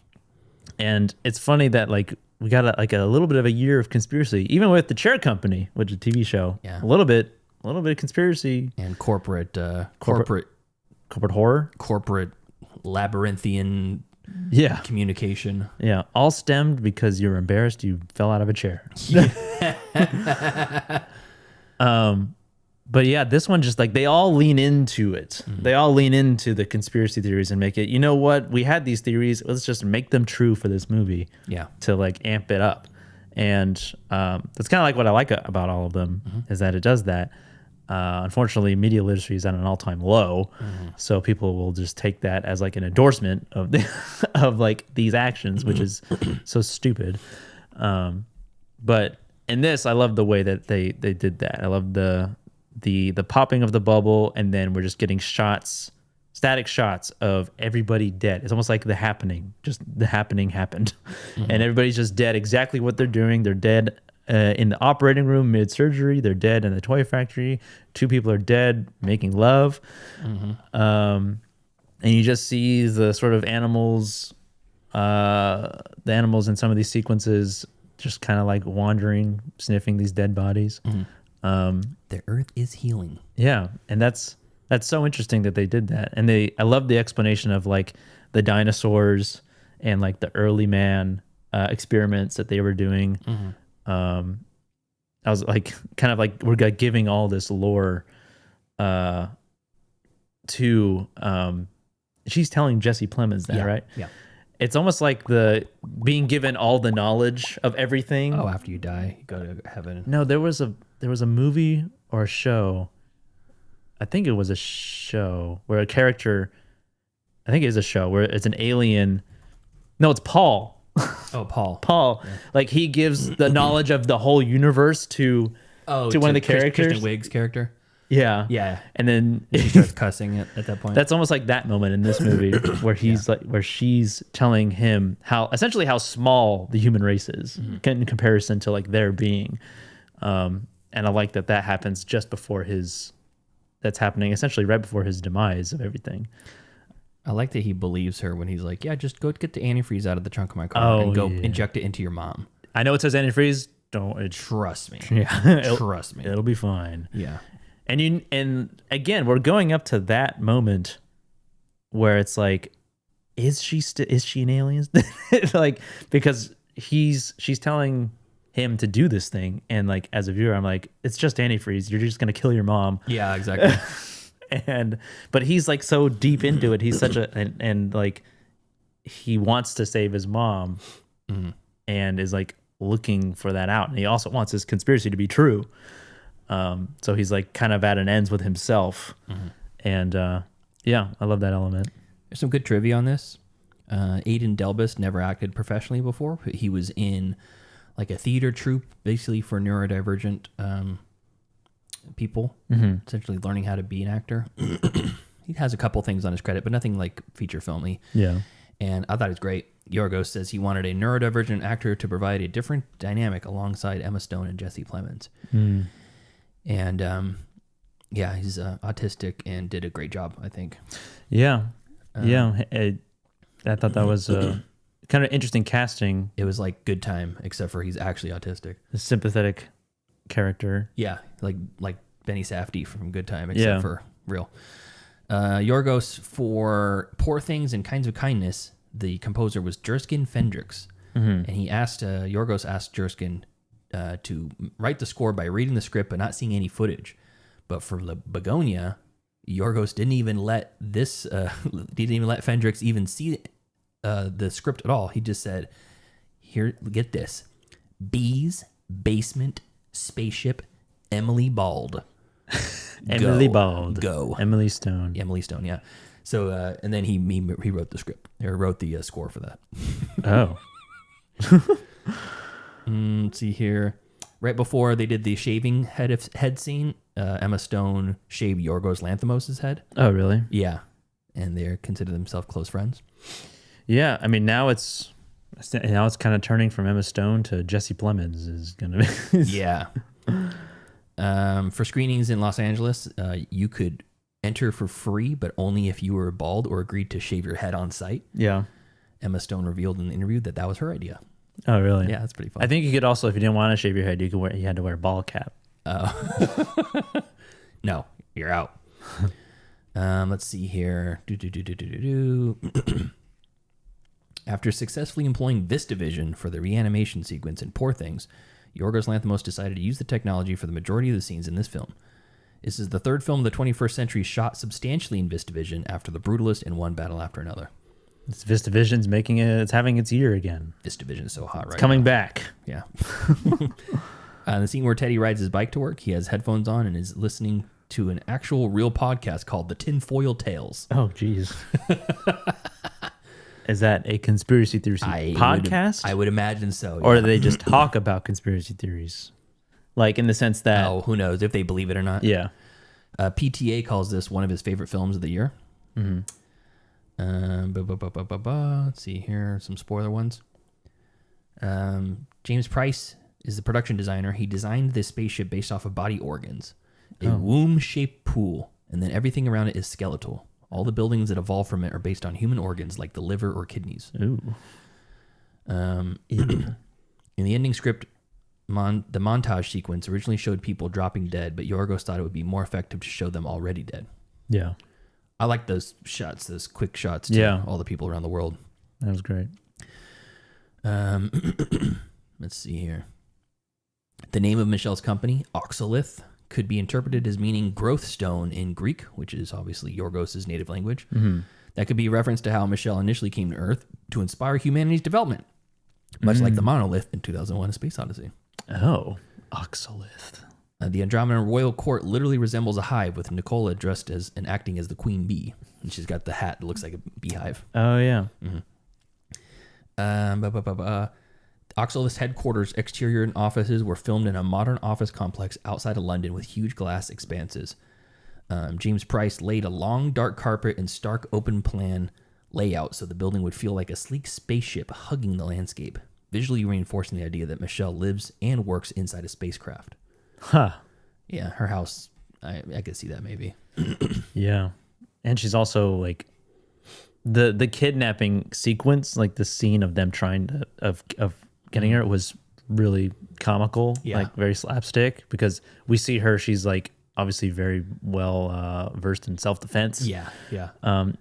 And it's funny that like we got a little bit of a year of conspiracy, even with the Chair Company, which is a TV show. Yeah, a little bit of conspiracy and corporate horror, corporate labyrinthian. Yeah, communication. Yeah, all stemmed because you're embarrassed you fell out of a chair. But yeah, this one just like they all lean into it. They all lean into the conspiracy theories and make it, you know what? We had these theories. Let's just make them true for this movie. Yeah. To like amp it up. And that's kind of like what I like about all of them is that it does that. Unfortunately, media literacy is at an all-time low. So people will just take that as like an endorsement of of like these actions, which is so stupid. But in this, I love the way that they did that. I love the popping of the bubble, and then we're just getting static shots of everybody dead. It's almost like The Happening. Just The Happening happened, and everybody's just dead. Exactly what they're doing. They're dead in the operating room mid-surgery. They're dead in the toy factory. 2 people are dead making love. And you just see the sort of animals, the animals in some of these sequences just kind of like wandering, sniffing these dead bodies. The earth is healing. Yeah, and that's so interesting that they did that. And I love the explanation of like the dinosaurs and like the early man experiments that they were doing. I was like, kind of like we're giving all this lore to she's telling Jesse Plemons that, right? Yeah. It's almost like the being given all the knowledge of everything. Oh, after you die, you go to heaven. No, there was a movie or a show. I think it was a show where a character, I think it is a show where it's an alien. No, it's Paul. Oh, Paul. Paul. Yeah. Like he gives the knowledge of the whole universe to one of the characters. Kristen Wiig's character. Yeah. Yeah. And then he starts cussing at that point. That's almost like that moment in this movie where he's like, where she's telling him essentially how small the human race is in comparison to like their being. And I like that happens just before that's happening essentially right before his demise of everything. I like that he believes her when he's like, yeah, just go get the antifreeze out of the trunk of my car and go inject it into your mom. I know it says antifreeze. Trust me. Yeah. Trust me. It'll be fine. Yeah. And again, we're going up to that moment where it's like, is she an alien? Like, because she's telling him to do this thing, and like as a viewer, I'm like, it's just antifreeze. You're just gonna kill your mom. Yeah, exactly. But he's like so deep into it. He's such and like he wants to save his mom, and is like looking for that out, and he also wants his conspiracy to be true. So he's like kind of at an ends with himself, and yeah, I love that element. There's some good trivia on this. Aidan Delbus never acted professionally before. He was in like a theater troupe, basically for neurodivergent people, essentially learning how to be an actor. He has a couple things on his credit, but nothing like feature filmy. Yeah. And I thought it was great. Yorgos says he wanted a neurodivergent actor to provide a different dynamic alongside Emma Stone and Jesse Plemons. And yeah, he's autistic and did a great job, I think. Yeah. I thought that was kind of interesting casting. It was like Good Time, except for he's actually autistic. A sympathetic character. Yeah, like Benny Safdie from Good Time, except for real. Yorgos for Poor Things and Kinds of Kindness, the composer was Jerskin Fendrix. And he asked, Yorgos asked Jerskin to write the score by reading the script but not seeing any footage. But for the Begonia, Yorgos didn't even let Fendrix even see the script at all. He just said, "Here, get this. Bees, Basement, Spaceship, Emily Bald. Emily Bald. Go. Emily Stone. Emily Stone, yeah. So, and then he wrote the script, or wrote the score for that. Oh. Let's see here. Right before they did the shaving head scene, Emma Stone shaved Yorgos Lanthimos' head. Oh, really? Yeah. And they're considered themselves close friends. Yeah, I mean, now it's kind of turning from Emma Stone to Jesse Plemons is going to be. Yeah. For screenings in Los Angeles, you could enter for free, but only if you were bald or agreed to shave your head on site. Yeah. Emma Stone revealed in the interview that was her idea. Oh, really? Yeah, that's pretty fun. I think you could also, if you didn't want to shave your head, you had to wear a ball cap. Oh. No, you're out. Let's see here. After successfully employing VistaVision for the reanimation sequence in Poor Things, Yorgos Lanthimos decided to use the technology for the majority of the scenes in this film. This is the third film of the 21st century shot substantially in VistaVision after The Brutalist and One Battle After Another. It's VistaVision's it's having its year again. VistaVision is so hot right now. It's coming back. Yeah. The scene where Teddy rides his bike to work, he has headphones on and is listening to an actual real podcast called The Tinfoil Tales. Oh, geez. Is that a conspiracy theory podcast? I would imagine so. Yeah. Or do they just talk about conspiracy theories? Like in the sense that... Oh, who knows if they believe it or not. Yeah. PTA calls this one of his favorite films of the year. Mm-hmm. Let's see here, some spoiler ones. James Price is the production designer. He designed this spaceship based off of body organs, a womb-shaped pool, and then everything around it is skeletal. All the buildings that evolve from it are based on human organs like the liver or kidneys. Ooh. In the ending script, the montage sequence originally showed people dropping dead, but Yorgos thought it would be more effective to show them already dead. Yeah. I like those shots, those quick shots to all the people around the world. That was great. Let's see here. The name of Michelle's company, Oxolith, could be interpreted as meaning growth stone in Greek, which is obviously Yorgos' native language. Mm-hmm. That could be a reference to how Michelle initially came to Earth to inspire humanity's development, much like the monolith in 2001: A Space Odyssey. Oh, Oxolith. The Andromeda Royal Court literally resembles a hive, with Nicola dressed as and acting as the queen bee, and she's got the hat that looks like a beehive. Oh yeah. Mm-hmm. Oxolith's headquarters, exterior, and offices were filmed in a modern office complex outside of London with huge glass expanses. James Price laid a long dark carpet and stark open plan layout so the building would feel like a sleek spaceship hugging the landscape, visually reinforcing the idea that Michelle lives and works inside a spacecraft. Huh. Yeah, her house, I could see that maybe. Yeah. And she's also like the kidnapping sequence, like the scene of them trying to of getting her was really comical, like very slapstick, because we see her, she's like obviously very well versed in self-defense. Yeah.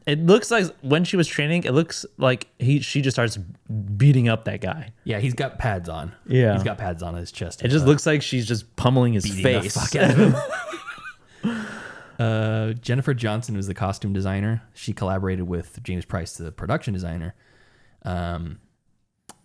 It looks like when she was training, it looks like she just starts beating up that guy. Yeah, he's got pads on. Yeah. He's got pads on his chest. It just looks like she's just pummeling his face. The fuck out of him. Jennifer Johnson was the costume designer. She collaborated with James Price, the production designer.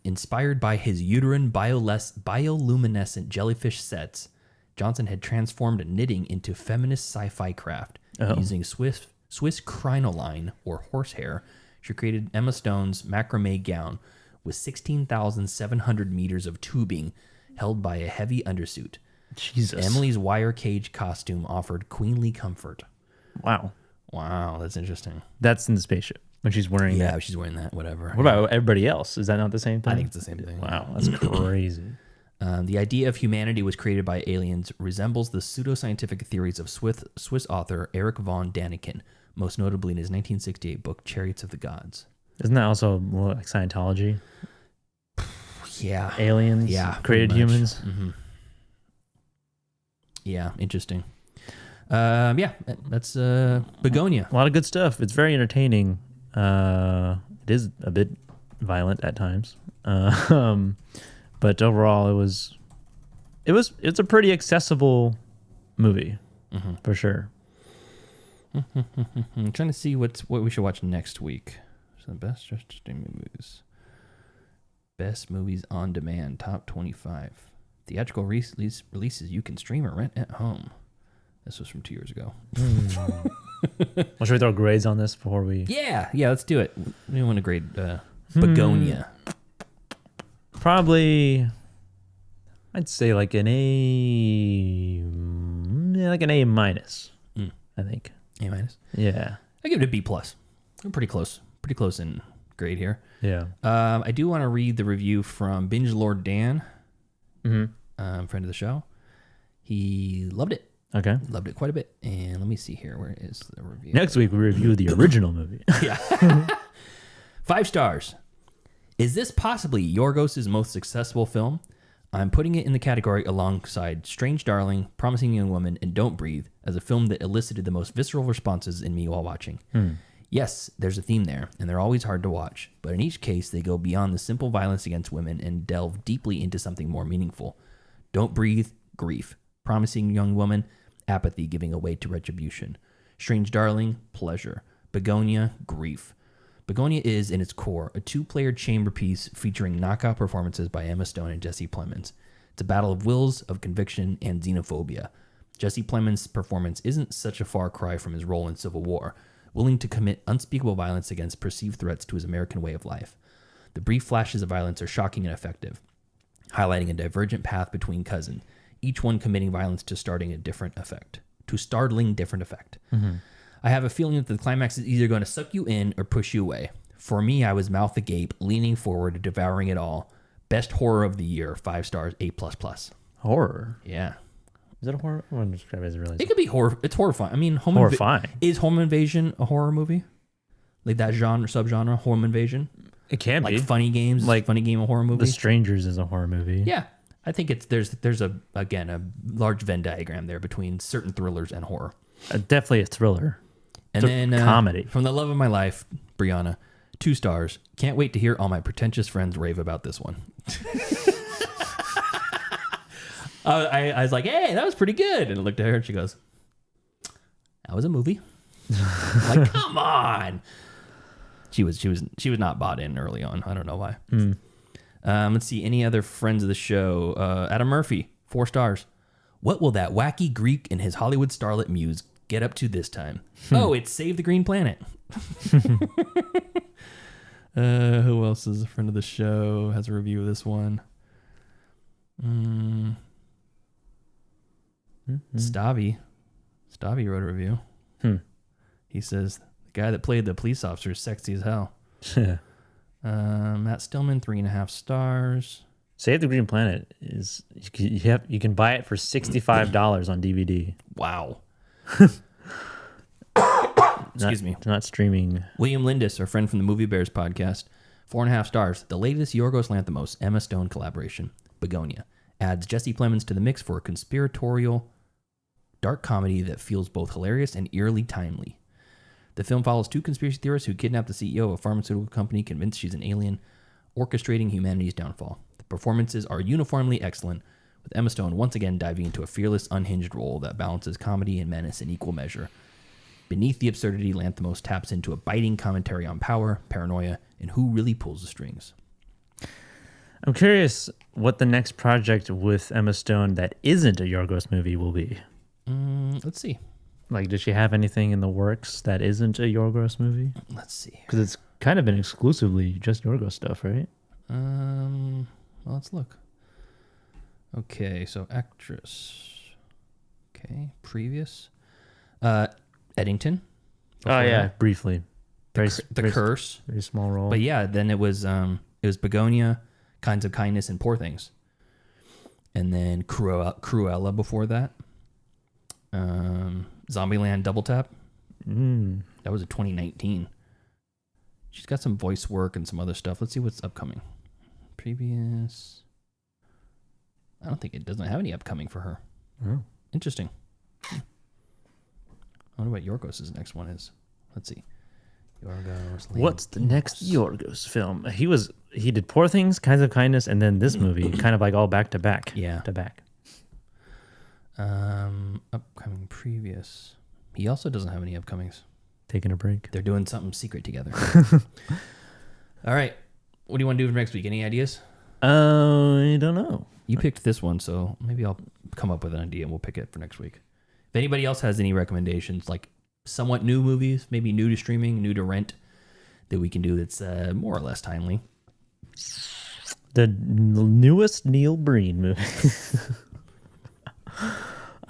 Inspired by his uterine bioluminescent jellyfish sets, Johnson had transformed knitting into feminist sci-fi craft. Using Swiss crinoline, or horsehair, she created Emma Stone's macrame gown with 16,700 meters of tubing held by a heavy undersuit. Jesus. Emily's wire cage costume offered queenly comfort. Wow, that's interesting. That's in the spaceship when she's wearing that. Yeah, she's wearing that, whatever. What about everybody else? Is that not the same thing? I think it's the same thing. Wow, that's crazy. The idea of humanity was created by aliens resembles the pseudoscientific theories of Swiss author Erich von Däniken, most notably in his 1968 book Chariots of the Gods. Isn't that also more like Scientology? Yeah. Aliens created humans? Mm-hmm. Yeah, interesting. That's Begonia. A lot of good stuff. It's very entertaining. It is a bit violent at times. But overall, it's a pretty accessible movie, for sure. I'm trying to see what we should watch next week. The best interesting movies. Best movies on demand, top 25. Theatrical releases you can stream or rent at home. This was from 2 years ago. Well, should we throw grades on this before we... Yeah, let's do it. We want to grade Begonia. Probably, I'd say like an A, like an A minus, I think. A minus? Yeah. I give it a B plus. I'm pretty close in grade here. Yeah. I do want to read the review from Binge Lord Dan, friend of the show. He loved it. Okay. Loved it quite a bit. And let me see here. Where is the review? Next week we review the original movie. Yeah. 5 stars. Is this possibly Yorgos' most successful film? I'm putting it in the category alongside Strange Darling, Promising Young Woman, and Don't Breathe as a film that elicited the most visceral responses in me while watching. Yes, there's a theme there, and they're always hard to watch, but in each case, they go beyond the simple violence against women and delve deeply into something more meaningful. Don't Breathe, grief. Promising Young Woman, apathy giving way to retribution. Strange Darling, pleasure. Begonia, grief. Begonia is, in its core, a 2-player chamber piece featuring knockout performances by Emma Stone and Jesse Plemons. It's a battle of wills, of conviction, and xenophobia. Jesse Plemons' performance isn't such a far cry from his role in Civil War, willing to commit unspeakable violence against perceived threats to his American way of life. The brief flashes of violence are shocking and effective, highlighting a divergent path between cousins, each one committing violence to startling different effect. I have a feeling that the climax is either going to suck you in or push you away. For me, I was mouth agape, leaning forward, devouring it all. Best horror of the year, 5 stars, A++. Horror? Yeah. Is it a horror? I wouldn't describe it as a realism. It could be horror. It's horrifying. I mean, horrifying. Is Home Invasion a horror movie? Like that subgenre, Home Invasion? It can be. Like Funny Games, like Funny Game, a horror movie? The Strangers is a horror movie. Yeah. I think there's a large Venn diagram there between certain thrillers and horror. Definitely a thriller. And then comedy. From the love of my life, Brianna, 2 stars. Can't wait to hear all my pretentious friends rave about this one. I was like, hey, that was pretty good. And I looked at her and she goes, that was a movie. I'm like, come on. She was not bought in early on. I don't know why. Let's see. Any other friends of the show? Adam Murphy, 4 stars. What will that wacky Greek and his Hollywood starlet muse get up to this time? Oh, it's Save the Green Planet. Who else is a friend of the show? Has a review of this one. Stavi wrote a review. He says the guy that played the police officer is sexy as hell. Matt Stillman, 3.5 stars. Save the Green Planet is you can buy it for $65 on DVD. Wow. Excuse me. Not streaming. William Lindis, our friend from the Movie Bears podcast, 4.5 stars. The latest Yorgos Lanthimos Emma Stone collaboration, Begonia, adds Jesse Plemons to the mix for a conspiratorial dark comedy that feels both hilarious and eerily timely. The film follows 2 conspiracy theorists who kidnap the CEO of a pharmaceutical company convinced she's an alien, orchestrating humanity's downfall. The performances are uniformly excellent, with Emma Stone once again diving into a fearless, unhinged role that balances comedy and menace in equal measure. Beneath the absurdity, Lanthimos taps into a biting commentary on power, paranoia, and who really pulls the strings. I'm curious what the next project with Emma Stone that isn't a Yorgos movie will be. Let's see. Like, does she have anything in the works that isn't a Yorgos movie? Let's see. Because it's kind of been exclusively just Yorgos stuff, right? Well, let's look. Okay, so actress. Okay, previous. Eddington. Oh yeah, briefly. The Curse. Very small role. But yeah, then it was Begonia, Kinds of Kindness, and Poor Things. And then Cruella before that. Zombieland Double Tap. That was a 2019. She's got some voice work and some other stuff. Let's see what's upcoming. Previous. I don't think it doesn't have any upcoming for her. Oh. Interesting. I wonder what Yorgos' next one is. Let's see. Yorgos. What's the next Yorgos film? He did Poor Things, Kinds of Kindness, and then this movie, kind of like all back to back. Yeah. To back. Upcoming previous. He also doesn't have any upcomings. Taking a break. They're doing something secret together. All right. What do you want to do for next week? Any ideas? I don't know. You picked this one, so maybe I'll come up with an idea and we'll pick it for next week. If anybody else has any recommendations, like somewhat new movies, maybe new to streaming, new to rent, that we can do that's more or less timely. The newest Neil Breen movie. I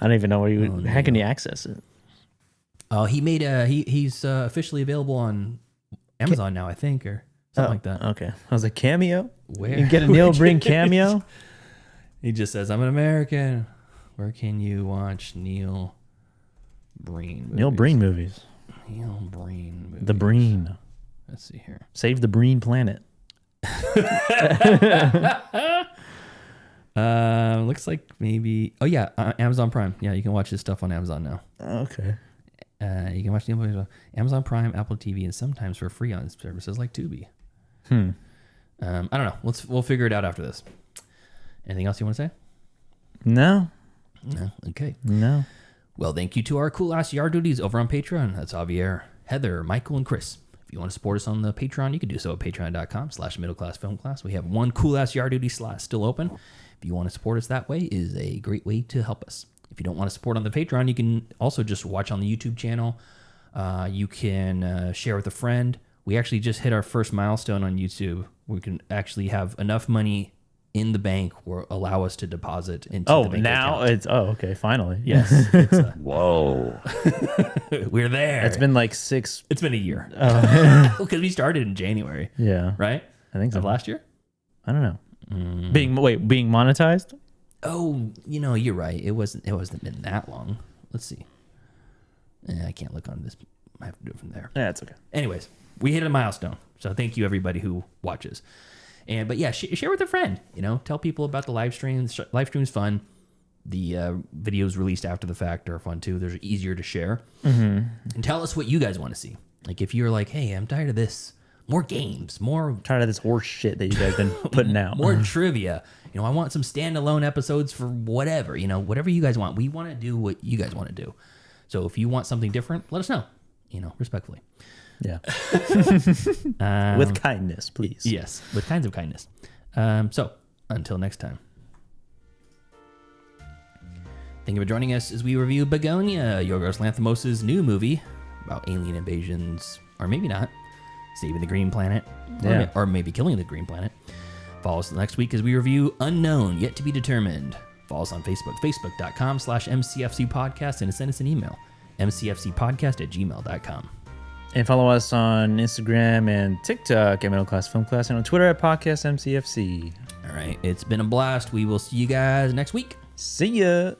don't even know where you would. How can you access it? Oh, he made he's officially available on Amazon now, I think, or something like that. Okay, I was like, cameo. Where You get a Neil Breen cameo? He just says, "I'm an American. Where can you watch Neil Breen movies?" Neil Breen movies. Neil Breen movies. The Breen. Let's see here. Save the Breen planet. Looks like maybe. Oh yeah, Amazon Prime. Yeah, you can watch this stuff on Amazon now. Okay. You can watch the Amazon Prime, Apple TV, and sometimes for free on services like Tubi. I don't know. We'll figure it out after this. Anything else you want to say? No. No. Okay. No. Well, thank you to our cool ass yard duties over on Patreon. That's Javier, Heather, Michael, and Chris. If you want to support us on the Patreon, you can do so at patreon.com/middleclassfilmclass. We have one cool ass yard duty slot still open. If you want to support us that way, it is a great way to help us. If you don't want to support on the Patreon, you can also just watch on the YouTube channel. You can share with a friend. We actually just hit our first milestone on YouTube. We can actually have enough money in the bank or allow us to deposit into the bank now account. it's okay, finally. Yes. Whoa. We're there. It's been like 6. It's been a year. Because we started in January. Yeah. Right? I think so. Of last year? I don't know. Being monetized? Oh, you're right. It wasn't been that long. Let's see. I can't look on this. I have to do it from there. Yeah, it's okay. Anyways, we hit a milestone. So thank you everybody who watches. But yeah, share with a friend. Tell people about the live streams. Live stream's fun. The videos released after the fact are fun too. They're easier to share. And tell us what you guys want to see. Like if you're like, hey, I'm tired of this. More games. More tired of this horse shit that you guys been putting out. More trivia. I want some standalone episodes for whatever. Whatever you guys want. We want to do what you guys want to do. So if you want something different, let us know. Respectfully. Yeah. With kindness, please. Yes, with kinds of kindness. So, until next time. Thank you for joining us as we review Begonia, Yorgos Lanthimos' new movie about alien invasions, or maybe not, saving the green planet, or maybe killing the green planet. Follow us next week as we review Unknown, Yet to be Determined. Follow us on Facebook, facebook.com/MCFC podcast, and send us an email, mcfcpodcast@gmail.com. And follow us on Instagram and TikTok at Middle Class Film Class, and on Twitter at Podcast MCFC. All right, it's been a blast. We will see you guys next week. See ya.